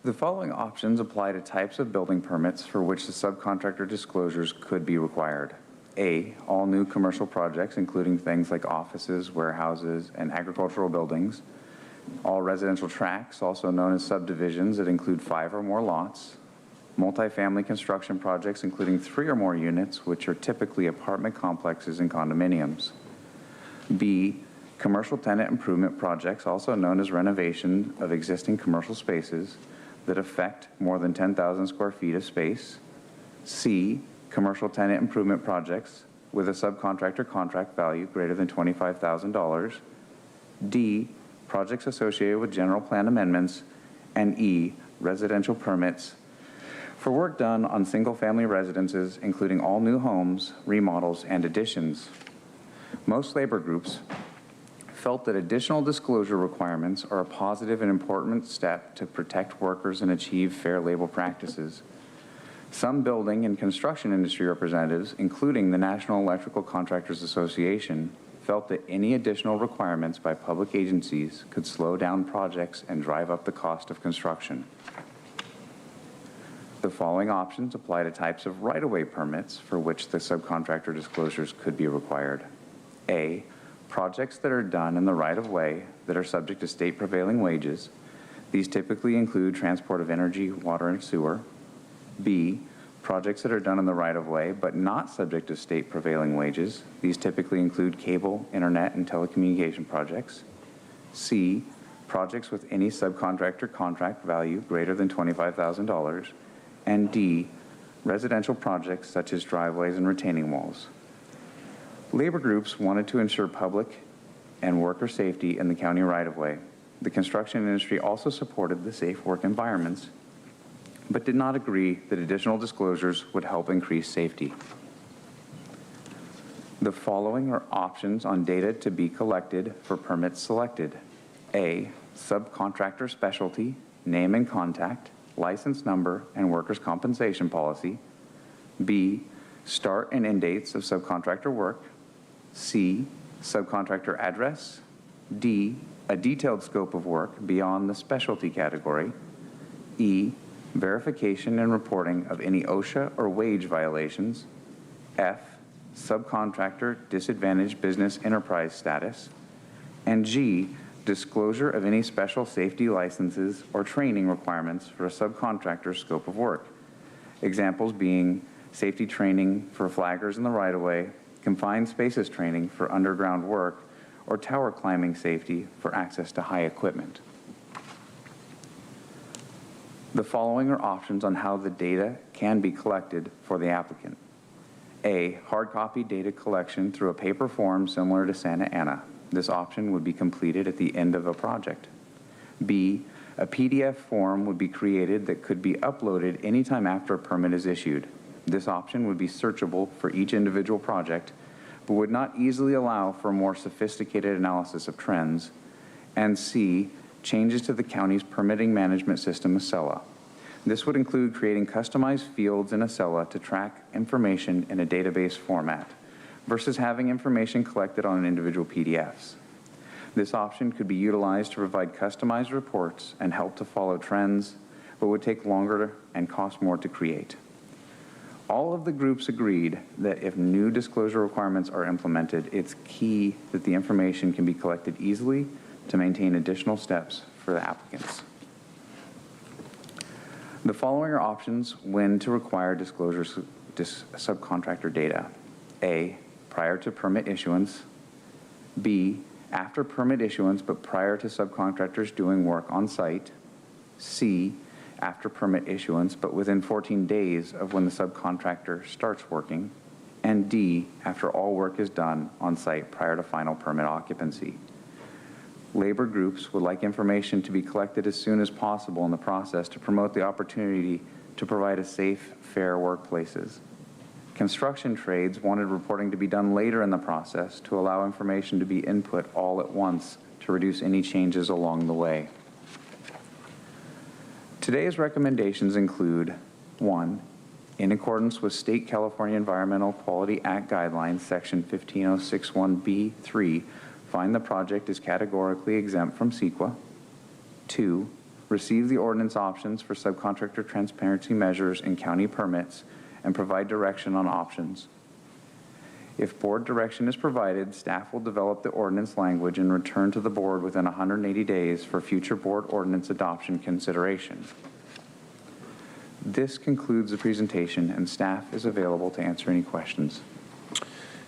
The following options apply to types of building permits for which the subcontractor disclosures could be required. A, all new commercial projects, including things like offices, warehouses, and agricultural buildings. All residential tracts, also known as subdivisions that include 5 or more lots. Multifamily construction projects, including 3 or more units, which are typically apartment complexes and condominiums. B, commercial tenant improvement projects, also known as renovation of existing commercial spaces, that affect more than 10,000 square feet of space. C, commercial tenant improvement projects with a subcontractor contract value greater than $25,000. D, projects associated with general plan amendments. And E, residential permits for work done on single-family residences, including all new homes, remodels, and additions. Most labor groups felt that additional disclosure requirements are a positive and important step to protect workers and achieve fair labor practices. Some building and construction industry representatives, including the National Electrical Contractors Association, felt that any additional requirements by public agencies could slow down projects and drive up the cost of construction. The following options apply to types of right-of-way permits for which the subcontractor disclosures could be required. A, projects that are done in the right-of-way that are subject to state prevailing wages. These typically include transport of energy, water, and sewer. B, projects that are done in the right-of-way but not subject to state prevailing wages. These typically include cable, internet, and telecommunication projects. C, projects with any subcontractor contract value greater than $25,000. And D, residential projects such as driveways and retaining walls. Labor groups wanted to ensure public and worker safety in the county right-of-way. The construction industry also supported the safe work environments, but did not agree that additional disclosures would help increase safety. The following are options on data to be collected for permits selected. A, subcontractor specialty, name and contact, license number, and workers' compensation policy. B, start and end dates of subcontractor work. C, subcontractor address. D, a detailed scope of work beyond the specialty category. E, verification and reporting of any OSHA or wage violations. F, subcontractor disadvantaged business enterprise status. And G, disclosure of any special safety licenses or training requirements for a subcontractor's scope of work. Examples being safety training for flaggers in the right-of-way, confined spaces training for underground work, or tower climbing safety for access to high equipment. The following are options on how the data can be collected for the applicant. A, hard copy data collection through a paper form similar to Santa Ana. This option would be completed at the end of a project. B, a PDF form would be created that could be uploaded anytime after a permit is issued. This option would be searchable for each individual project, but would not easily allow for a more sophisticated analysis of trends. And C, changes to the county's permitting management system, Acela. This would include creating customized fields in Acela to track information in a database format versus having information collected on individual PDFs. This option could be utilized to provide customized reports and help to follow trends, but would take longer and cost more to create. All of the groups agreed that if new disclosure requirements are implemented, it's key that the information can be collected easily to maintain additional steps for the applicants. The following are options when to require disclosure subcontractor data. A, prior to permit issuance. B, after permit issuance but prior to subcontractors doing work on site. C, after permit issuance but within 14 days of when the subcontractor starts working. And D, after all work is done on site prior to final permit occupancy. Labor groups would like information to be collected as soon as possible in the process to promote the opportunity to provide a safe, fair workplaces. Construction trades wanted reporting to be done later in the process to allow information to be input all at once to reduce any changes along the way. Today's recommendations include 1, in accordance with State California Environmental Quality Act guidelines, section 15061B3, find the project is categorically exempt from CEQA. 2, receive the ordinance options for subcontractor transparency measures in county permits and provide direction on options. If board direction is provided, staff will develop the ordinance language and return to the board within 180 days for future board ordinance adoption consideration. This concludes the presentation, and staff is available to answer any questions.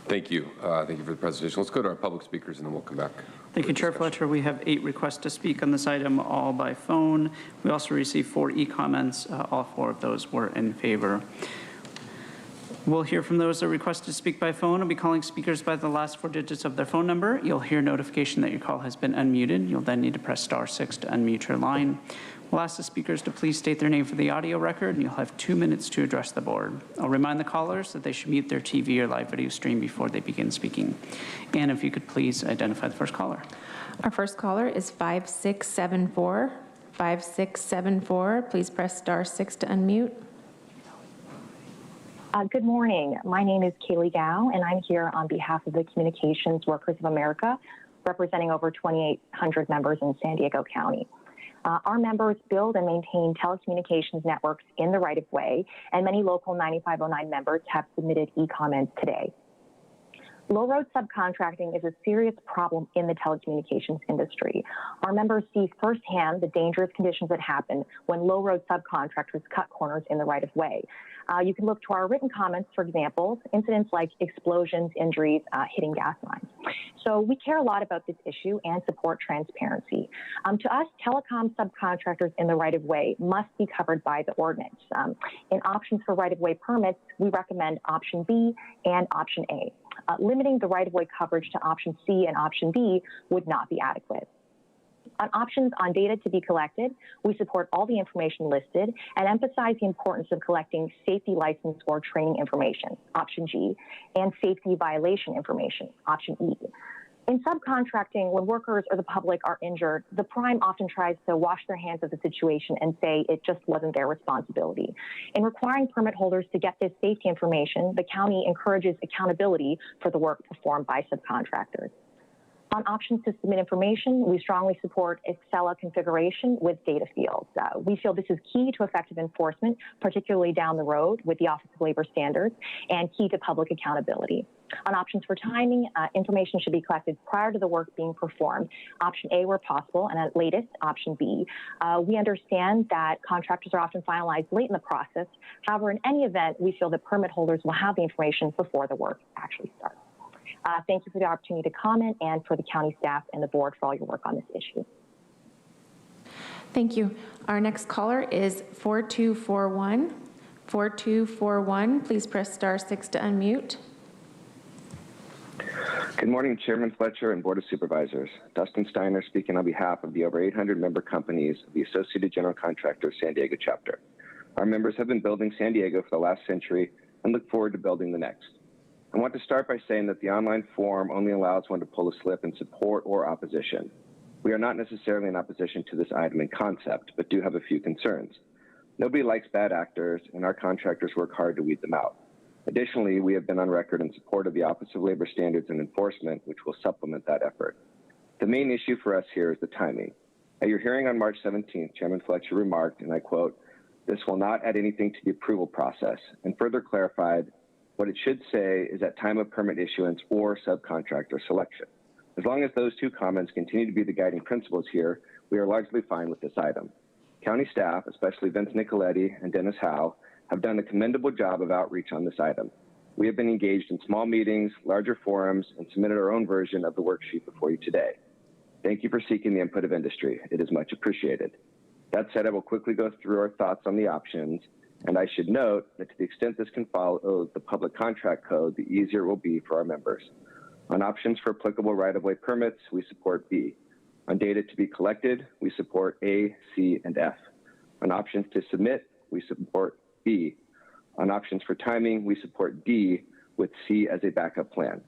Thank you. Thank you for the presentation. Let's go to our public speakers, and then we'll come back. Thank you, Chair Fletcher. We have 8 requests to speak on this item, all by phone. We also received 4 e-comments. All 4 of those were in favor. We'll hear from those that request to speak by phone. I'll be calling speakers by the last 4 digits of their phone number. You'll hear notification that your call has been unmuted. You'll then need to press *6 to unmute your line. We'll ask the speakers to please state their name for the audio record, and you'll have 2 minutes to address the board. I'll remind the callers that they should mute their TV or live video stream before they begin speaking. And if you could please identify the first caller. Our first caller is 5674. 5674, please press *6 to unmute. Good morning. My name is Kaylee Gow, and I'm here on behalf of the Communications Workers of America, representing over 2,800 members in San Diego County. Our members build and maintain telecommunications networks in the right-of-way, and many local 9509 members have submitted e-comments today. Low-road subcontracting is a serious problem in the telecommunications industry. Our members see firsthand the dangerous conditions that happen when low-road subcontractors cut corners in the right-of-way. You can look to our written comments for examples, incidents like explosions, injuries, hitting gas lines. So we care a lot about this issue and support transparency. To us, telecom subcontractors in the right-of-way must be covered by the ordinance. In options for right-of-way permits, we recommend option B and option A. Limiting the right-of-way coverage to option C and option B would not be adequate. On options on data to be collected, we support all the information listed and emphasize the importance of collecting safety license or training information, option G, and safety violation information, option E. In subcontracting, when workers or the public are injured, the prime often tries to wash their hands of the situation and say it just wasn't their responsibility. In requiring permit holders to get this safety information, the county encourages accountability for the work performed by subcontractors. On options to submit information, we strongly support Excel configuration with data fields. We feel this is key to effective enforcement, particularly down the road with the Office of Labor Standards, and key to public accountability. On options for timing, information should be collected prior to the work being performed. Option A where possible, and at latest, option B. We understand that contractors are often finalized late in the process. However, in any event, we feel that permit holders will have the information before the work actually starts. Thank you for the opportunity to comment and for the county staff and the board for all your work on this issue. Thank you. Our next caller is 4241. 4241, please press *6 to unmute. Good morning, Chairman Fletcher and Board of Supervisors. Dustin Steiner speaking on behalf of the over 800 member companies of the Associated General Contractors San Diego chapter. Our members have been building San Diego for the last century and look forward to building the next. I want to start by saying that the online form only allows one to pull a slip in support or opposition. We are not necessarily in opposition to this item in concept, but do have a few concerns. Nobody likes bad actors, and our contractors work hard to weed them out. Additionally, we have been on record in support of the Office of Labor Standards and Enforcement, which will supplement that effort. The main issue for us here is the timing. At your hearing on March 17th, Chairman Fletcher remarked, and I quote, "This will not add anything to the approval process," and further clarified, what it should say is at time of permit issuance or subcontractor selection. As long as those two comments continue to be the guiding principles here, we are largely fine with this item. County staff, especially Vince Nicoletti and Dennis Howe, have done a commendable job of outreach on this item. We have been engaged in small meetings, larger forums, and submitted our own version of the worksheet before you today. Thank you for seeking the input of industry. It is much appreciated. That said, I will quickly go through our thoughts on the options, and I should note that to the extent this can follow the public contract code, the easier it will be for our members. On options for applicable right-of-way permits, we support B. On data to be collected, we support A, C, and F. On options to submit, we support B. On options for timing, we support D, with C as a backup plan.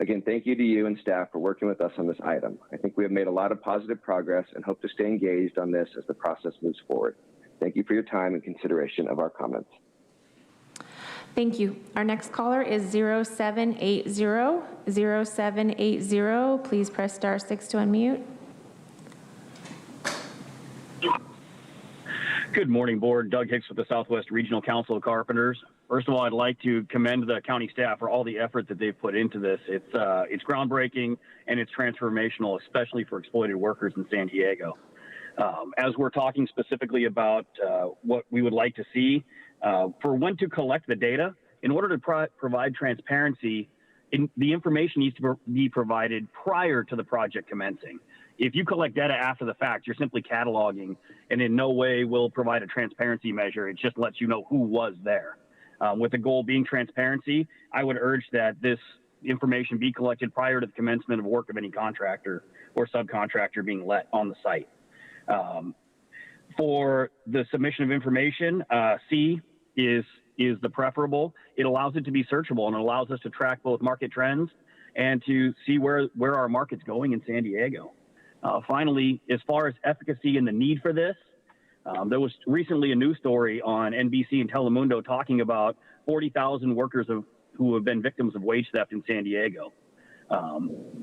Again, thank you to you and staff for working with us on this item. I think we have made a lot of positive progress and hope to stay engaged on this as the process moves forward. Thank you for your time and consideration of our comments. Thank you. Our next caller is 0780. 0780, please press *6 to unmute. Good morning, Board. Doug Hicks with the Southwest Regional Council of Carpenters. First of all, I'd like to commend the county staff for all the effort that they've put into this. It's groundbreaking and it's transformational, especially for exploited workers in San Diego. As we're talking specifically about what we would like to see, for when to collect the data, in order to provide transparency, the information needs to be provided prior to the project commencing. If you collect data after the fact, you're simply cataloging and in no way will provide a transparency measure. It just lets you know who was there. With the goal being transparency, I would urge that this information be collected prior to the commencement of work of any contractor or subcontractor being let on the site. For the submission of information, C is the preferable. It allows it to be searchable and it allows us to track both market trends and to see where our market's going in San Diego. Finally, as far as efficacy and the need for this, there was recently a news story on NBC and Telemundo talking about 40,000 workers who have been victims of wage theft in San Diego.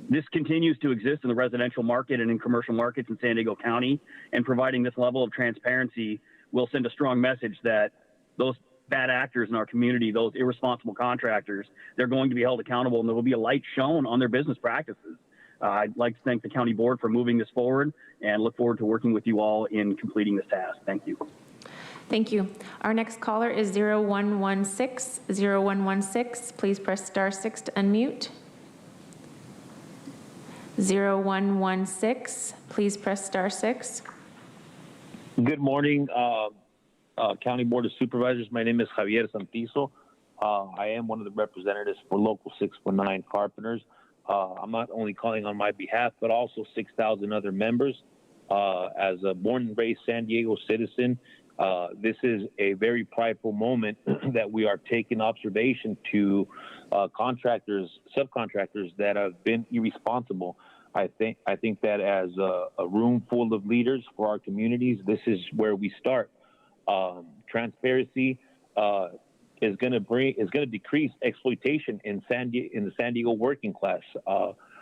This continues to exist in the residential market and in commercial markets in San Diego County, and providing this level of transparency will send a strong message that those bad actors in our community, those irresponsible contractors, they're going to be held accountable and there will be a light shown on their business practices. I'd like to thank the county board for moving this forward and look forward to working with you all in completing this task. Thank you. Thank you. Our next caller is 0116. 0116, please press *6 to unmute. 0116, please press *6. Good morning, County Board of Supervisors. My name is Javier Santizo. I am one of the representatives for Local 619 Carpenters. I'm not only calling on my behalf, but also 6,000 other members. As a born and raised San Diego citizen, this is a very prideful moment that we are taking observation to subcontractors that have been irresponsible. I think that as a room full of leaders for our communities, this is where we start. Transparency is going to decrease exploitation in the San Diego working class.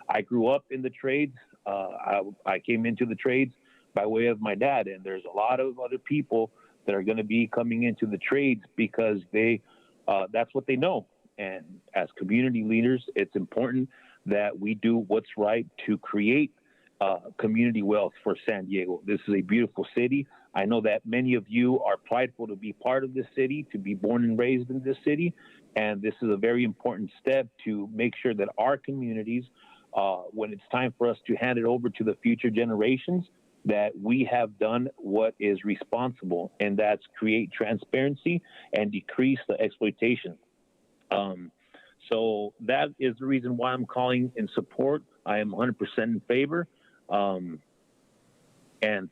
I grew up in the trades. I came into the trades by way of my dad, and there's a lot of other people that are going to be coming into the trades because that's what they know. And as community leaders, it's important that we do what's right to create community wealth for San Diego. This is a beautiful city. I know that many of you are prideful to be part of this city, to be born and raised in this city. And this is a very important step to make sure that our communities, when it's time for us to hand it over to the future generations, that we have done what is responsible, and that's create transparency and decrease the exploitation. So that is the reason why I'm calling in support. I am 100% in favor. And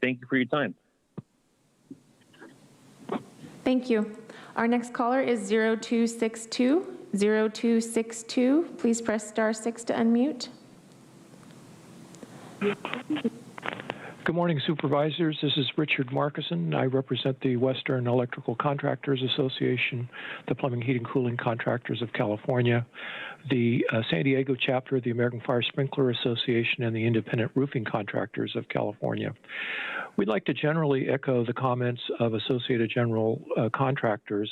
thank you for your time. Thank you. Our next caller is 0262. 0262. Please press star 6 to unmute. Good morning, Supervisors. This is Richard Markison. I represent the Western Electrical Contractors Association, the Plumbing, Heating, Cooling Contractors of California, the San Diego chapter of the American Fire Sprinkler Association, and the Independent Roofing Contractors of California. We'd like to generally echo the comments of Associated General Contractors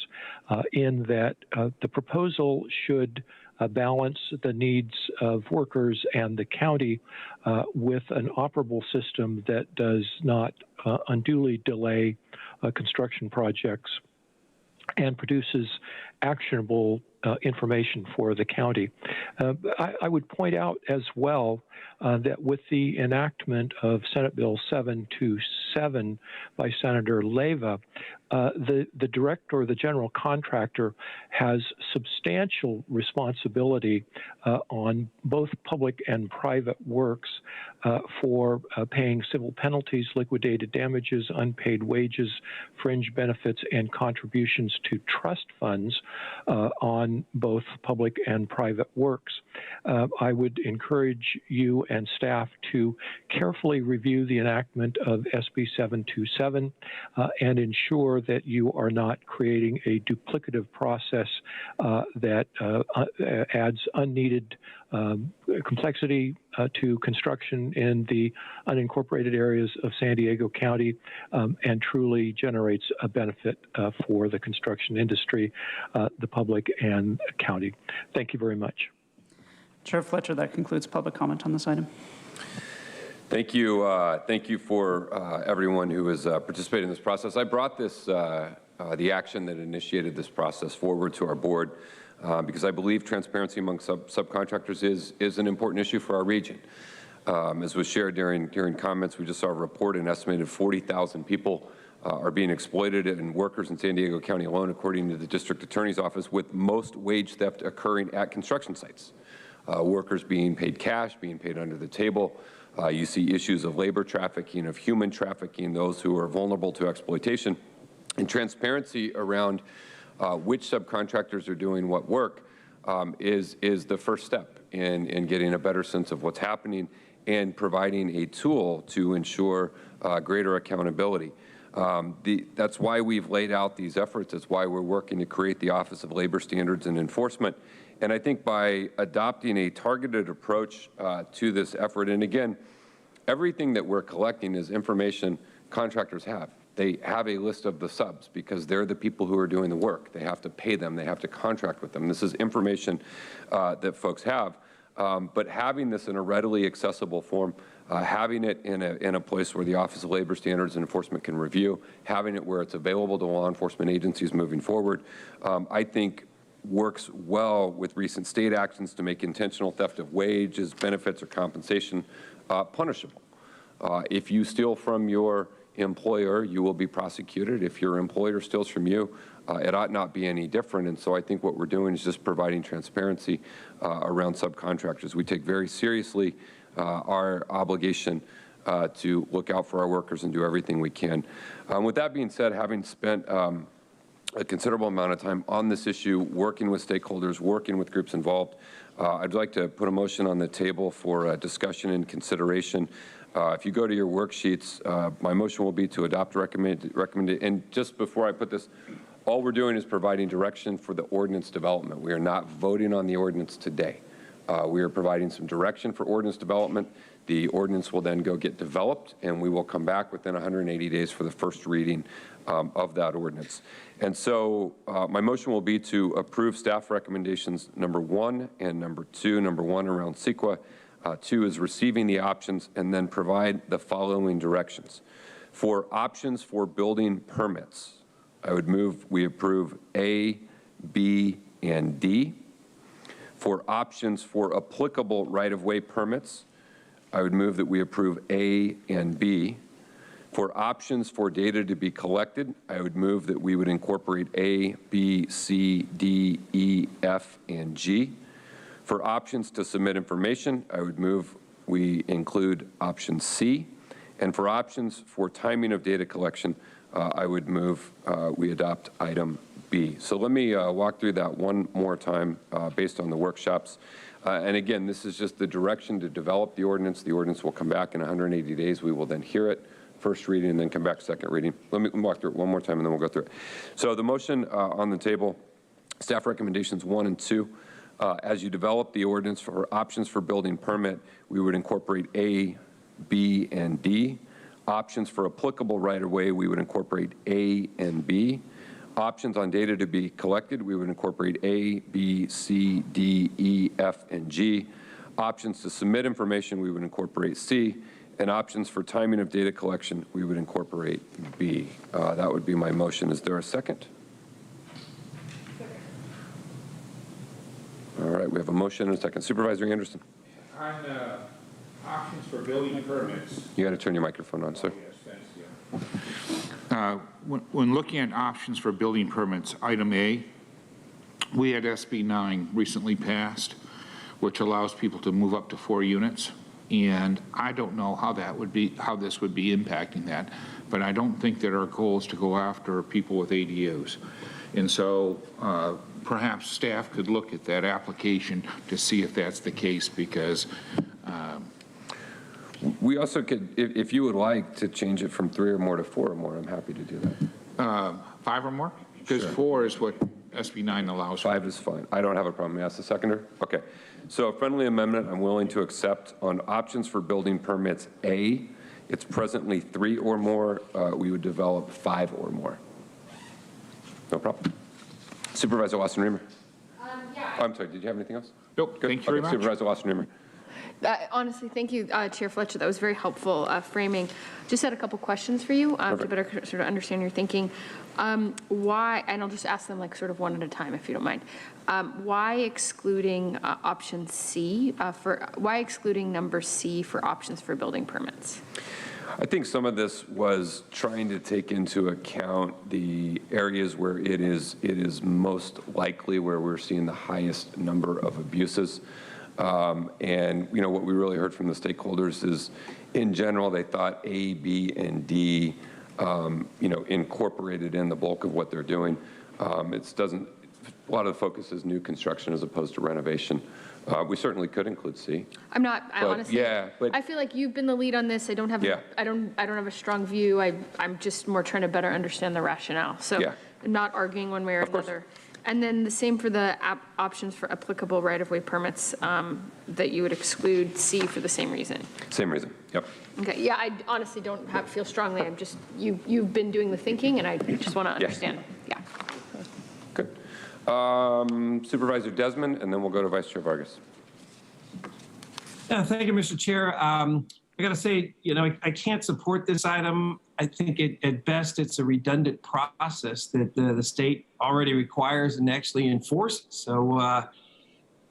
in that the proposal should balance the needs of workers and the county with an operable system that does not unduly delay construction projects and produces actionable information for the county. I would point out as well that with the enactment of Senate Bill 727 by Senator Leyva, the director or the general contractor has substantial responsibility on both public and private works for paying civil penalties, liquidated damages, unpaid wages, fringe benefits, and contributions to trust funds on both public and private works. I would encourage you and staff to carefully review the enactment of SB 727 and ensure that you are not creating a duplicative process that adds unneeded complexity to construction in the unincorporated areas of San Diego County and truly generates a benefit for the construction industry, the public, and county. Thank you very much. Chair Fletcher, that concludes public comment on this item. Thank you. Thank you for everyone who has participated in this process. I brought this, the action that initiated this process forward to our board because I believe transparency among subcontractors is an important issue for our region. As was shared during comments, we just saw a report, an estimated 40,000 people are being exploited and workers in San Diego County alone, according to the district attorney's office, with most wage theft occurring at construction sites. Workers being paid cash, being paid under the table. You see issues of labor trafficking, of human trafficking, those who are vulnerable to exploitation. And transparency around which subcontractors are doing what work is the first step in getting a better sense of what's happening and providing a tool to ensure greater accountability. That's why we've laid out these efforts. That's why we're working to create the Office of Labor Standards and Enforcement. And I think by adopting a targeted approach to this effort, and again, everything that we're collecting is information contractors have. They have a list of the subs because they're the people who are doing the work. They have to pay them. They have to contract with them. This is information that folks have. But having this in a readily accessible form, having it in a place where the Office of Labor Standards and Enforcement can review, having it where it's available to law enforcement agencies moving forward, I think works well with recent state actions to make intentional theft of wages, benefits, or compensation punishable. If you steal from your employer, you will be prosecuted. If your employer steals from you, it ought not be any different. And so I think what we're doing is just providing transparency around subcontractors. We take very seriously our obligation to look out for our workers and do everything we can. With that being said, having spent a considerable amount of time on this issue, working with stakeholders, working with groups involved, I'd like to put a motion on the table for discussion and consideration. If you go to your worksheets, my motion will be to adopt recommended. And just before I put this, all we're doing is providing direction for the ordinance development. We are not voting on the ordinance today. We are providing some direction for ordinance development. The ordinance will then go get developed, and we will come back within 180 days for the first reading of that ordinance. And so my motion will be to approve staff recommendations number 1 and number 2. Number 1 around CEQA, 2 is receiving the options, and then provide the following directions. For options for building permits, I would move we approve A, B, and D. For options for applicable right-of-way permits, I would move that we approve A and B. For options for data to be collected, I would move that we would incorporate A, B, C, D, E, F, and G. For options to submit information, I would move we include option C. And for options for timing of data collection, I would move we adopt item B. So let me walk through that one more time based on the workshops. And again, this is just the direction to develop the ordinance. The ordinance will come back in 180 days. We will then hear it, first reading, and then come back second reading. Let me walk through it one more time, and then we'll go through it. So the motion on the table, staff recommendations 1 and 2. As you develop the ordinance for options for building permit, we would incorporate A, B, and D. Options for applicable right-of-way, we would incorporate A and B. Options on data to be collected, we would incorporate A, B, C, D, E, F, and G. Options to submit information, we would incorporate C. And options for timing of data collection, we would incorporate B. That would be my motion. Is there a second? All right, we have a motion and a second. Supervisor Anderson. On options for building permits. You got to turn your microphone on, sir. Yes, thanks, when looking at options for building permits, item A, we had SB 9 recently passed, which allows people to move up to 4 units. And I don't know how this would be impacting that, but I don't think that our goal is to go after people with ADUs. And so perhaps staff could look at that application to see if that's the case, because we also could, if you would like to change it from 3 or more to 4 or more, I'm happy to do that. 5 or more? Because sure. 4 is what SB 9 allows. 5 is fine. I don't have a problem. May I ask the seconder? Okay. So a friendly amendment I'm willing to accept on options for building permits A. It's presently 3 or more. We would develop 5 or more. No problem. Supervisor Wasson-Reamer. Yeah. Oh, I'm sorry. Did you have anything else? Nope. Thank you very much. Supervisor Wasson-Reamer. Honestly, thank you, Chair Fletcher. That was very helpful framing. Just had a couple questions for you to better sort of understand your thinking. Why, and I'll just ask them like sort of one at a time if you don't mind. Why excluding option C why excluding number C for options for building permits? I think some of this was trying to take into account the areas where it is most likely where we're seeing the highest number of abuses. And, you know, what we really heard from the stakeholders is, in general, they thought A, B, and D, you know, incorporated in the bulk of what they're doing. It doesn't, a lot of the focus is new construction as opposed to renovation. We certainly could include C. I'm not, honestly, yeah, but I feel like you've been the lead on this. I don't have, I don't have a strong view. I'm just more trying to better understand the rationale. So I'm not arguing one way or another. And then the same for the options for applicable right-of-way permits, that you would exclude C for the same reason. Same reason, yep. Okay, yeah, I honestly don't feel strongly. I'm just, you've been doing the thinking, and I just want to understand. Yeah. Good. Supervisor Desmond, and then we'll go to Vice Chair Vargas. Yeah, thank you, Mr. Chair. I got to say, you know, I can't support this item. I think at best it's a redundant process that the state already requires and actually enforces. So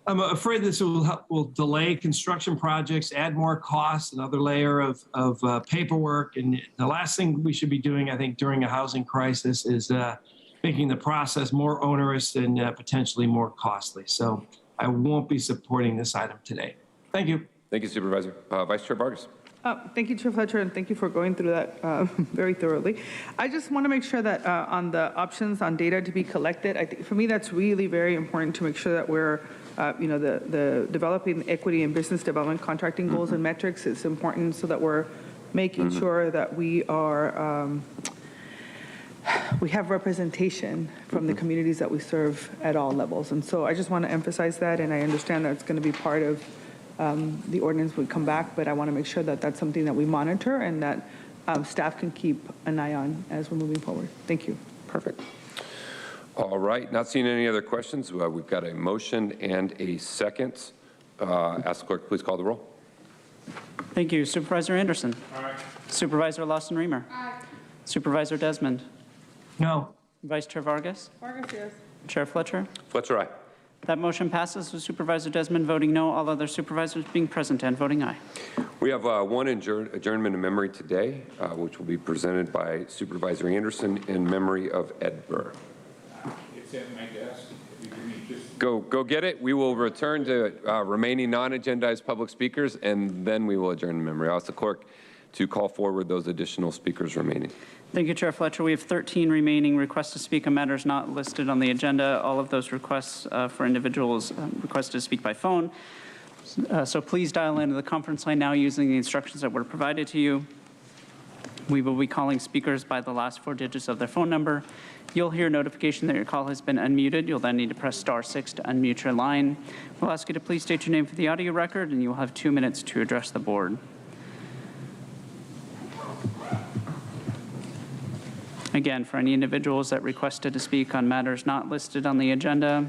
I'm afraid this will delay construction projects, add more costs, another layer of paperwork. And the last thing we should be doing, I think, during a housing crisis is making the process more onerous and potentially more costly. So I won't be supporting this item today. Thank you. Thank you, Supervisor. Vice Chair Vargas. Thank you, Chair Fletcher, and thank you for going through that very thoroughly. I just want to make sure that on the options on data to be collected, I think for me that's really very important to make sure that we're, you know, the developing equity and business development contracting goals and metrics is important so that we're making sure that we are we have representation from the communities that we serve at all levels. And so I just want to emphasize that, and I understand that it's going to be part of the ordinance would come back, but I want to make sure that that's something that we monitor and that staff can keep an eye on as we're moving forward. Thank you. Perfect. All right, not seeing any other questions. We've got a motion and a second. Ask the clerk, please call the roll. Thank you. Supervisor Anderson. Aye. Supervisor Lawson-Remer. Aye. Supervisor Desmond. No. Vice Chair Vargas. Vargas, yes. Chair Fletcher. Fletcher, aye. That motion passes with Supervisor Desmond voting no, all other supervisors being present and voting aye. We have one adjournment in memory today, which will be presented by Supervisor Anderson in memory of Ed Burr. It's at my desk. If you give me just Go get it. We will return to remaining non-agendized public speakers, and then we will adjourn in memory. I'll ask the clerk to call forward those additional speakers remaining. Thank you, Chair Fletcher. We have 13 remaining requests to speak on matters not listed on the agenda. All of those requests for individuals requested to speak by phone. So please dial into the conference line now using the instructions that were provided to you. We will be calling speakers by the last 4 digits of their phone number. You'll hear notification that your call has been unmuted. You'll then need to press *6 to unmute your line. We'll ask you to please state your name for the audio record, and you will have 2 minutes to address the board. Again, for any individuals that requested to speak on matters not listed on the agenda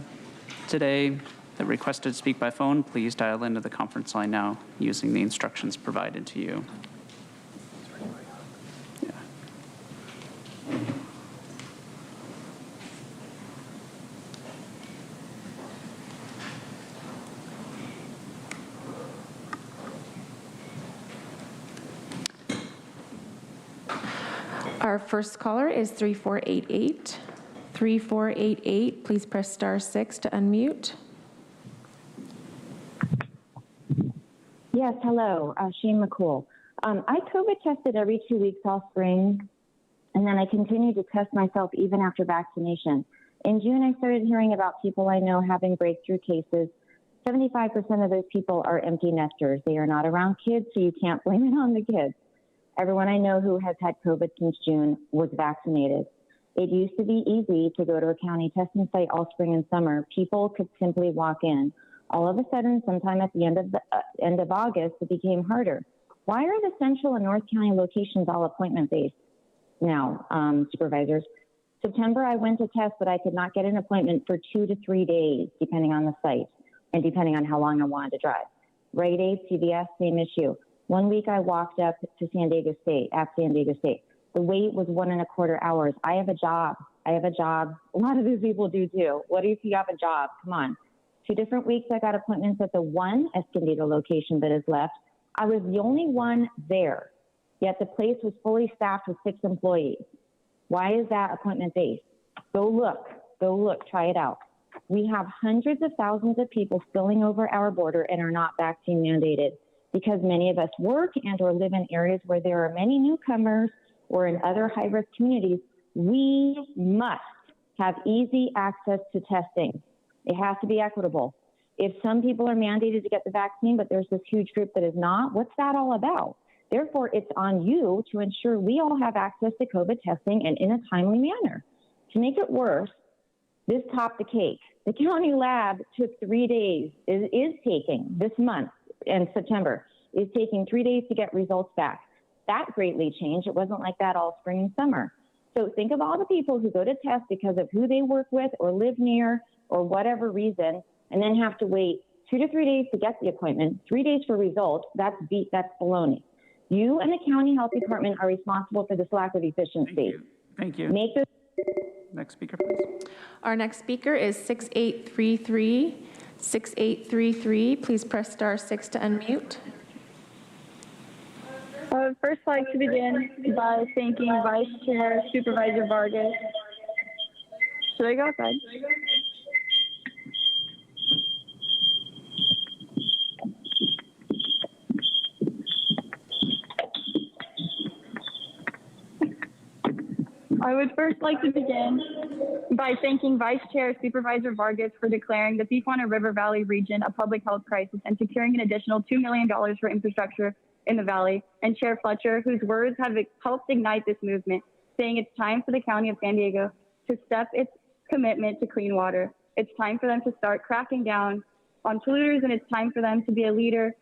today that requested to speak by phone, please dial into the conference line now using the instructions provided to you. Yeah. Our first caller is 3488. 3488, please press *6 to unmute. Yes, hello, Shane McCool. I COVID tested every 2 weeks all spring, and then I continued to test myself even after vaccination. In June, I started hearing about people I know having breakthrough cases. 75% of those people are empty nesters. They are not around kids, so you can't blame it on the kids. Everyone I know who has had COVID since June was vaccinated. It used to be easy to go to a county testing site all spring and summer. People could simply walk in. All of a sudden, sometime at the end of August, it became harder. Why are the Central and North County locations all appointment-based now, supervisors? September, I went to test, but I could not get an appointment for 2 to 3 days, depending on the site and depending on how long I wanted to drive. Rite Aid, CVS, same issue. 1 week, I walked up to San Diego State. The wait was 1.25 hours. I have a job. A lot of these people do too. What if you have a job? Come on. 2 different weeks, I got appointments at the one Escondido location that is left. I was the only one there, yet the place was fully staffed with 6 employees. Why is that appointment-based? Go look, try it out. We have hundreds of thousands of people spilling over our border and are not vaccine mandated because many of us work and or live in areas where there are many newcomers or in other high-risk communities. We must have easy access to testing. It has to be equitable. If some people are mandated to get the vaccine, but there's this huge group that is not, what's that all about? Therefore, it's on you to ensure we all have access to COVID testing and in a timely manner. To make it worse, this topped the cake. The county lab took 3 days, is taking this month in September, is taking 3 days to get results back. That greatly changed. It wasn't like that all spring and summer. So think of all the people who go to test because of who they work with or live near or whatever reason, and then have to wait 2 to 3 days to get the appointment, 3 days for results. That's baloney. You and the county health department are responsible for this lack of efficiency. Thank you. Make this. Next speaker, please. Our next speaker is 6833. 6833, please press *6 to unmute. I would first like to begin by thanking Vice Chair Supervisor Vargas. Should I go outside? I would first like to begin by thanking Vice Chair Supervisor Vargas for declaring the Tijuana River Valley region a public health crisis and securing an additional $2 million for infrastructure in the valley, and Chair Fletcher, whose words have helped ignite this movement. saying it's time for the County of San Diego to step its commitment to clean water. It's time for them to start cracking down on polluters, and it's time for them to be a leader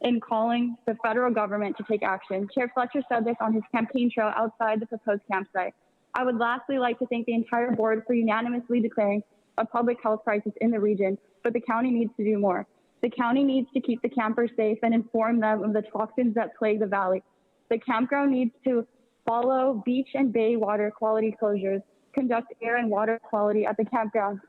in calling the federal government to take action. Chair Fletcher said this on his campaign trail outside the proposed campsite. I would lastly like to thank the entire board for unanimously declaring a public health crisis in the region, but the county needs to do more. The county needs to keep the campers safe and inform them of the toxins that plague the valley. The campground needs to follow beach and bay water quality closures, conduct air and water quality at the campground,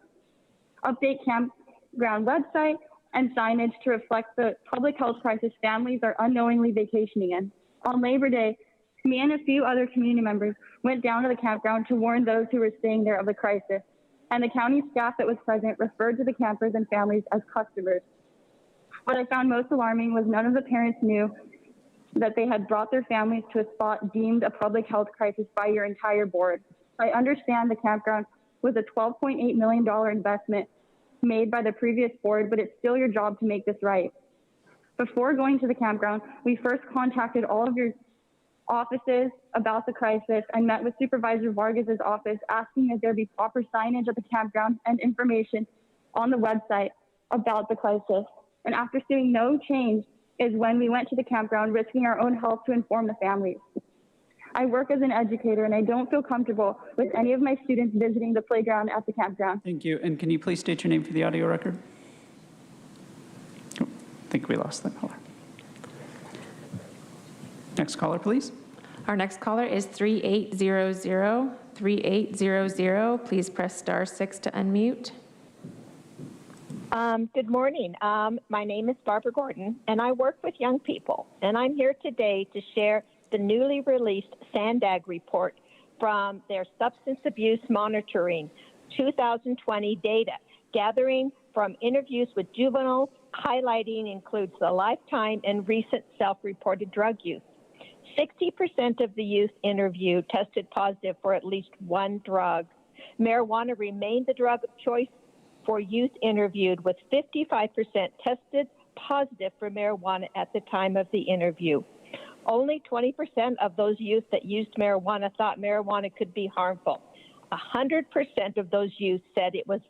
update campground website and signage to reflect the public health crisis families are unknowingly vacationing in. On Labor Day, me and a few other community members went down to the campground to warn those who were staying there of the crisis, and the county staff that was present referred to the campers and families as customers. What I found most alarming was none of the parents knew that they had brought their families to a spot deemed a public health crisis by your entire board. I understand the campground was a $12.8 million investment made by the previous board, but it's still your job to make this right. Before going to the campground, we first contacted all of your offices about the crisis and met with Supervisor Vargas's office asking that there be proper signage at the campground and information on the website about the crisis. And after seeing no change is when we went to the campground, risking our own health to inform the families. I work as an educator and I don't feel comfortable with any of my students visiting the playground at the campground. Thank you. And can you please state your name for the audio record? Oh, I think we lost that caller. Next caller, please. Our next caller is 3800. 3800. Please press *6 to unmute. Good morning. My name is Barbara Gordon, and I work with young people. And I'm here today to share the newly released SANDAG report from their Substance Abuse Monitoring 2020 data, gathering from interviews with juveniles, highlighting includes the lifetime and recent self-reported drug use. 60% of the youth interviewed tested positive for at least one drug. Marijuana remained the drug of choice for youth interviewed, with 55% tested positive for marijuana at the time of the interview. Only 20% of those youth that used marijuana thought marijuana could be harmful. 100% of those youth said it was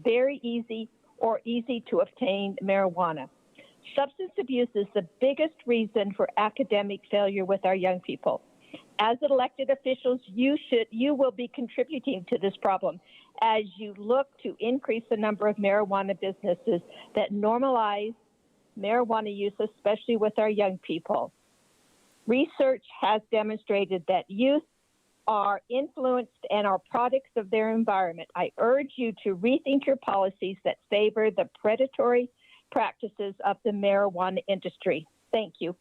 very easy or easy to obtain marijuana. Substance abuse is the biggest reason for academic failure with our young people. As elected officials, you will be contributing to this problem as you look to increase the number of marijuana businesses that normalize marijuana use, especially with our young people. Research has demonstrated that youth are influenced and are products of their environment. I urge you to rethink your policies that favor the predatory practices of the marijuana industry. Thank you.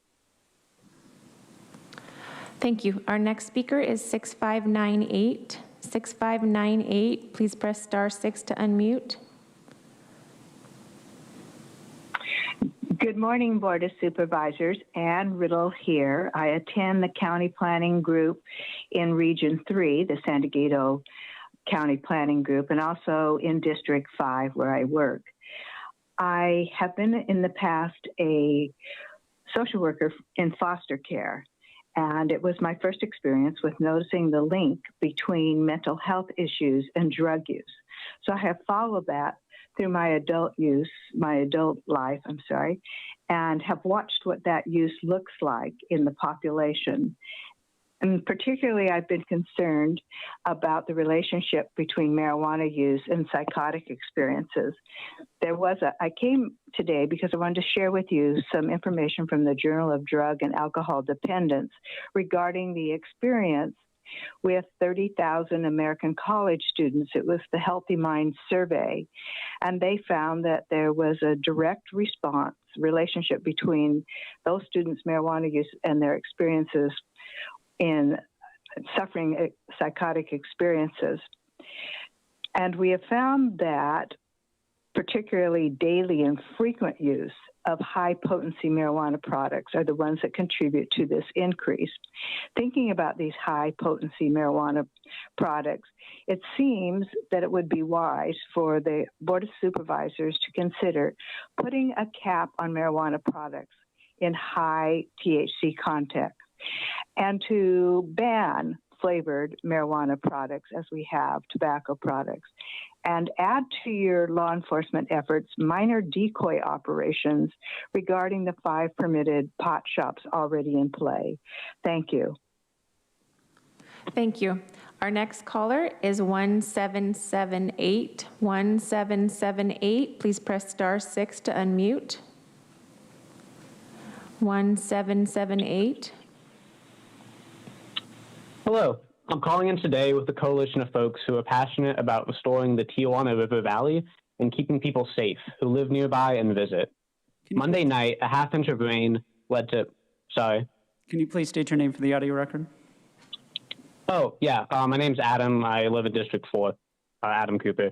Thank you. Our next speaker is 6598. 6598, please press *6 to unmute. Good morning, Board of Supervisors. Ann Riddle here. I attend the County Planning Group in Region 3, the San Diego County Planning Group, and also in District 5 where I work. I have been in the past a social worker in foster care, and it was my first experience with noticing the link between mental health issues and drug use. So I have followed that through my adult life, and have watched what that use looks like in the population. And particularly, I've been concerned about the relationship between marijuana use and psychotic experiences. I came today because I wanted to share with you some information from the Journal of Drug and Alcohol Dependence regarding the experience with 30,000 American college students. It was the Healthy Mind Survey, and they found that there was a direct relationship between those students' marijuana use and their experiences in suffering psychotic experiences. And we have found that particularly daily and frequent use of high-potency marijuana products are the ones that contribute to this increase. Thinking about these high-potency marijuana products, it seems that it would be wise for the Board of Supervisors to consider putting a cap on marijuana products in high THC content and to ban flavored marijuana products as we have tobacco products. And add to your law enforcement efforts minor decoy operations regarding the 5 permitted pot shops already in play. Thank you. Thank you. Our next caller is 1778. 1778, please press *6 to unmute. 1778. Hello, I'm calling in today with a coalition of folks who are passionate about restoring the Tijuana River Valley and keeping people safe who live nearby and visit. Monday night, a half-inch of rain led to, sorry. Can you please state your name for the audio record? Oh, yeah, my name's Adam. I live in District 4, Adam Cooper.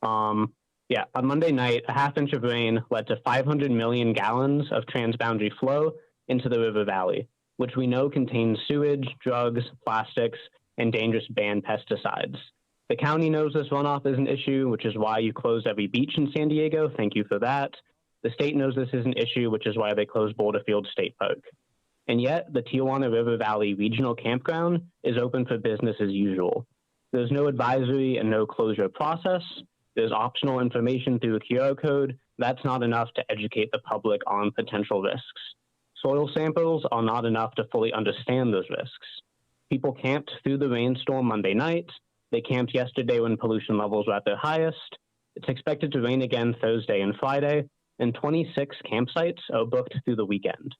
Yeah, on Monday night, a half-inch of rain led to 500 million gallons of transboundary flow into the river valley, which we know contains sewage, drugs, plastics, and dangerous banned pesticides. The county knows this runoff is an issue, which is why you closed every beach in San Diego. Thank you for that. The state knows this is an issue, which is why they closed Boulderfield State Park. And yet, the Tijuana River Valley Regional Campground is open for business as usual. There's no advisory and no closure process. There's optional information through a QR code. That's not enough to educate the public on potential risks. Soil samples are not enough to fully understand those risks. People camped through the rainstorm Monday night. They camped yesterday when pollution levels were at their highest. It's expected to rain again Thursday and Friday, and 26 campsites are booked through the weekend.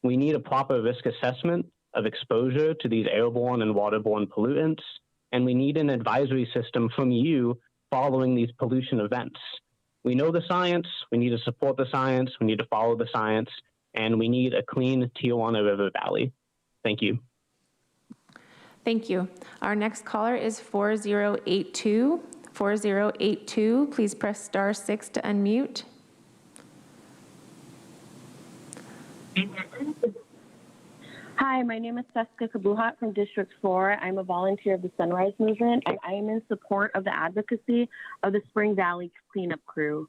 We need a proper risk assessment of exposure to these airborne and waterborne pollutants, and we need an advisory system from you following these pollution events. We know the science, we need to support the science, we need to follow the science, and we need a clean Tijuana River Valley. Thank you. Thank you. Our next caller is 4082. 4082, please press *6 to unmute. Hi, my name is Seska Kabuhat from District 4. I'm a volunteer of the Sunrise Movement, and I am in support of the advocacy of the Spring Valley Cleanup Crew.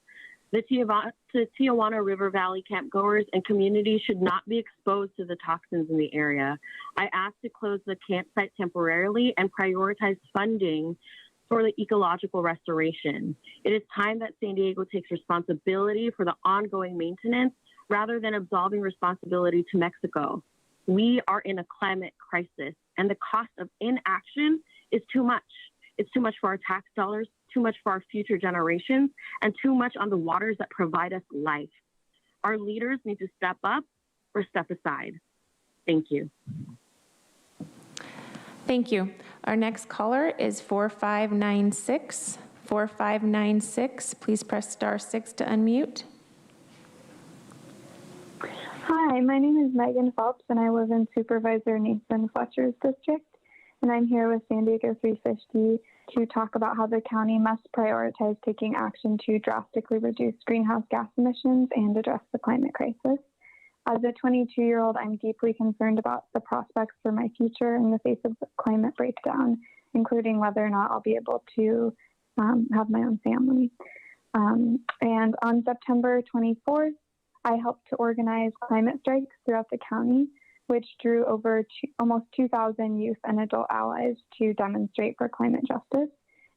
The Tijuana River Valley campgoers and communities should not be exposed to the toxins in the area. I ask to close the campsite temporarily and prioritize funding for the ecological restoration. It is time that San Diego takes responsibility for the ongoing maintenance rather than absolving responsibility to Mexico. We are in a climate crisis, and the cost of inaction is too much. It's too much for our tax dollars, too much for our future generations, and too much on the waters that provide us life. Our leaders need to step up or step aside. Thank you. Thank you. Our next caller is 4596. 4596, please press *6 to unmute. Hi, my name is Megan Phelps, and I live in Supervisor Nathan Fletcher's district. And I'm here with San Diego 350 to talk about how the county must prioritize taking action to drastically reduce greenhouse gas emissions and address the climate crisis. As a 22-year-old, I'm deeply concerned about the prospects for my future in the face of the climate breakdown, including whether or not I'll be able to have my own family. And on September 24th, I helped to organize climate strikes throughout the county, which drew over almost 2,000 youth and adult allies to demonstrate for climate justice,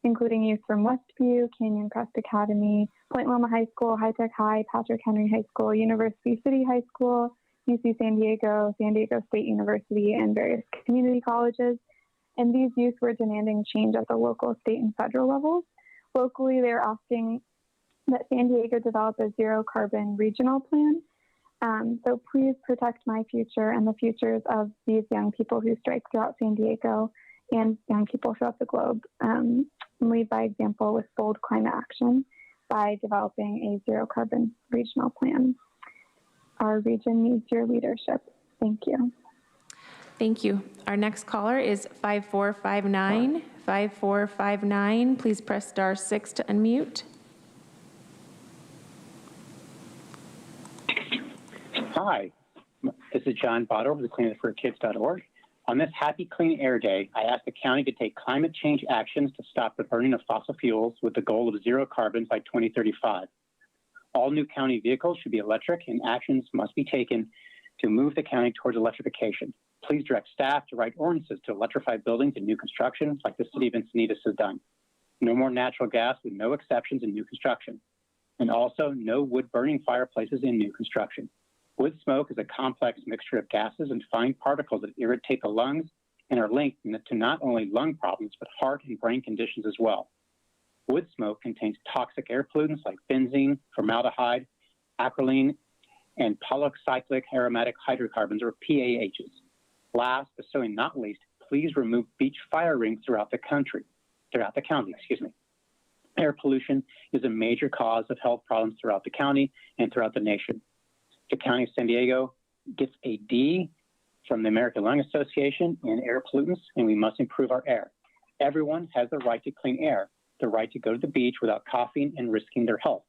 including youth from Westview, Canyon Crest Academy, Point Loma High School, High Tech High, Patrick Henry High School, University City High School, UC San Diego State University, and various community colleges. And these youth were demanding change at the local, state, and federal levels. Locally, they're asking that San Diego develop a zero carbon regional plan. So please protect my future and the futures of these young people who strike throughout San Diego and young people throughout the globe. Lead by example with bold climate action by developing a zero carbon regional plan. Our region needs your leadership. Thank you. Thank you. Our next caller is 5459. 5459, please press *6 to unmute. Hi, this is John Botto of the cleanitforkids.org. On this Happy Clean Air Day, I asked the county to take climate change actions to stop the burning of fossil fuels with the goal of zero carbon by 2035. All new county vehicles should be electric, and actions must be taken to move the county towards electrification. Please direct staff to write ordinances to electrify buildings in new construction like the city of Encinitas has done. No more natural gas with no exceptions in new construction. And also no wood burning fireplaces in new construction. Wood smoke is a complex mixture of gases and fine particles that irritate the lungs and are linked to not only lung problems, but heart and brain conditions as well. Wood smoke contains toxic air pollutants like benzene, formaldehyde, acrolein, and polycyclic aromatic hydrocarbons, or PAHs. Last, but certainly not least, please remove beach fire rings throughout the county. Air pollution is a major cause of health problems throughout the county and throughout the nation. The County of San Diego gets a D from the American Lung Association in air pollutants, and we must improve our air. Everyone has the right to clean air, the right to go to the beach without coughing and risking their health.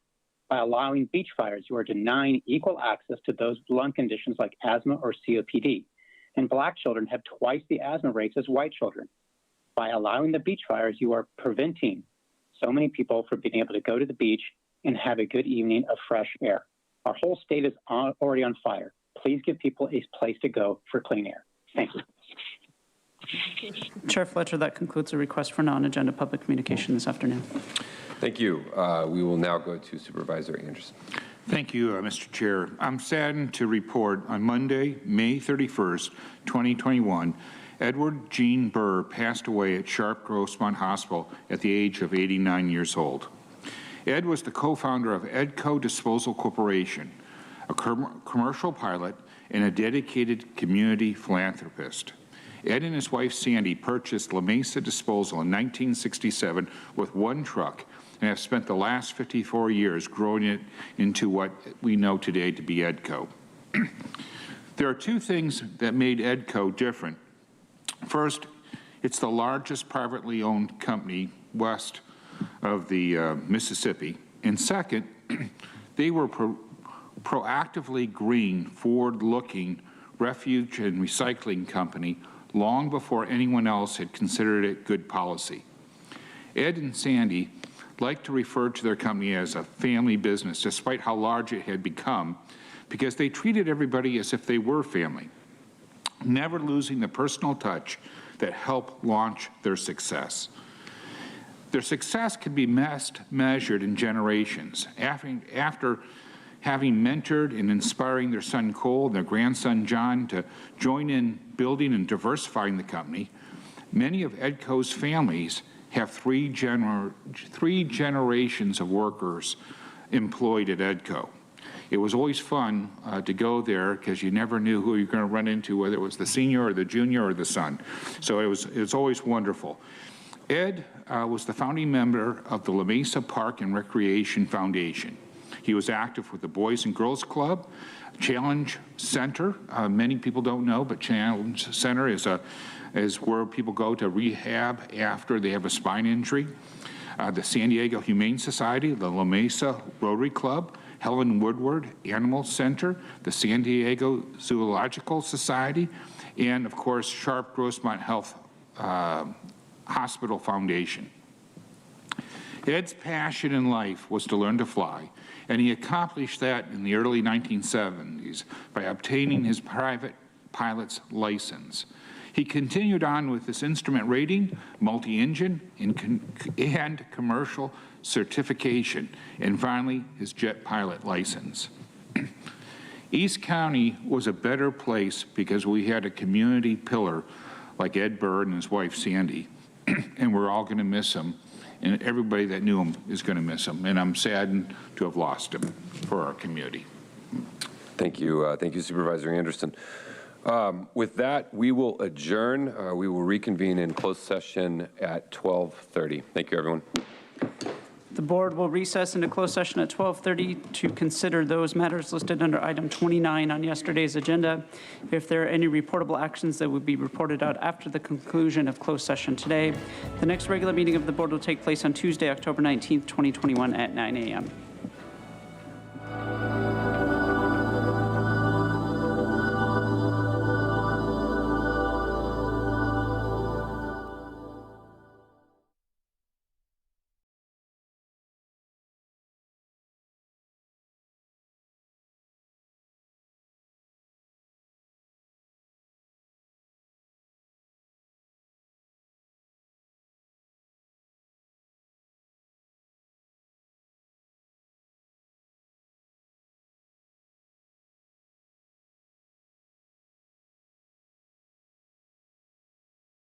By allowing beach fires, you are denying equal access to those with lung conditions like asthma or COPD. And Black children have twice the asthma rates as white children. By allowing the beach fires, you are preventing so many people from being able to go to the beach and have a good evening of fresh air. Our whole state is already on fire. Please give people a place to go for clean air. Thank you. Chair Fletcher, that concludes the request for non-agenda public communication this afternoon. Thank you. We will now go to Supervisor Anderson. Thank you, Mr. Chair. I'm saddened to report on Monday, May 31st, 2021, Edward Gene Burr passed away at Sharp Grossmont Hospital at the age of 89 years old. Ed was the co-founder of Edco Disposal Corporation, a commercial pilot and a dedicated community philanthropist. Ed and his wife Sandy purchased La Mesa Disposal in 1967 with one truck and have spent the last 54 years growing it into what we know today to be Edco. There are two things that made Edco different. First, it's the largest privately owned company west of the Mississippi. And second, they were proactively green, forward-looking refuge and recycling company long before anyone else had considered it good policy. Ed and Sandy like to refer to their company as a family business, despite how large it had become, because they treated everybody as if they were family, never losing the personal touch that helped launch their success. Their success can be best measured in generations. After having mentored and inspiring their son Cole and their grandson John to join in building and diversifying the company, many of Edco's families have three generations of workers employed at Edco. It was always fun to go there because you never knew who you were going to run into, whether it was the senior or the junior or the son. So it was always wonderful. Ed was the founding member of the La Mesa Park and Recreation Foundation. He was active with the Boys and Girls Club, Challenge Center. Many people don't know, but Challenge Center is where people go to rehab after they have a spine injury. The San Diego Humane Society, the La Mesa Rotary Club, Helen Woodward Animal Center, the San Diego Zoological Society, and of course, Sharp Grossmont Health Hospital Foundation. Ed's passion in life was to learn to fly, and he accomplished that in the early 1970s by obtaining his private pilot's license. He continued on with his instrument rating, multi-engine, and commercial certification, and finally his jet pilot license. East County was a better place because we had a community pillar like Ed Burr and his wife Sandy, and we're all going to miss him, and everybody that knew him is going to miss him, and I'm saddened to have lost him for our community. Thank you. Thank you, Supervisor Anderson. With that, we will adjourn. We will reconvene in closed session at 12:30. Thank you, everyone. The board will recess into closed session at 12:30 to consider those matters listed under item 29 on yesterday's agenda. If there are any reportable actions that would be reported out after the conclusion of closed session today, the next regular meeting of the board will take place on Tuesday, October 19th, 2021 at 9 a.m.